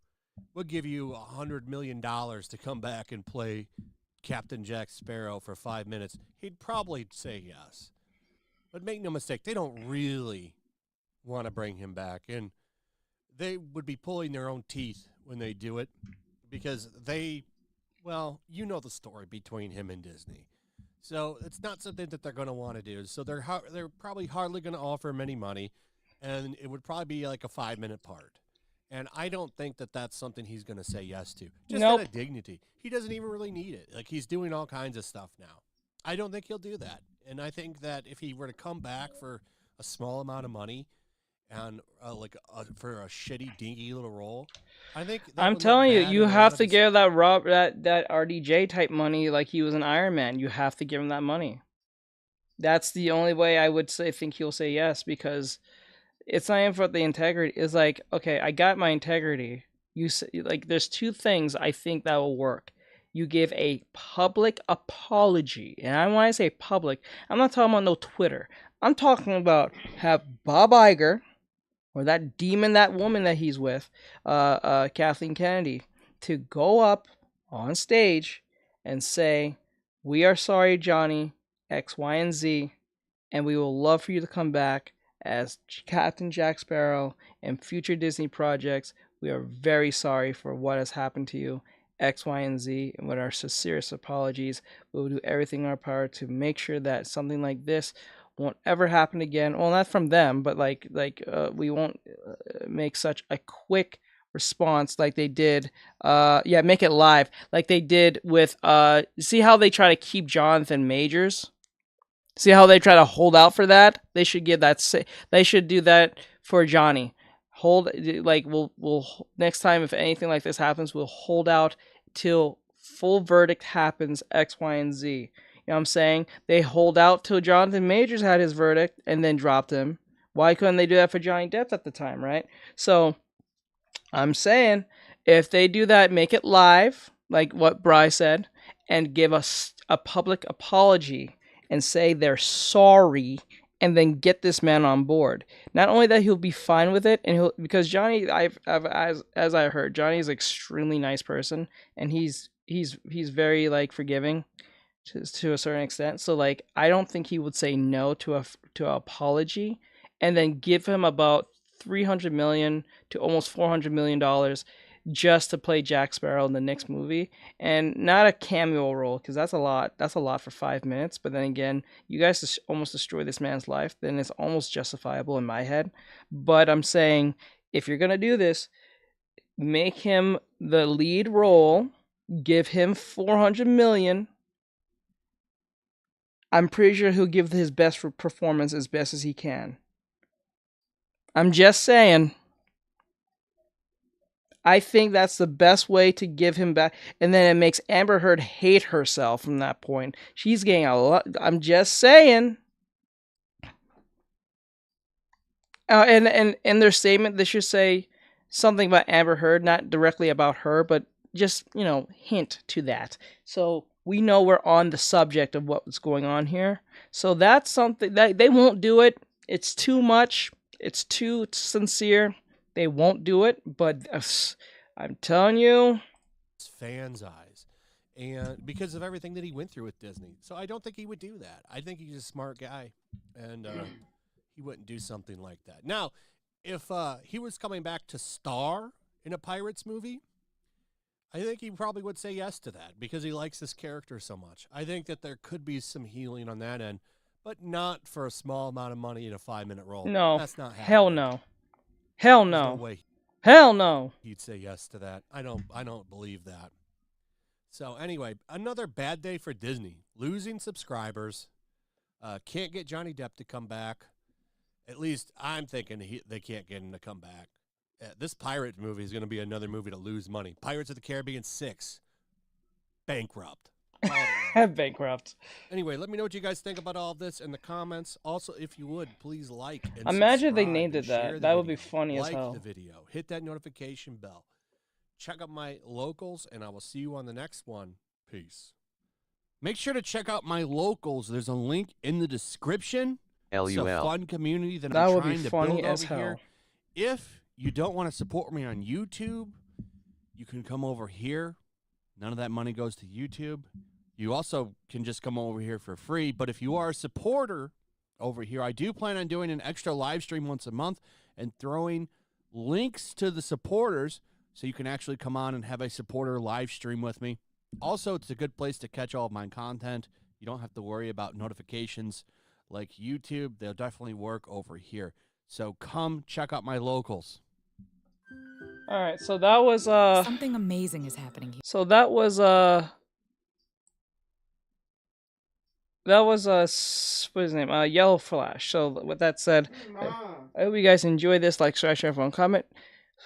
we'll give you $100 million to come back and play Captain Jack Sparrow for 5 minutes, he'd probably say yes. But make no mistake, they don't really want to bring him back. And they would be pulling their own teeth when they do it because well, you know the story between him and Disney. So it's not something that they're going to want to do. So they're probably hardly going to offer him any money, and it would probably be like a 5-minute part. And I don't think that that's something he's going to say yes to. Just out of dignity. He doesn't even really need it. Like, he's doing all kinds of stuff now. I don't think he'll do that. And I think that if he were to come back for a small amount of money and for a shitty, dinky little role, I think I'm telling you, you have to give that that RDJ type money like he was an Iron Man. You have to give him that money. That's the only way I would think he'll say yes, because it's not even for the integrity. It's like, okay, I got my integrity. You say, like, there's two things I think that will work. You give a public apology, and when I say public, I'm not talking about no Twitter. I'm talking about have Bob Iger, or that demon, that woman that he's with, Kathleen Kennedy, to go up on stage and say, "We are sorry, Johnny, X, Y, and Z, and we will love for you to come back as Captain Jack Sparrow and future Disney projects. We are very sorry for what has happened to you, X, Y, and Z, and with our sincerest apologies, we will do everything in our power to make sure that something like this won't ever happen again." Well, not from them, but we won't make such a quick response like they did. Make it live like they did with. See how they try to keep Jonathan Majors. See how they try to hold out for that. They should give that. They should do that for Johnny. We'll next time if anything like this happens, we'll hold out till full verdict happens. X, Y, and Z. You know what I'm saying? They hold out till Jonathan Majors had his verdict and then dropped him. Why couldn't they do that for Johnny Depp at the time, right? So I'm saying if they do that, make it live, like what Bry said, and give us a public apology and say they're sorry, and then get this man on board. Not only that, he'll be fine with it, and because Johnny, as I heard, Johnny's an extremely nice person, and he's very forgiving to a certain extent. So I don't think he would say no to an apology, and then give him about $300 million to almost $400 million just to play Jack Sparrow in the next movie, and not a cameo role, because that's a lot. That's a lot for 5 minutes. But then again, you guys almost destroy this man's life. Then it's almost justifiable in my head. But I'm saying, if you're gonna do this, make him the lead role. Give him $400 million. I'm pretty sure he'll give his best performance as best as he can. I'm just saying. I think that's the best way to give him back. And then it makes Amber Heard hate herself from that point. She's getting a lot. I'm just saying. And in their statement, they should say something about Amber Heard, not directly about her, but just, hint to that. So we know we're on the subject of what's going on here. So that's something that they won't do it. It's too much. It's too sincere. They won't do it, but I'm telling you, it's fans' eyes, and because of everything that he went through with Disney. So I don't think he would do that. I think he's a smart guy, and he wouldn't do something like that. Now, if he was coming back to star in a Pirates movie, I think he probably would say yes to that because he likes this character so much. I think that there could be some healing on that end, but not for a small amount of money in a 5-minute role. No, that's not happening. Hell no. Hell no. There's no way. Hell no. He'd say yes to that. I don't believe that. So anyway, another bad day for Disney. Losing subscribers. Can't get Johnny Depp to come back. At least I'm thinking they can't get him to come back. This pirate movie is going to be another movie to lose money. Pirates of the Caribbean 6. Bankrupt. Bankrupt. Anyway, let me know what you guys think about all of this in the comments. Also, if you would, please like and imagine they subscribe named it and share that. the That would be video. funny as hell. Like the video. Hit that notification bell. Check out my locals, and I will see you on the next one. Peace. Make sure to check out my locals. There's a link in the description. It's a fun community that I'm trying to build over here. If you don't want to support me on YouTube, you can come over here. None of that money goes to YouTube. You also can just come over here for free. But if you are a supporter over here, I do plan on doing an extra live stream once a month and throwing links to the supporters so you can actually come on and have a supporter live stream with me. Also, it's a good place to catch all of my content. You don't have to worry about notifications like YouTube. They'll definitely work over here. So come check out my locals. All right, so that was something amazing is happening here. So that was what is his name? Yellow Flash. So with that said, I hope you guys enjoy this. Like, share, and comment.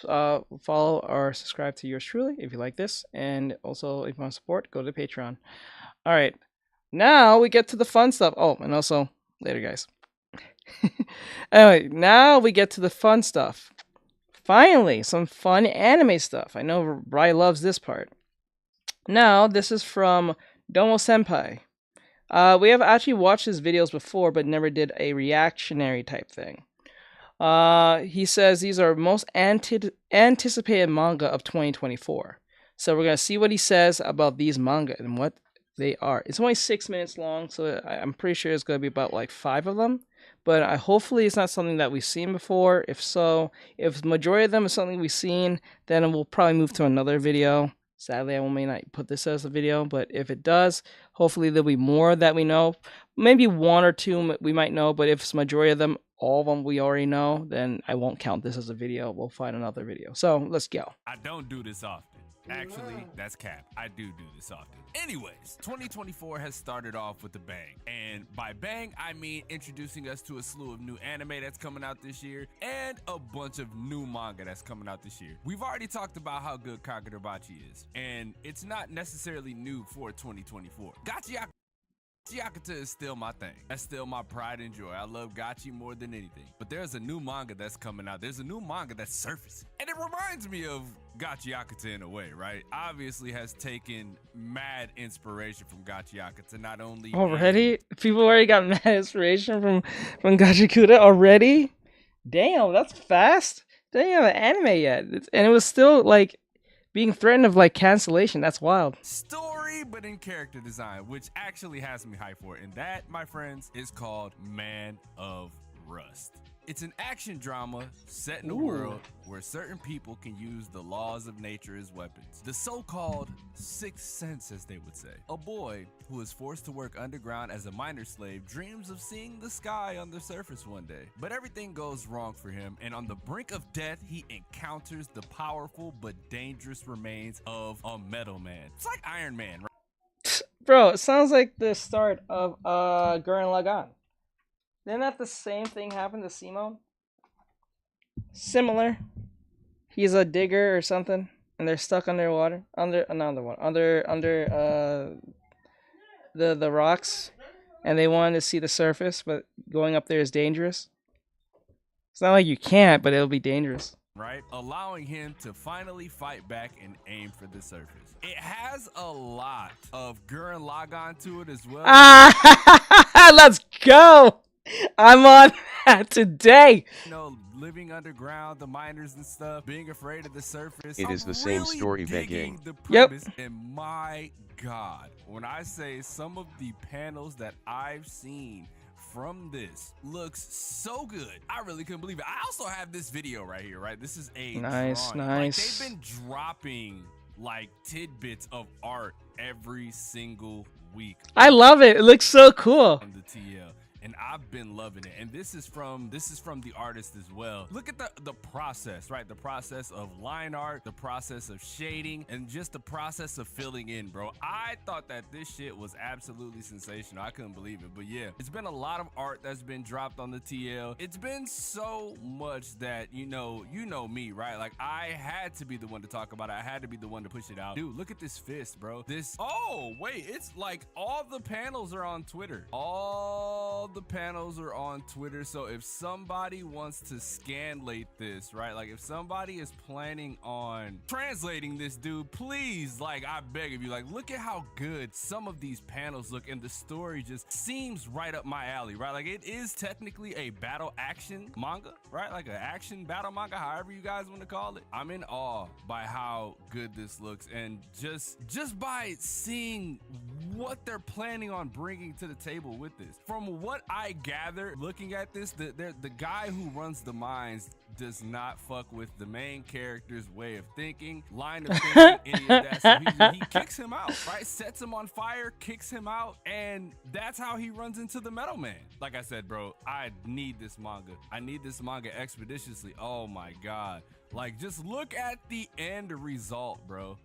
Follow or subscribe to yours truly if you like this, and also if you want support, go to Patreon. All right, now we get to the fun stuff. Oh, and also later, guys. Anyway, now we get to the fun stuff. Finally, some fun anime stuff. I know Rai loves this part. Now, this is from Domo Senpai. We have actually watched his videos before, but never did a reactionary type thing. He says these are most anticipated manga of 2024. So we're going to see what he says about these manga and what they are. It's only 6 minutes long, so I'm pretty sure it's going to be about like 5 of them. But hopefully it's not something that we've seen before. If so, if the majority of them is something we've seen, then we'll probably move to another video. Sadly, I may not put this as a video, but if it does, hopefully there'll be more that we know. Maybe 1 or 2 we might know, but if it's majority of them, all of them we already know, then I won't count this as a video. We'll find another video. So let's go. I don't do this often. Actually, that's cap. I do this often. Anyways, 2024 has started off with a bang. And by bang, I mean introducing us to a slew of new anime that's coming out this year and a bunch of new manga that's coming out this year. We've already talked about how good Kagurabachi is, and it's not necessarily new for 2024. Yakuza is still my thing. That's still my pride and joy. I love Gachi more than anything. But there's a new manga that's coming out. There's a new manga that's surfacing. And it reminds me of Gachi Yakuza in a way, right? Obviously has taken mad inspiration from Gachi Yakuza, not only... Already? People already got mad inspiration from Gachi Yakuza already? Damn, that's fast. They didn't have an anime yet. And it was still, like, being threatened of, like, cancellation. That's wild. Story, but in character design, which actually has me hyped for it. And that, my friends, is called Man of Rust. It's an action drama set in a world where certain people can use the laws of nature as weapons. The so-called sixth sense, as they would say. A boy who is forced to work underground as a miner slave dreams of seeing the sky on the surface one day. But everything goes wrong for him, and on the brink of death, he encounters the powerful but dangerous remains of a metal man. It's like Iron Man, right? Bro, it sounds like the start of Gurren Lagann. Didn't that the same thing happen to Simon? Similar. He's a digger or something, and they're stuck underwater. Under the rocks, and they wanted to see the surface, but going up there is dangerous. It's not like you can't, but it'll be dangerous. Right? Allowing him to finally fight back and aim for the surface. It has a lot of Gurren Lagann to it as well. Let's go! I'm on that today. You know, living underground, the miners and stuff, being afraid of the surface. It is the same story begging. Yep. And my God, when I say some of the panels that I've seen from this looks so good, I really couldn't believe it. I also have this video right here, right? This is a nice. Like, they've been dropping like tidbits of art every single week. I love it. It looks so cool. On the TL. And I've been loving it. And this is from the artist as well. Look at the process, right? The process of line art, the process of shading, and just the process of filling in, bro. I thought that this shit was absolutely sensational. I couldn't believe it. But yeah, it's been a lot of art that's been dropped on the TL. It's been so much that, you know me, right? Like, I had to be the one to talk about it. I had to be the one to push it out. Dude, look at this fist, bro. Oh, wait, it's like all the panels are on Twitter. All of the panels are on Twitter, so if somebody wants to scanlate this, right? Like if somebody is planning on translating this dude, please, like I beg of you, like look at how good some of these panels look, and the story just seems right up my alley, right? Like it is technically a battle action manga, right? Like an action battle manga, however you guys want to call it. I'm in awe by how good this looks, and just by seeing what they're planning on bringing to the table with this. From what I gather looking at this, the guy who runs the mines does not fuck with the main character's way of thinking, line of thinking, any of that. So he kicks him out, right? Sets him on fire, kicks him out, and that's how he runs into the Metal Man. Like I said, bro, I need this manga. I need this manga expeditiously. Oh my God. Like, just look at the end result, bro.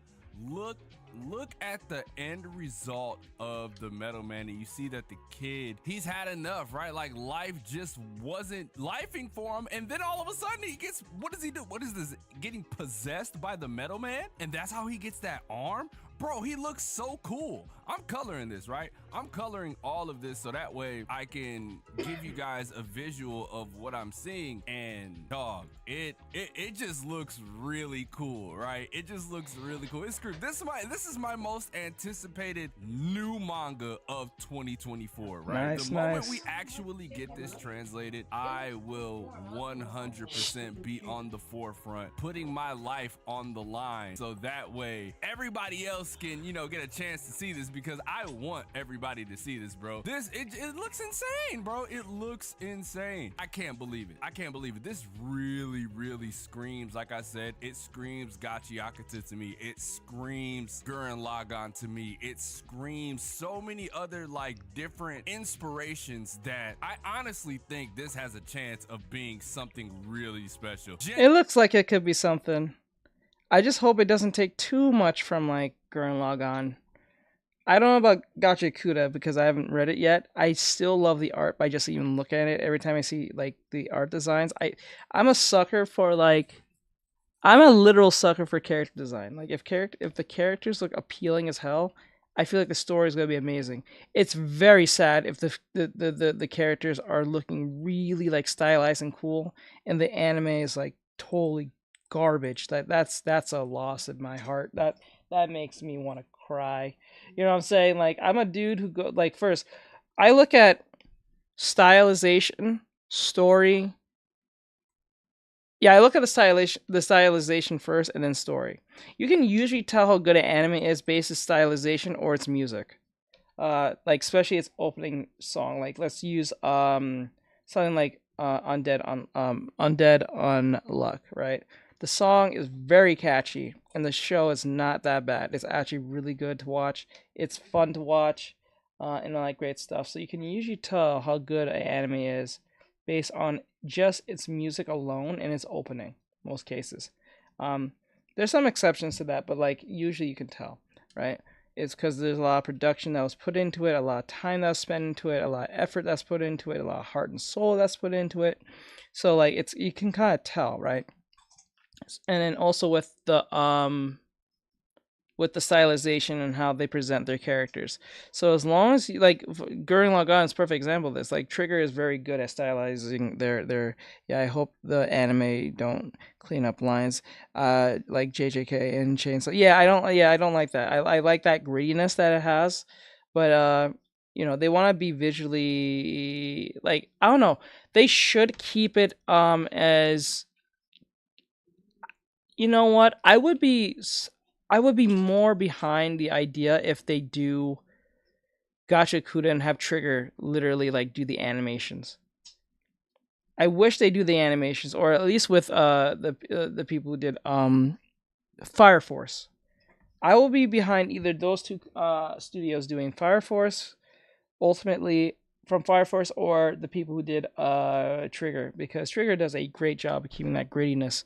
Look at the end result of the Metal Man, and you see that the kid, he's had enough, right? Like life just wasn't lifing for him, and then all of a sudden he gets, what does he do? What is this? Getting possessed by the Metal Man? And that's how he gets that arm? Bro, he looks so cool. I'm coloring this, right? I'm coloring all of this so that way I can give you guys a visual of what I'm seeing, and dog, it just looks really cool, right? It just looks really cool. It's screwed. This is my most anticipated new manga of 2024, right? The moment we actually get this translated, I will 100% be on the forefront, putting my life on the line, so that way everybody else can, you know, get a chance to see this, because I want everybody to see this, bro. It looks insane, bro. It looks insane. I can't believe it. I can't believe it. This really screams, like I said, it screams Gachi Akata to me. It screams Gurren Lagann to me. It screams so many other like different inspirations that I honestly think this has a chance of being something really special. It looks like it could be something. I just hope it doesn't take too much from like Gurren Lagann. I don't know about Gachi Kuda because I haven't read it yet. I still love the art by just even looking at it. Every time I see like the art designs, I'm a sucker for like, I'm a literal sucker for character design. Like if the characters look appealing as hell, I feel like the story is gonna be amazing. It's very sad if the characters are looking really like stylized and cool, and the anime is like totally garbage. That's a loss in my heart. That makes me want to cry. You know what I'm saying? Like I'm a dude who go like first I look at stylization, story. Yeah, I look at the stylization first and then story. You can usually tell how good an anime is based on stylization or its music. Like especially its opening song. Like let's use something like Undead on Luck, right? The song is very catchy, and the show is not that bad. It's actually really good to watch. It's fun to watch, and all that great stuff. So you can usually tell how good an anime is based on just its music alone and its opening, most cases. There's some exceptions to that, but like usually you can tell, right? It's because there's a lot of production that was put into it, a lot of time that was spent into it, a lot of effort that's put into it, a lot of heart and soul that's put into it. So like you can kind of tell, right? And then also with the stylization and how they present their characters. So as long as you like Gurren Lagann is a perfect example of this. Like Trigger is very good at stylizing their I hope the anime don't clean up lines like JJK and Chainsaw. I don't like that. I like that grittiness that it has, but you know, they want to be visually like, I don't know. They should keep it as, you know what? I would be more behind the idea if they do Gacha Kuda and have Trigger literally like do the animations. I wish they do the animations, or at least with the people who did Fire Force. I will be behind either those two studios doing Fire Force, ultimately from Fire Force, or the people who did Trigger, because Trigger does a great job of keeping that grittiness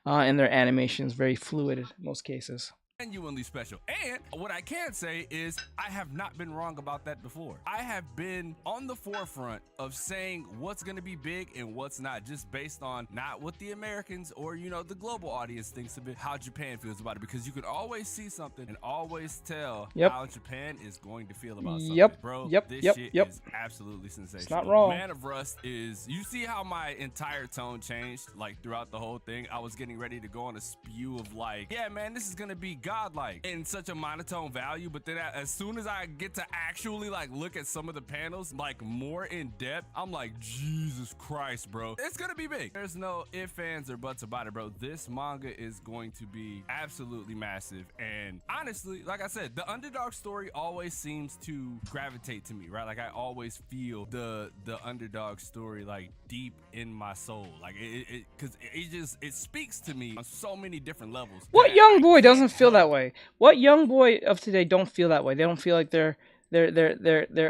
in their animations very fluid in most cases. genuinely special. And what I can say is I have not been wrong about that before. I have been on the forefront of saying what's going to be big and what's not, just based on not what the Americans or, you know, the global audience thinks of it, how Japan feels about it, because you can always see something and always tell how Japan is going to feel about something. Bro, this shit is absolutely sensational. It's not wrong. Man of Rust is, you see how my entire tone changed like throughout the whole thing? I was getting ready to go on a spew of like, yeah, man, this is going to be godlike in such a monotone value, but then as soon as I get to actually like look at some of the panels like more in depth, I'm like, Jesus Christ, bro, it's gonna be big. There's no ifs, ands, or buts about it, bro. This manga is going to be absolutely massive. And honestly, like I said, the underdog story always seems to gravitate to me, right? Like I always feel the underdog story like deep in my soul, like it speaks to me on so many different levels. What young boy doesn't feel that way? What young boy of today don't feel that way? They don't feel like they're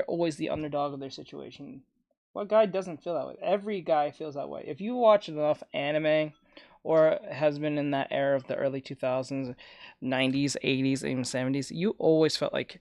always the underdog of their situation. What guy doesn't feel that way? Every guy feels that way. If you watch enough anime, or has been in that era of the early 2000s, 90s, 80s, even 70s, you always felt like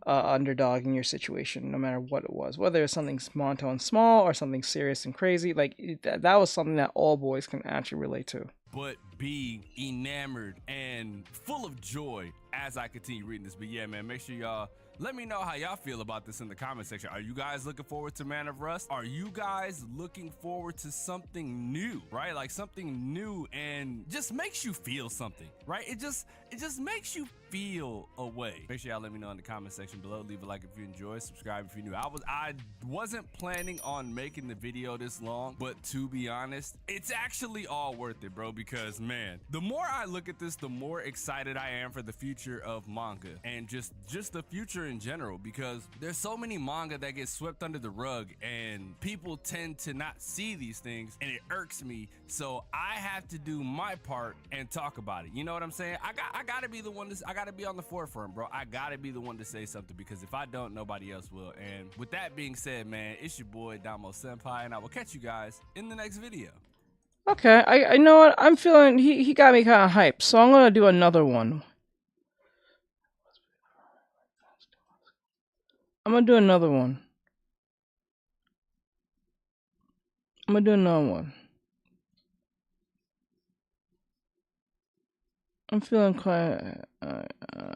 underdog in your situation, no matter what it was. Whether it's something monotone small or something serious and crazy, like that was something that all boys can actually relate to. But be enamored and full of joy as I continue reading this. But yeah, man, make sure y'all let me know how y'all feel about this in the comment section. Are you guys looking forward to Man of Rust? Are you guys looking forward to something new, right? Like something new and just makes you feel something, right? It just makes you feel a way. Make sure y'all let me know in the comment section below. Leave a like if you enjoyed, subscribe if you're new. I wasn't planning on making the video this long, but to be honest, it's actually all worth it, bro, because man, the more I look at this, the more excited I am for the future of manga and just the future in general, because there's so many manga that get swept under the rug and people tend to not see these things, and it irks me. So I have to do my part and talk about it. You know what I'm saying? I gotta be the one I gotta be on the forefront, bro. I gotta be the one to say something, because if I don't, nobody else will. And with that being said, man, it's your boy Damo Senpai, and I will catch you guys in the next video. Okay, I know what I'm feeling. He got me kind of hyped, so I'm gonna do another one. I'm gonna do another one. I'm feeling quite.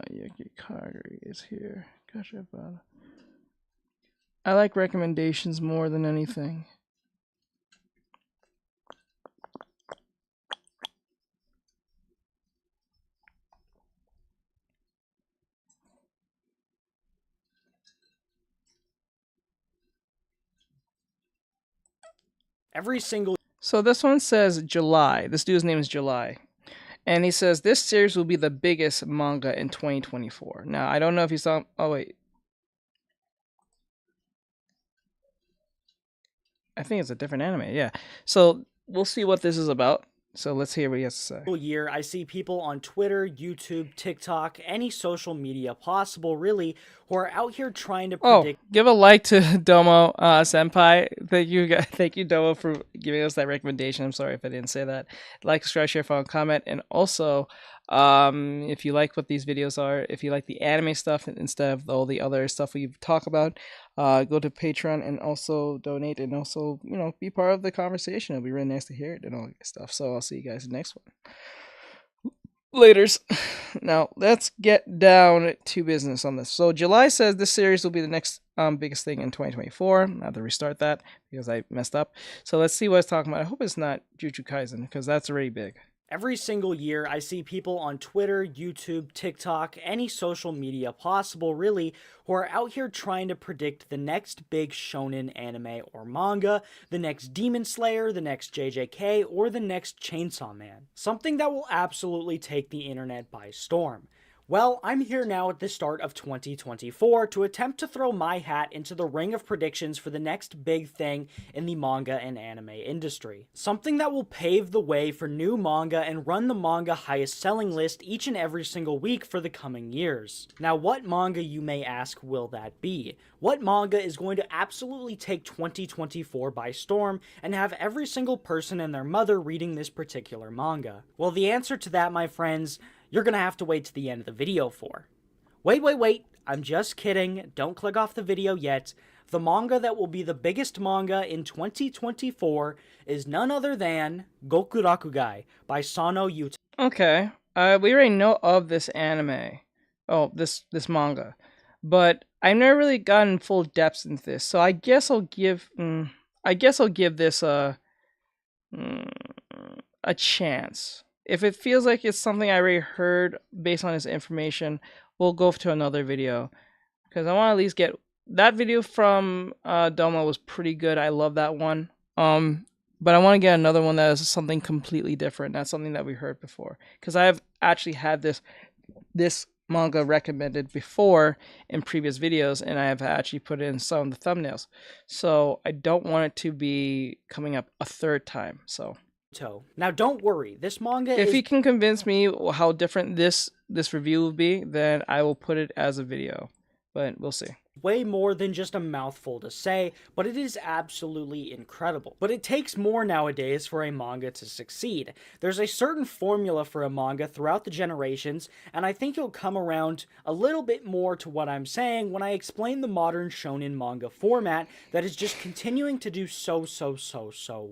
Yuki Kagari is here. Gosh, I like recommendations more than anything. Every single. So this one says July. This dude's name is July. And he says this series will be the biggest manga in 2024. Now, I don't know if you saw. Oh, wait. I think it's a different anime. Yeah. So we'll see what this is about. So let's hear what he has to say. Year, I see people on Twitter, YouTube, TikTok, any social media possible, really, who are out here trying to predict. Oh, give a like to Domo Senpai. Thank you, Domo, for giving us that recommendation. I'm sorry if I didn't say that. Like, subscribe, share, follow, comment, and also, if you like what these videos are, if you like the anime stuff instead of all the other stuff we talk about, go to Patreon and also donate, and also, you know, be part of the conversation. It'll be really nice to hear it and all that stuff. So I'll see you guys in the next one. Laters. Now let's get down to business on this. So July says this series will be the next biggest thing in 2024. I have to restart that because I messed up. So let's see what it's talking about. I hope it's not Jujutsu Kaisen, because that's already big. Every single year, I see people on Twitter, YouTube, TikTok, any social media possible, really, who are out here trying to predict the next big shonen anime or manga, the next Demon Slayer, the next JJK, or the next Chainsaw Man. Something that will absolutely take the internet by storm. Well, I'm here now at the start of 2024 to attempt to throw my hat into the ring of predictions for the next big thing in the manga and anime industry. Something that will pave the way for new manga and run the manga highest selling list each and every single week for the coming years. Now, what manga, you may ask, will that be? What manga is going to absolutely take 2024 by storm and have every single person and their mother reading this particular manga? Well, the answer to that, my friends, you're gonna have to wait to the end of the video for. Wait, I'm just kidding, don't click off the video yet. The manga that will be the biggest manga in 2024 is none other than Gokurakugai by Sano Yuta. Okay, we already know of this anime. Oh, this manga. But I've never really gotten full depths into this, so I guess I'll give this a chance. If it feels like it's something I already heard based on this information, we'll go to another video. Because I want to at least get... That video from Doma was pretty good. I love that one. But I want to get another one that is something completely different. Not something that we heard before. Because I've actually had this manga recommended before in previous videos, and I have actually put it in some of the thumbnails. So I don't want it to be coming up a third time. So now don't worry, this manga if he can convince me how different this review will be, then I will put it as a video. But we'll see. Way more than just a mouthful to say, but it is absolutely incredible. But it takes more nowadays for a manga to succeed. There's a certain formula for a manga throughout the generations, and I think you'll come around a little bit more to what I'm saying when I explain the modern shonen manga format that is just continuing to do so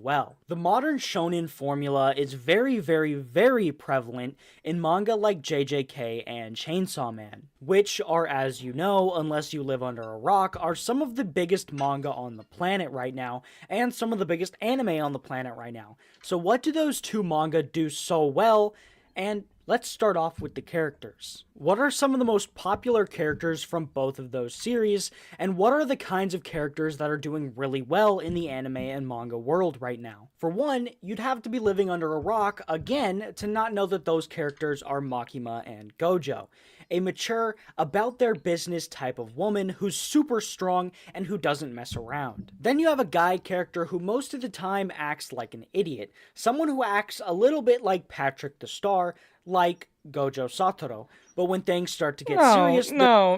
well. The modern shonen formula is very prevalent in manga like JJK and Chainsaw Man, which are, as you know, unless you live under a rock, are some of the biggest manga on the planet right now, and some of the biggest anime on the planet right now. So what do those two manga do so well? And let's start off with the characters. What are some of the most popular characters from both of those series, and what are the kinds of characters that are doing really well in the anime and manga world right now? For one, you'd have to be living under a rock, again, to not know that those characters are Makima and Gojo. A mature, about-their-business type of woman who's super strong and who doesn't mess around. Then you have a guy character who most of the time acts like an idiot, someone who acts a little bit like Patrick the Star, like Gojo Satoru, but when things start to get serious... No.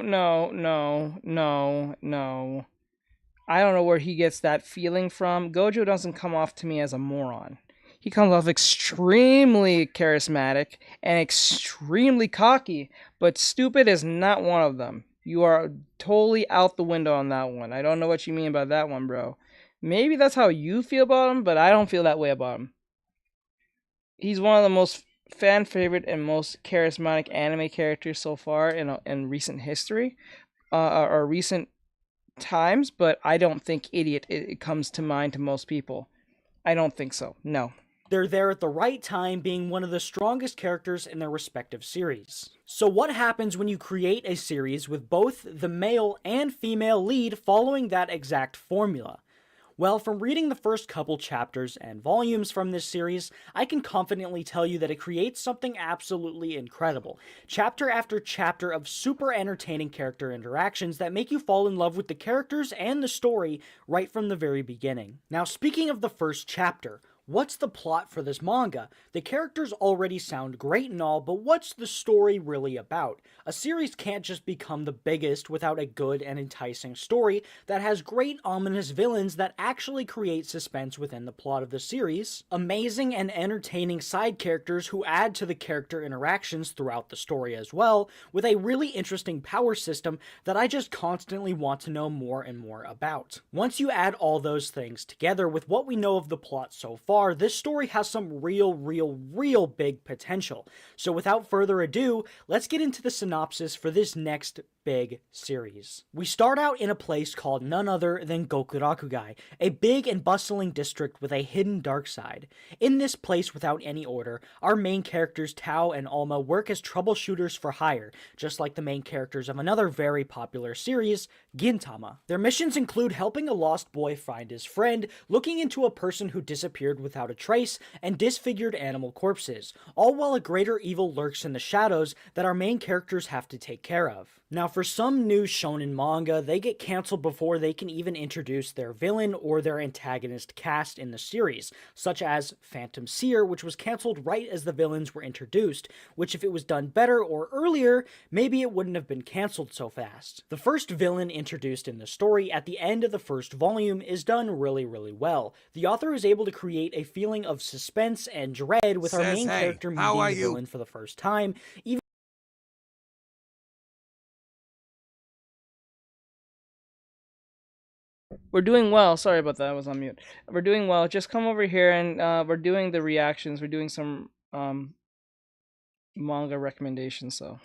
I don't know where he gets that feeling from. Gojo doesn't come off to me as a moron. He comes off extremely charismatic and extremely cocky, but stupid is not one of them. You are totally out the window on that one. I don't know what you mean by that one, bro. Maybe that's how you feel about him, but I don't feel that way about him. He's one of the most fan favorite and most charismatic anime characters so far in recent history, or recent times, but I don't think idiot it comes to mind to most people. I don't think so. No. They're there at the right time, being one of the strongest characters in their respective series. So what happens when you create a series with both the male and female lead following that exact formula? Well, from reading the first couple chapters and volumes from this series, I can confidently tell you that it creates something absolutely incredible. Chapter after chapter of super entertaining character interactions that make you fall in love with the characters and the story right from the very beginning. Now, speaking of the first chapter, what's the plot for this manga? The characters already sound great and all, but what's the story really about? A series can't just become the biggest without a good and enticing story that has great ominous villains that actually create suspense within the plot of the series, amazing and entertaining side characters who add to the character interactions throughout the story as well, with a really interesting power system that I just constantly want to know more and more about. Once you add all those things together with what we know of the plot so far, this story has some real big potential. So without further ado, let's get into the synopsis for this next big series. We start out in a place called none other than Gokurakugai, a big and bustling district with a hidden dark side. In this place without any order, our main characters Tao and Alma work as troubleshooters for hire, just like the main characters of another very popular series, Gintama. Their missions include helping a lost boy find his friend, looking into a person who disappeared without a trace, and disfigured animal corpses, all while a greater evil lurks in the shadows that our main characters have to take care of. Now, for some new shonen manga, they get canceled before they can even introduce their villain or their antagonist cast in the series, such as Phantom Seer, which was canceled right as the villains were introduced, which if it was done better or earlier, maybe it wouldn't have been canceled so fast. The first villain introduced in the story at the end of the first volume is done really, really well. The author is able to create a feeling of suspense and dread with our main character meeting the villain for the first time, even We're doing well. Sorry about that. I was on mute. We're doing well. Just come over here and we're doing the reactions. We're doing some manga recommendations. So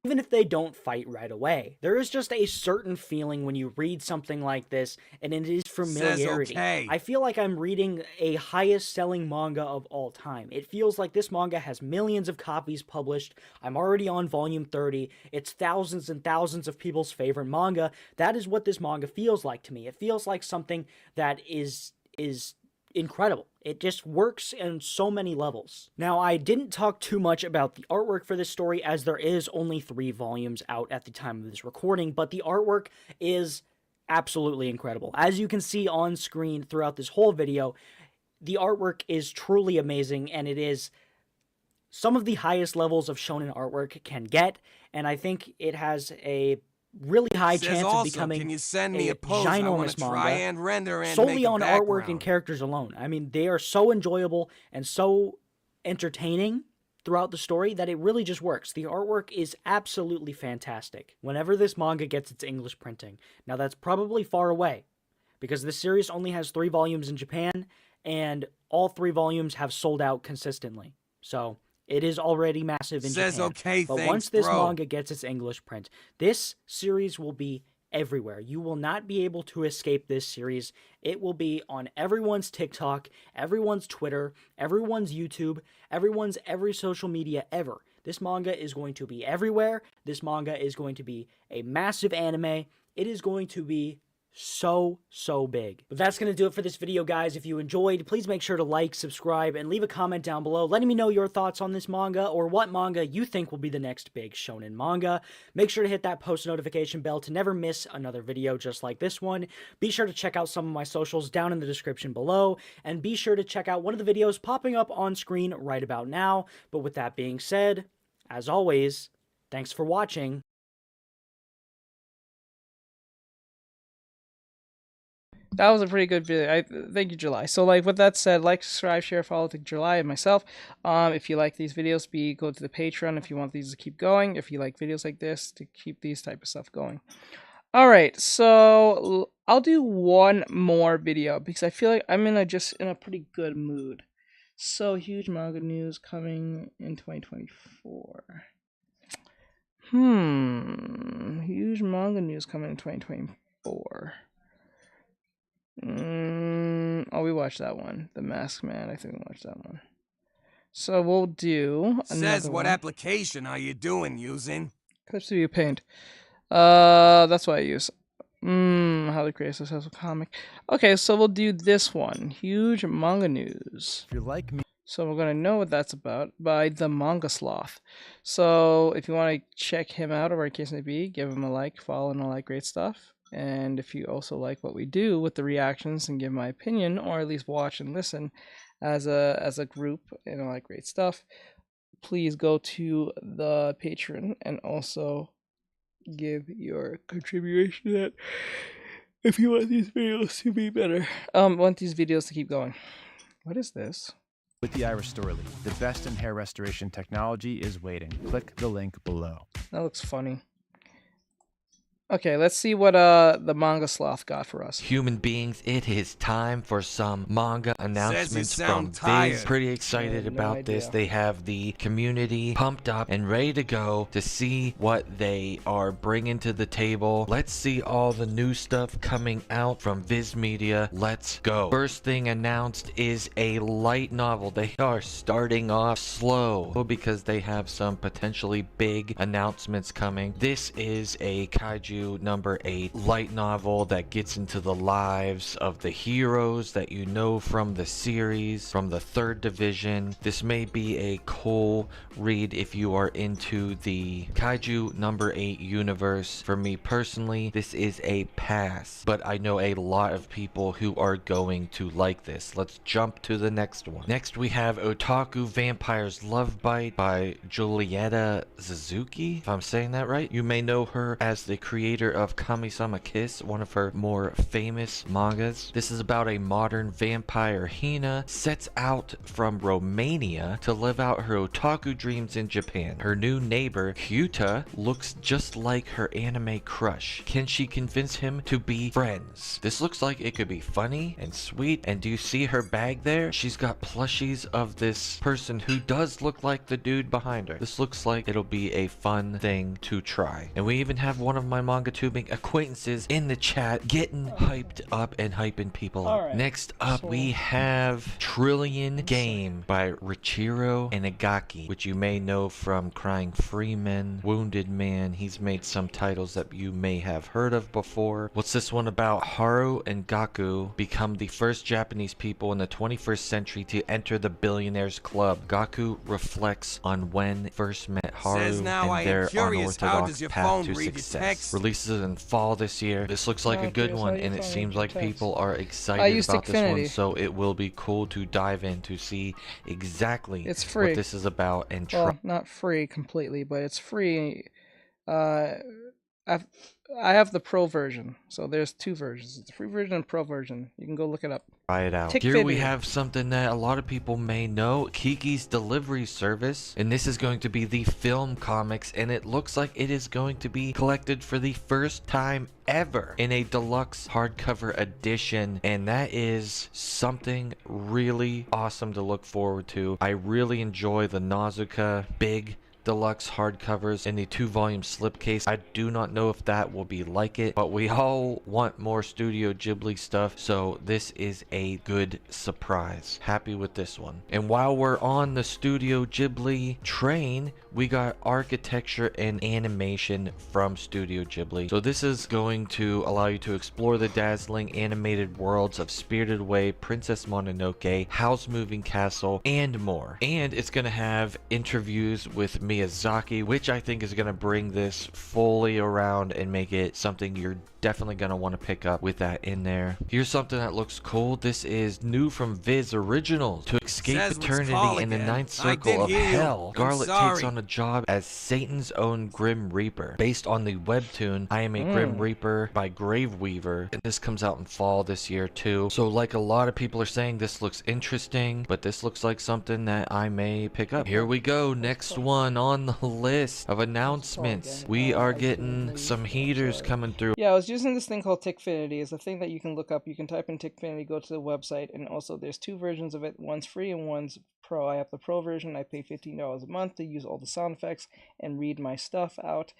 even if they don't fight right away, there is just a certain feeling when you read something like this, and it is familiarity. I feel like I'm reading a highest selling manga of all time. It feels like this manga has millions of copies published. I'm already on volume 30. It's thousands and thousands of people's favorite manga. That is what this manga feels like to me. It feels like something that is incredible. It just works in so many levels. Now, I didn't talk too much about the artwork for this story, as there is only 3 volumes out at the time of this recording, but the artwork is absolutely incredible. As you can see on screen throughout this whole video, the artwork is truly amazing, and it is some of the highest levels of shonen artwork can get, and I think it has a really high chance of becoming can you send me a pose? ginormous try manga and render and solely make a on background. artwork and characters alone. I mean, they are so enjoyable and so entertaining throughout the story that it really just works. The artwork is absolutely fantastic. Whenever this manga gets its English printing, now that's probably far away, because this series only has 3 volumes in Japan, and all 3 volumes have sold out consistently. So it is already massive in Japan. But once this manga gets its English print, this series will be everywhere. You will not be able to escape this series. It will be on everyone's TikTok, everyone's Twitter, everyone's YouTube, everyone's every social media ever. This manga is going to be everywhere. This manga is going to be a massive anime. It is going to be so big. But that's going to do it for this video, guys. If you enjoyed, please make sure to like, subscribe, and leave a comment down below letting me know your thoughts on this manga, or what manga you think will be the next big shonen manga. Make sure to hit that post notification bell to never miss another video just like this one. Be sure to check out some of my socials down in the description below, and be sure to check out one of the videos popping up on screen right about now. But with that being said, as always, thanks for watching. that was a pretty good video. Thank you, July. So, like, with that said, like, subscribe, share, follow to July and myself. If you like these videos, go to the Patreon if you want these to keep going. If you like videos like this, to keep these type of stuff going. All right, so I'll do one more video because I feel like I'm in a pretty good mood. So, huge manga news coming in 2024. Huge manga news coming in 2024. Oh, we watched that one. The Masked Man. I think we watched that one. So we'll do Says what one. application are you doing using? Clip Studio Paint. That's what I use. How to create a successful comic. Okay, so we'll do this one. Huge manga news. If you're like me. So we're gonna know what that's about by the Manga Sloth. So if you want to check him out, or whatever case may be, give him a like, follow, and all that great stuff. And if you also like what we do with the reactions and give my opinion, or at least watch and listen as a group and all that great stuff, please go to the Patreon and also give your contribution to that if you want these videos to be better. Want these videos to keep going. What is this? With the Irish Story League, the best in hair restoration technology is waiting. Click the link below. That looks funny. Okay, let's see what the Manga Sloth got for us. Human beings, it is time for some manga announcements from Viz. Pretty excited about this. They have the community pumped up and ready to go to see what they are bringing to the table. Let's see all the new stuff coming out from Viz Media. Let's go. First thing announced is a light novel. They are starting off slow because they have some potentially big announcements coming. This is a kaiju Kaiju number 8 light novel that gets into the lives of the heroes that you know from the series, from the 3rd division. This may be a cool read if you are into the Kaiju number 8 universe. For me personally, this is a pass, but I know a lot of people who are going to like this. Let's jump to the next one. Next we have Otaku Vampire's Love Bite by Julieta Suzuki, if I'm saying that right. You may know her as the creator of Kami-sama Kiss, one of her more famous mangas. This is about a modern vampire. Hina sets out from Romania to live out her otaku dreams in Japan. Her new neighbor, Hyuta, looks just like her anime crush. Can she convince him to be friends? This looks like it could be funny and sweet. And do you see her bag there? She's got plushies of this person who does look like the dude behind her. This looks like it'll be a fun thing to try. And we even have one of my manga tubing acquaintances in the chat getting hyped up and hyping people up. Alright, Next up, we have Trillion Game by Richiro Inagaki, which you may know from Crying Freeman, Wounded Man. He's made some titles that you may have heard of before. What's this one about? Haru and Gaku become the first Japanese people in the 21st century to enter the Billionaires Club. Gaku reflects on when first met Haru and their unorthodox path to success. Releases in fall this year. This looks like a good one, and it seems like people are excited about this one, so it will be cool to dive in to see exactly what this is about and try. Well, not free completely, but it's free. I have the pro version, so there's 2 versions. It's the free version and pro version. You can go look it up. Try it out. Here we have something that a lot of people may know, Kiki's Delivery Service, and this is going to be the film comics, and it looks like it is going to be collected for the first time ever in a deluxe hardcover edition, and that is something really awesome to look forward to. I really enjoy the Nazuka big deluxe hardcovers in the 2-volume slipcase. I do not know if that will be like it, but we all want more Studio Ghibli stuff, so this is a good surprise. Happy with this one. And while we're on the Studio Ghibli train, we got architecture and animation from Studio Ghibli. So this is going to allow you to explore the dazzling animated worlds of Spirited Away, Princess Mononoke, Howl's Moving Castle, and more. And it's going to have interviews with Miyazaki, which I think is going to bring this fully around and make it something you're definitely going to want to pick up with that in there. Here's something that looks cool. This is new from Viz Originals. To escape eternity in the 9th circle of hell, Scarlet takes on a job as Satan's own Grim Reaper. Based on the webtoon I Am a Grim Reaper by Graveweaver, and this comes out in fall this year too. So like a lot of people are saying, this looks interesting, but this looks like something that I may pick up. Here we go. Next one on the list of announcements. We are getting some heaters coming through. Yeah, I was using this thing called Tickfinity. It's a thing that you can look up. You can type in Tickfinity, go to the website, and also there's 2 versions of it. One's free and one's pro. I have the pro version. I pay $15 a month to use all the sound effects and read my stuff out.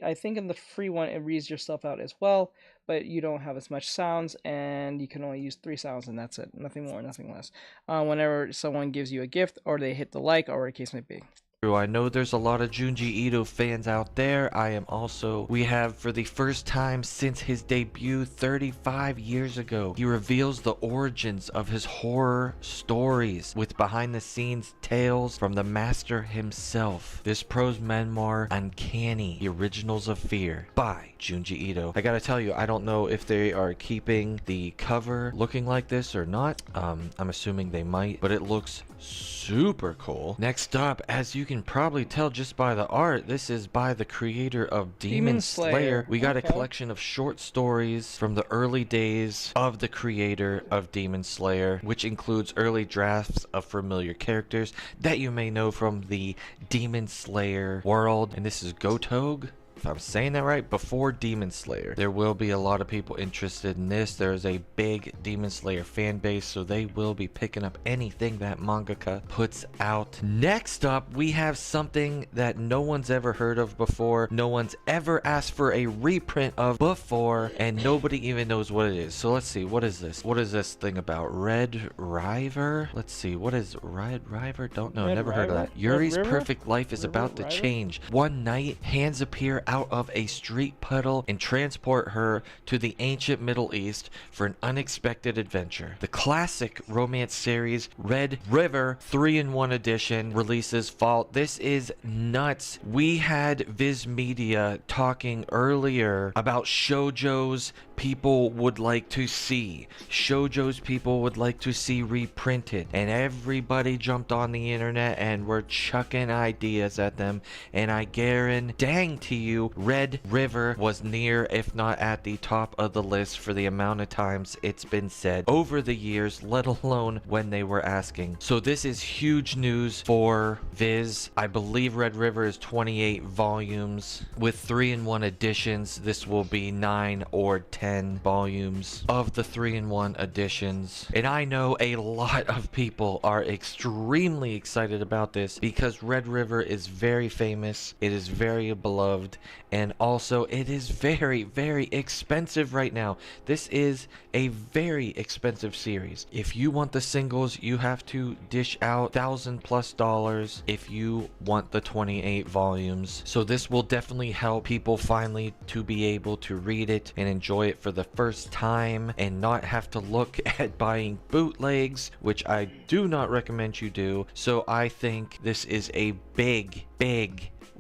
I think in the free one it reads your stuff out as well, but you don't have as much sounds, and you can only use 3 sounds, and that's it. Nothing more, nothing less. Whenever someone gives you a gift, or they hit the like, or a case may be. I know there's a lot of Junji Ito fans out there. I am also. We have, for the first time since his debut 35 years ago, he reveals the origins of his horror stories with behind-the-scenes tales from the master himself. This prose memoir, Uncanny, The Originals of Fear, by Junji Ito. I gotta tell you, I don't know if they are keeping the cover looking like this or not. I'm assuming they might, but it looks super cool. Next up, as you can probably tell just by the art, this is by the creator of Demon Slayer. We got a collection of short stories from the early days of the creator of Demon Slayer, which includes early drafts of familiar characters that you may know from the Demon Slayer world. And this is Gotog, if I'm saying that right, before Demon Slayer. There will be a lot of people interested in this. There is a big Demon Slayer fan base, so they will be picking up anything that mangaka puts out. Next up, we have something that no one's ever heard of before, no one's ever asked for a reprint of before, and nobody even knows what it is. So let's see, what is this? What is this thing about? Red River? Let's see, what is Red River? Don't know, never heard of that. Yuri's perfect life is about to change. One night, hands appear out of a street puddle and transport her to the ancient Middle East for an unexpected adventure. The classic romance series Red River 3-in-1 edition releases fall. This is nuts. We had Viz Media talking earlier about shoujos people would like to see. Shoujos people would like to see reprinted. And everybody jumped on the internet and were chucking ideas at them. And I guarantee you, Red River was near, if not at the top of the list for the amount of times it's been said over the years, let alone when they were asking. So this is huge news for Viz. I believe Red River is 28 volumes. With 3-in-1 editions, this will be 9 or 10 volumes of the 3-in-1 editions. And I know a lot of people are extremely excited about this because Red River is very famous, it is very beloved, and also it is very, very expensive right now. This is a very expensive series. If you want the singles, you have to dish out $1,000+ if you want the 28 volumes. So this will definitely help people finally to be able to read it and enjoy it for the first time and not have to look at buying bootlegs, which I do not recommend you do. So I think this is a big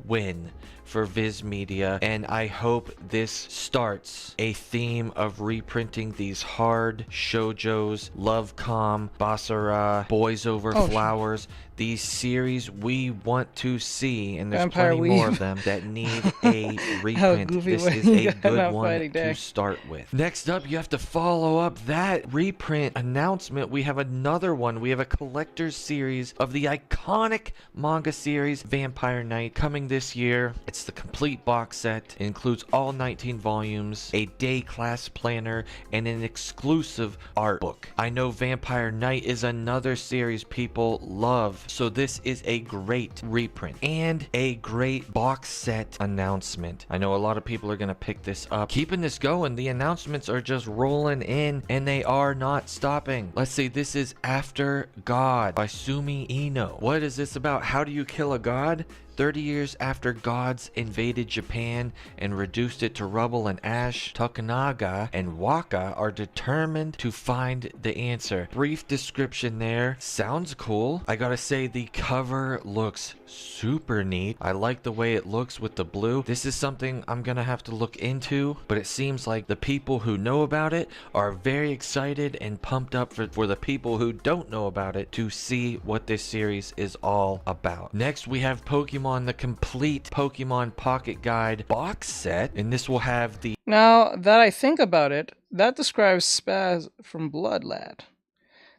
win for Viz Media, and I hope this starts a theme of reprinting these hard shoujos, love-com, basara, boys over flowers, these series we want to see, and there's Vampire plenty more Weave. of them that need a reprint. This is a good one to start with. Next up, you have to follow up that reprint announcement. We have another one. We have a collector's series of the iconic manga series Vampire Knight coming this year. It's the complete box set. It includes all 19 volumes, a day class planner, and an exclusive art book. I know Vampire Knight is another series people love, so this is a great reprint and a great box set announcement. I know a lot of people are going to pick this up. Keeping this going, the announcements are just rolling in and they are not stopping. Let's see, this is After God by Sumi Ino. What is this about? How do you kill a god? 30 years after gods invaded Japan and reduced it to rubble and ash, Tokunaga and Waka are determined to find the answer. Brief description there. Sounds cool. I gotta say, the cover looks super neat. I like the way it looks with the blue. This is something I'm gonna have to look into, but it seems like the people who know about it are very excited and pumped up for the people who don't know about it to see what this series is all about. Next, we have Pokemon, the complete Pokemon Pocket Guide box set, and this will have the... Now that I think about it, that describes Spaz from Blood Lad.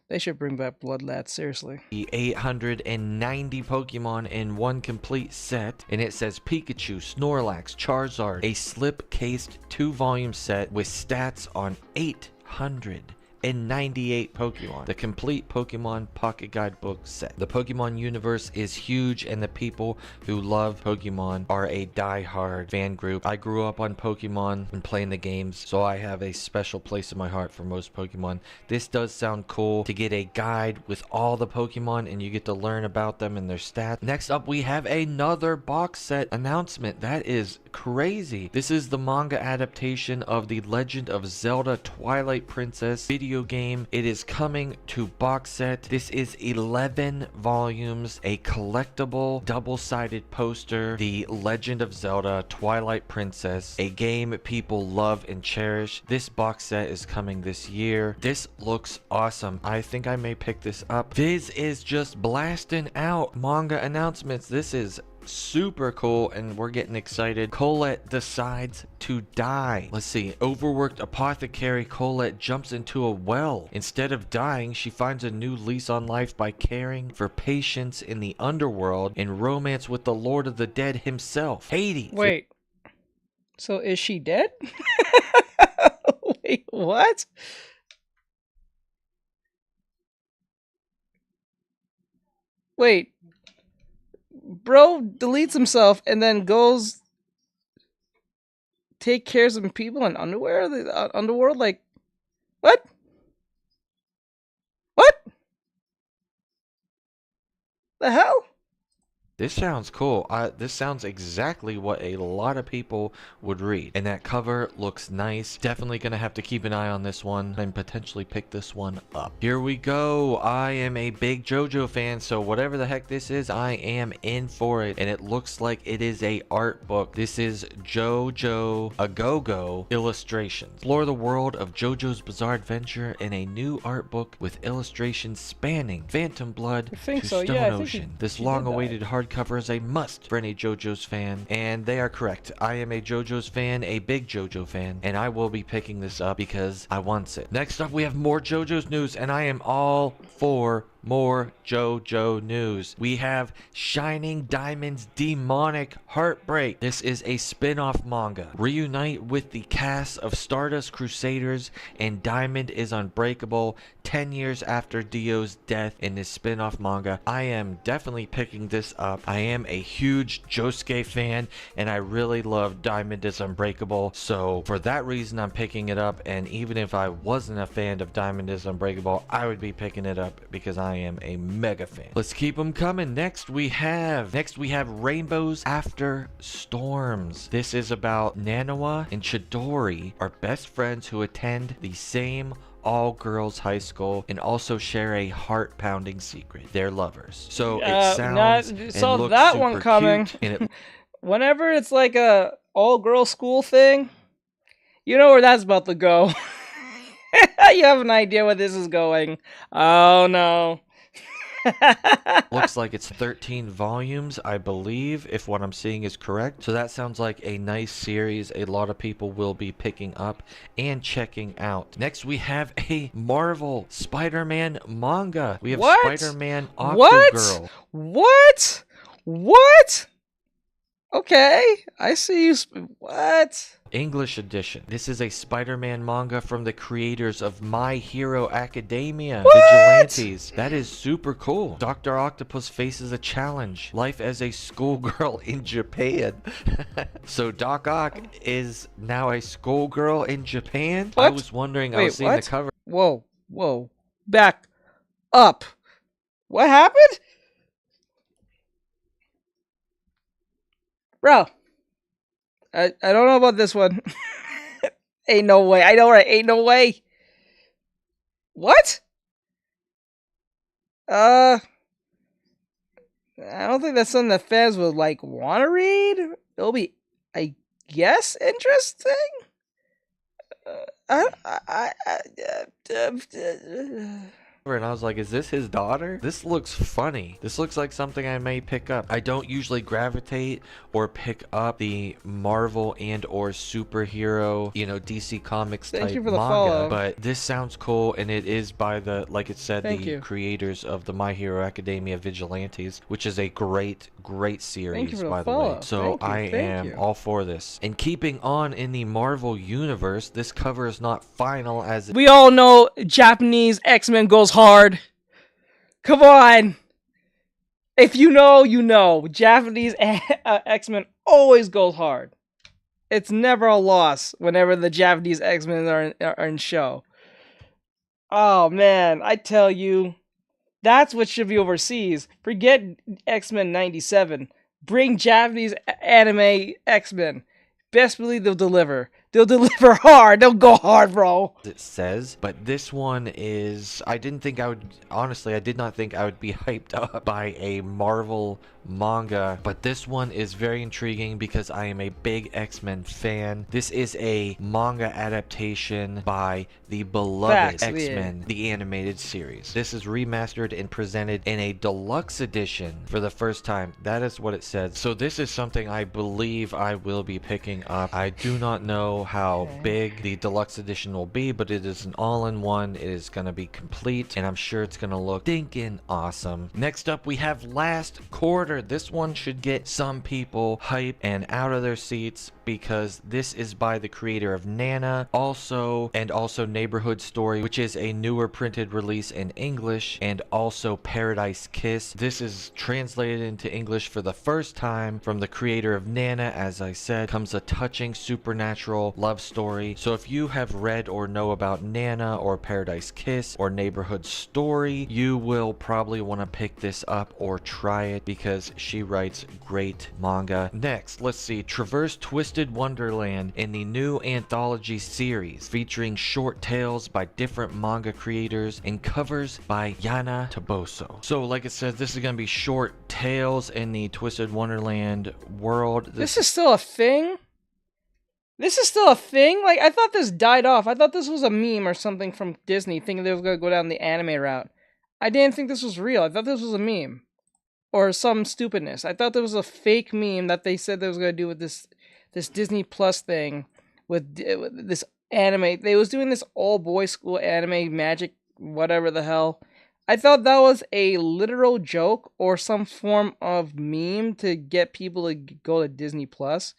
They should bring back Blood Lad, seriously. The 890 Pokemon in one complete set, and it says Pikachu, Snorlax, Charizard, a slip-cased 2-volume set with stats on 898 Pokemon. The complete Pokemon Pocket Guide book set. The Pokemon universe is huge, and the people who love Pokemon are a die-hard fan group. I grew up on Pokemon and playing the games, so I have a special place in my heart for most Pokemon. This does sound cool to get a guide with all the Pokemon, and you get to learn about them and their stats. Next up, we have another box set announcement. That is crazy. This is the manga adaptation of The Legend of Zelda Twilight Princess video game. It is coming to box set. This is 11 volumes, a collectible double-sided poster, The Legend of Zelda Twilight Princess, a game people love and cherish. This box set is coming this year. This looks awesome. I think I may pick this up. Viz is just blasting out manga announcements. This is super cool, and we're getting excited. Colette decides to die. Let's see. Overworked apothecary Colette jumps into a well. Instead of dying, she finds a new lease on life by caring for patients in the underworld and romance with the Lord of the Dead himself, Hades. Wait. So is she dead? Wait, what? Wait. Bro deletes himself and then goes take care of some people in underwear, the underworld. Like, what? What? The hell? This sounds cool. This sounds exactly what a lot of people would read. And that cover looks nice. Definitely going to have to keep an eye on this one and potentially pick this one up. Here we go. I am a big JoJo fan, so whatever the heck this is, I am in for it. And it looks like it is a art book. This is JoJo A Go-Go illustrations. Explore the world of JoJo's Bizarre Adventure in a new art book with illustrations spanning Phantom Blood to so. Stone Yeah, I think Ocean. he This did long-awaited that. hardcover is a must for any JoJo's fan, and they are correct. I am a JoJo's fan, a big JoJo fan, and I will be picking this up because I want it. Next up, we have more JoJo's news, and I am all for more JoJo news. We have Shining Diamond's Demonic Heartbreak. This is a spin-off manga. Reunite with the cast of Stardust Crusaders and Diamond is Unbreakable 10 years after Dio's death in this spin-off manga. I am definitely picking this up. I am a huge Josuke fan, and I really love Diamond is Unbreakable, so for that reason I'm picking it up. And even if I wasn't a fan of Diamond is Unbreakable, I would be picking it up because I am a mega fan. Let's keep them coming. Next we have Rainbows After Storms. This is about Nanawa and Chidori are best friends who attend the same all-girls high school and also share a heart-pounding secret. They're lovers. So it sounds and saw looks that super one coming. cute, and it Whenever it's like a all-girl school thing, you know where that's about to go. You have an idea where this is going. Oh no. looks like it's 13 volumes, I believe, if what I'm seeing is correct. So that sounds like a nice series a lot of people will be picking up and checking out. Next, we have a Marvel Spider-Man manga. We have Spider-Man Octogirl. What? What? Okay, I see you. What? English edition. This is a Spider-Man manga from the creators of My Hero Academia. Vigilantes. That is super cool. Dr. Octopus faces a challenge. Life as a schoolgirl in Japan. So Doc Ock is now a schoolgirl in Japan? What? I was wondering, I was seeing the cover. Whoa, whoa. Back up. What happened? Bro. I don't know about this one. Ain't no way. I know, right? Ain't no way. What? I don't think that's something that fans would like want to read. It'll be, I guess, interesting. And I was like, is this his daughter? This looks funny. This looks like something I may pick up. I don't usually gravitate or pick up the Marvel and or superhero, you know, DC Comics type Thank you for the manga, follow. but this sounds cool, and it is by the, like it said, Thank the you. creators of the My Hero Academia Vigilantes, which is a great series, you for the by the way. follow. So Thank I you. am all for this. And keeping on in the Marvel universe, this cover is not final as it We all know Japanese X-Men goes hard. Come on. If you know, you know. Japanese X-Men always goes hard. It's never a loss whenever the Japanese X-Men are in show. Oh, man. I tell you, that's what should be overseas. Forget X-Men 97. Bring Japanese anime X-Men. Best believe they'll deliver. They'll deliver hard. They'll go hard, bro. it says, but this one is, I did not think I would be hyped up by a Marvel manga, but this one is very intriguing because I am a big X-Men fan. This is a manga adaptation by the beloved X-Men, the animated series. This is remastered and presented in a deluxe edition for the first time. That is what it said. So this is something I believe I will be picking up. I do not know how big the deluxe edition will be, but it is an all-in-one. It is going to be complete, and I'm sure it's going to look stinking awesome. Next up, we have Last Quarter. This one should get some people hype and out of their seats because this is by the creator of Nana, also Neighborhood Story, which is a newer printed release in English, and also Paradise Kiss. This is translated into English for the first time from the creator of Nana. As I said, comes a touching supernatural typical love story. So if you have read or know about Nana or Paradise Kiss or Neighborhood Story, you will probably want to pick this up or try it because she writes great manga. Next, let's see, Traverse Twisted Wonderland in the new anthology series featuring short tales by different manga creators and covers by Yana Taboso. So like I said, this is going to be short tales in the Twisted Wonderland world. This is still a thing? This is still a thing? Like, I thought this died off. I thought this was a meme or something from Disney, thinking they were going to go down the anime route. I didn't think this was real. I thought this was a meme. Or some stupidness. I thought there was a fake meme that they said they was going to do with this Disney Plus thing. With this anime. They was doing this all-boys school anime magic, whatever the hell. I thought that was a literal joke or some form of meme to get people to go to Disney Plus.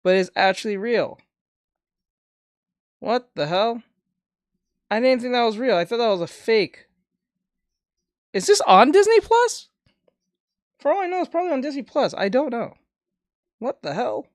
But it's actually real. What the hell? I didn't think that was real. I thought that was a fake. Is this on Disney Plus? For all I know, it's probably on Disney Plus. I don't know. What the hell?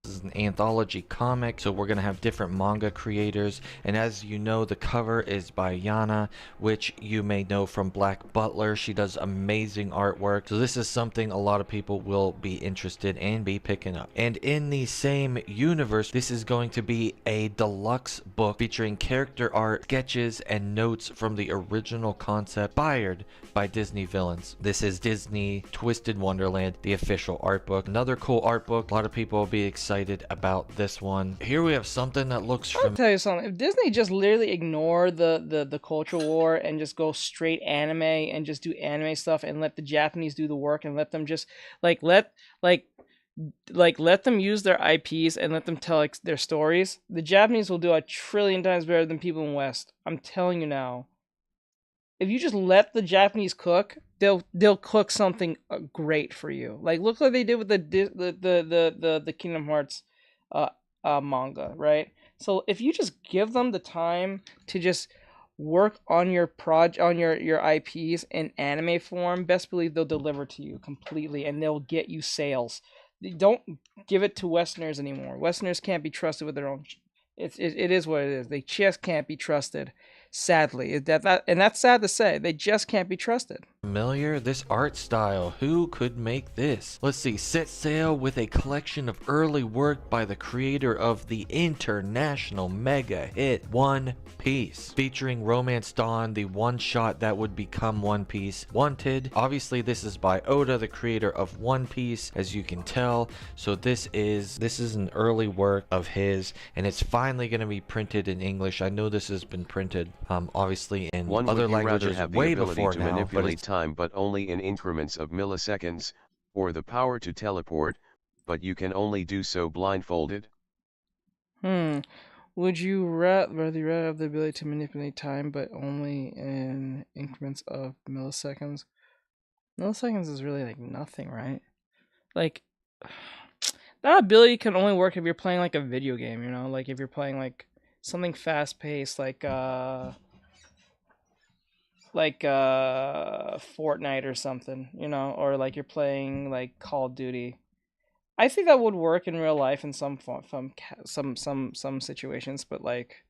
This is an anthology comic, so we're going to have different manga creators, and as you know, the cover is by Yana, which you may know from Black Butler. She does amazing artwork, so this is something a lot of people will be interested and be picking up. And in the same universe, this is going to be a deluxe book featuring character art, sketches, and notes from the original concept inspired by Disney villains. This is Disney Twisted Wonderland, the official art book. Another cool art book. A lot of people will be excited about this one. Here we have something that looks I'll tell you something. If Disney just literally ignore the culture war and just go straight anime and just do anime stuff and let the Japanese do the work and let them just let them use their IPs and let them tell their stories, the Japanese will do 1,000,000,000 times better than people in West. I'm telling you now. If you just let the Japanese cook, they'll cook something great for you. Like look what they did with the Kingdom Hearts manga, right? So if you just give them the time to just work on your your IPs in anime form, best believe they'll deliver to you completely and they'll get you sales. Don't give it to Westerners anymore. Westerners can't be trusted with their own. It is what it is. They just can't be trusted. Sadly, and that's sad to say. They just can't be trusted. Familiar? This art style. Who could make this? Let's see. Set sail with a collection of early work by the creator of the international mega hit One Piece, featuring Romance Dawn, the one-shot that would become One Piece. Wanted. Obviously, this is by Oda, the creator of One Piece, as you can tell. So this is an early work of his, and it's finally going to be printed in English. I know this has been printed obviously in other languages way before now, manipulate time but only in increments of milliseconds, or the power to teleport, but you can only do so blindfolded. Would you rather have the ability to manipulate time but only in increments of milliseconds? Milliseconds is really like nothing, right? Like that ability can only work if you're playing like a video game, you know, like if you're playing like something fast-paced like Fortnite or something, you know, or like you're playing like Call of Duty. I think that would work in real life in some situations, but like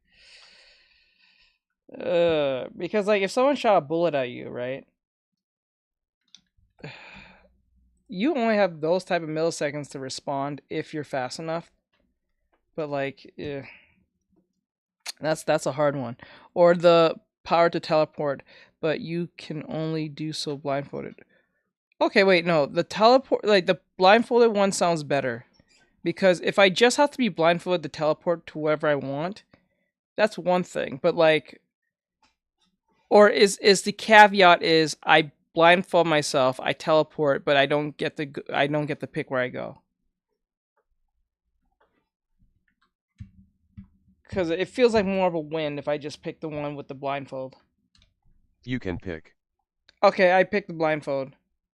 because like if someone shot a bullet at you, right? You only have those type of milliseconds to respond if you're fast enough. But like that's a hard one. Or the power to teleport, but you can only do so blindfolded. Okay, wait, no. The teleport, like the blindfolded one sounds better. Because if I just have to be blindfolded to teleport to wherever I want, that's one thing. But like, or is the caveat is I blindfold myself, I teleport, but I don't get the pick where I go. Because it feels like more of a win if I just pick the one with the blindfold. You can pick. Okay, I picked the blindfold.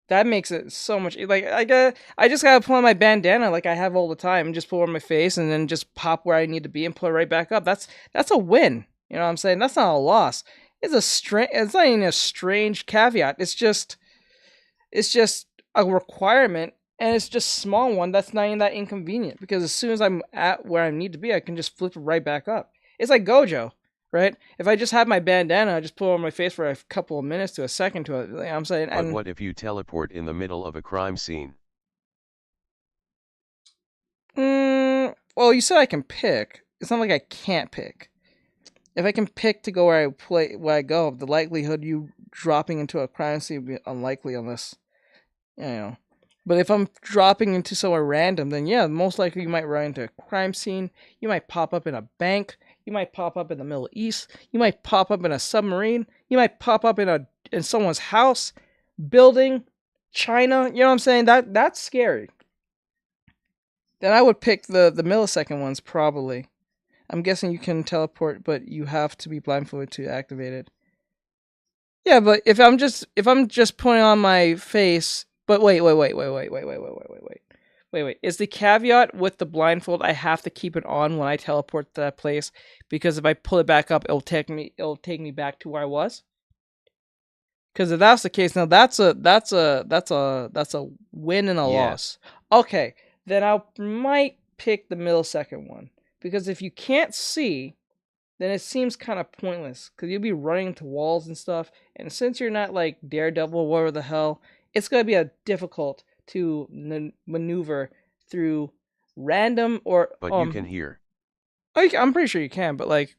That makes it so much like I just gotta pull on my bandana like I have all the time and just pull on my face and then just pop where I need to be and pull it right back up. That's a win. You know what I'm saying? That's not a loss. It's not even a strange caveat. It's just a requirement and it's just small one, that's not even that inconvenient, because as soon as I'm at where I need to be, I can just flip it right back up. It's like Gojo, right? If I just have my bandana, I just put it on my face for a couple of minutes to a second to it. You know what I'm saying? But what if you teleport in the middle of a crime scene? Well, you said I can pick. It's not like I can't pick. If I can pick to go where I go, the likelihood you dropping into a crime scene would be unlikely unless, you know. But if I'm dropping into somewhere random, then yeah, most likely you might run into a crime scene. You might pop up in a bank. You might pop up in the Middle East. You might pop up in a submarine. You might pop up in someone's house, building, China. You know what I'm saying? That's scary. Then I would pick the millisecond ones probably. I'm guessing you can teleport, but you have to be blindfolded to activate it. Yeah, but if I'm just putting on my face, but wait. Is the caveat with the blindfold I have to keep it on when I teleport to that place, because if I pull it back up, it'll take me back to where I was? Because if that's the case, now that's a win and a loss. Okay, then I might pick the millisecond one. Because if you can't see, then it seems kind of pointless. Because you'll be running into walls and stuff. And since you're not like Daredevil or whatever the hell, it's going to be difficult to maneuver through random or... But you can hear. I'm pretty sure you can, but like,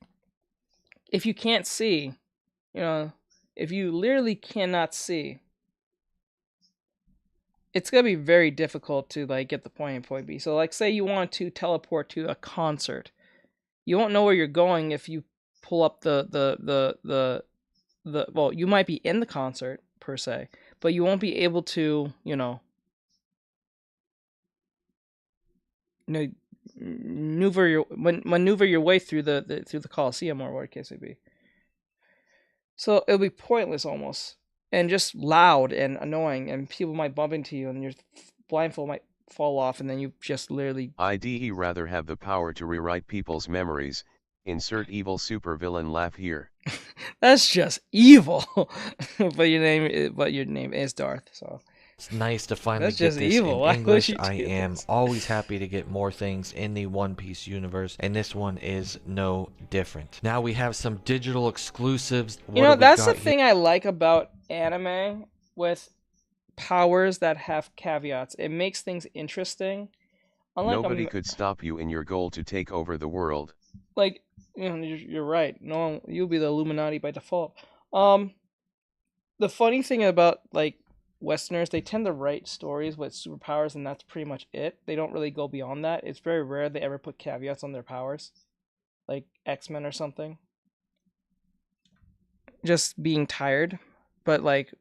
if you can't see, you know, if you literally cannot see, it's going to be very difficult to like get the point A and point B. So like, say you want to teleport to a concert. You won't know where you're going if you pull up well, you might be in the concert per se, but you won't be able to, maneuver your way through the Coliseum or whatever the case may be. So it'll be pointless almost, and just loud and annoying, and people might bump into you, and your blindfold might fall off, and then you just literally... I'd rather have the power to rewrite people's memories. Insert evil supervillain laugh here. That's just evil. but your name is Darth, so... It's nice to finally That's get just this evil. in English. I am always happy to get more things in the One Piece universe, and this one is no different. Now we have some digital exclusives. That's the thing I like about anime with powers that have caveats. It makes things interesting. Nobody could stop you in your goal to take over the world. Like, you're right. No, you'll be the Illuminati by default. The funny thing about like Westerners, they tend to write stories with superpowers, and that's pretty much it. They don't really go beyond that. It's very rare they ever put caveats on their powers, like X-Men or something. Just being tired, but like,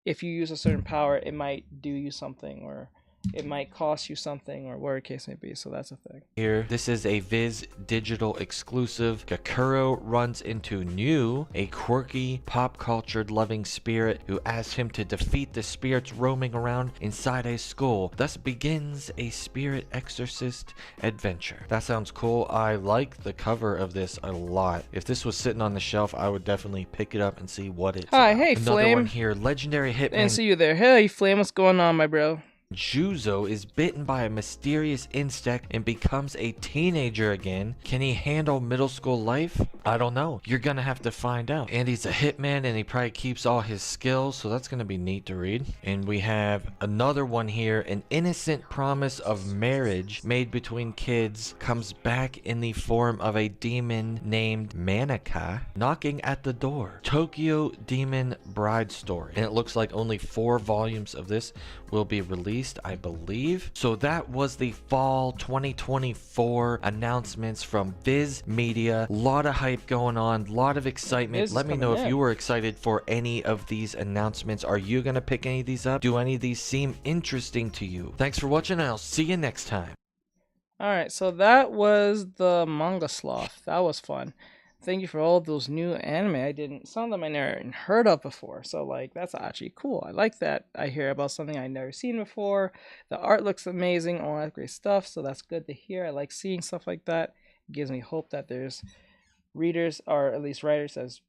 if you use a certain power, it might do you something, or it might cost you something, or whatever the case may be. So that's a thing. Here, this is a Viz digital exclusive. Kakuro runs into New, a quirky, pop-cultured loving spirit who asks him to defeat the spirits roaming around inside a skull. Thus begins a spirit exorcist adventure. That sounds cool. I like the cover of this a lot. If this was sitting on the shelf, I would definitely pick it up and see what it's Hi, about. hey, Another Flame. one here, legendary hitman. Didn't see you there. Hey, Flame, what's going on, my bro? Juzo is bitten by a mysterious insect and becomes a teenager again. Can he handle middle school life? I don't know. You're gonna have to find out. And he's a hitman, and he probably keeps all his skills, so that's gonna be neat to read. And we have another one here. An innocent promise of marriage made between kids comes back in the form of a demon named Manika knocking at the door. Tokyo Demon Bride Story. And it looks like only 4 volumes of this will be released, I believe. So that was the fall 2024 announcements from Viz Media. A lot of hype going on, a lot of excitement. Let me know if you were excited for any of these announcements. Are you gonna pick any of these up? Do any of these seem interesting to you? Thanks for watching, and I'll see you next time. Alright, so that was the Manga Sloth. That was fun. Thank you for all those new anime. Some of them I never heard of before. So like, that's actually cool. I like that. I hear about something I've never seen before. The art looks amazing, all that great stuff. So that's good to hear. I like seeing stuff like that. It gives me hope that there's readers, or at least writers, that's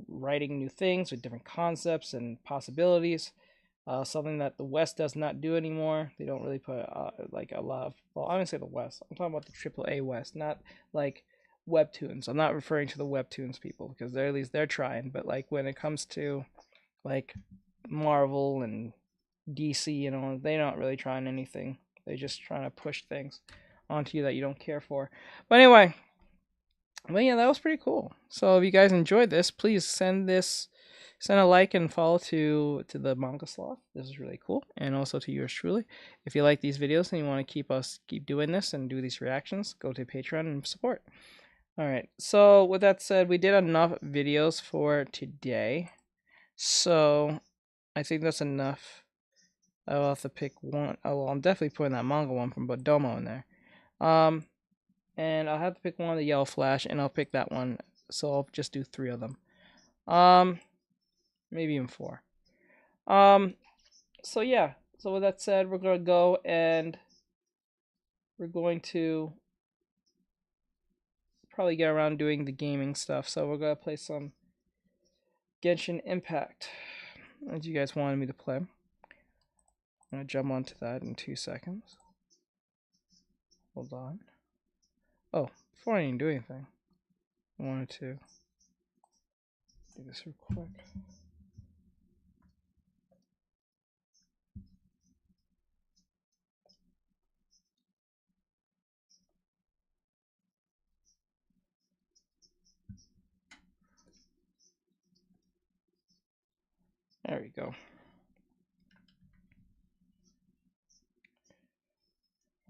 writing new things with different concepts and possibilities. Something that the West does not do anymore. They don't really put like a lot of, well, I'm gonna say the West. I'm talking about the AAA West, not like webtoons. I'm not referring to the webtoons people, because they're, at least they're trying. But like when it comes to like Marvel and DC, you know, they're not really trying anything. They're just trying to push things onto you that you don't care for. But anyway, well, yeah, that was pretty cool. So if you guys enjoyed this, please send a like and follow to the Manga Sloth. This is really cool. And also to yours truly. If you like these videos and you want to keep doing this and do these reactions, go to Patreon and support. Alright, so with that said, we did enough videos for today. So I think that's enough. I'll have to pick one. Oh, well, I'm definitely putting that manga one from Bodomo in there. And I'll have to pick one of the Yellow Flash, and I'll pick that one. So I'll just do 3 of them. Maybe even 4. So yeah. So with that said, we're gonna go and we're going to probably get around doing the gaming stuff. So we're gonna play some Genshin Impact, as you guys wanted me to play. I'm gonna jump onto that in 2 seconds. Hold on. Oh, before I even do anything, I wanted to do this real quick. There we go.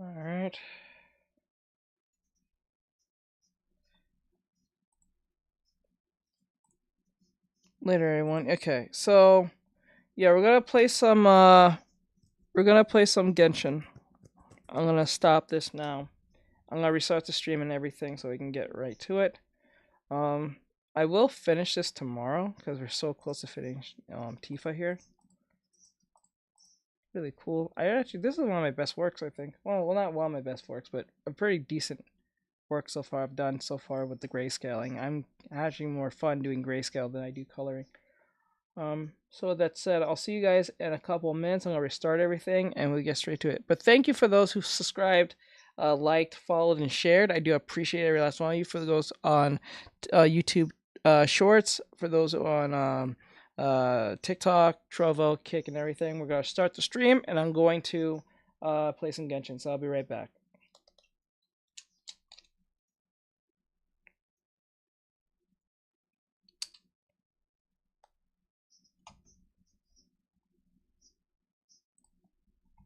All right. Later, everyone. Okay, so yeah, we're gonna play some Genshin. I'm gonna stop this now. I'm gonna restart the stream and everything so we can get right to it. I will finish this tomorrow because we're so close to finishing Tifa here. Really cool. This is one of my best works, I think. Well, not one of my best works, but a pretty decent work so far I've done so far with the grayscaling. I'm actually more fun doing grayscale than I do coloring. So with that said, I'll see you guys in a couple of minutes. I'm gonna restart everything and we'll get straight to it. But thank you for those who subscribed, liked, followed, and shared. I do appreciate every last one of you. For those on YouTube Shorts, for those on TikTok, Trovo, Kick, and everything, we're gonna start the stream, and I'm going to play some Genshin. So I'll be right back.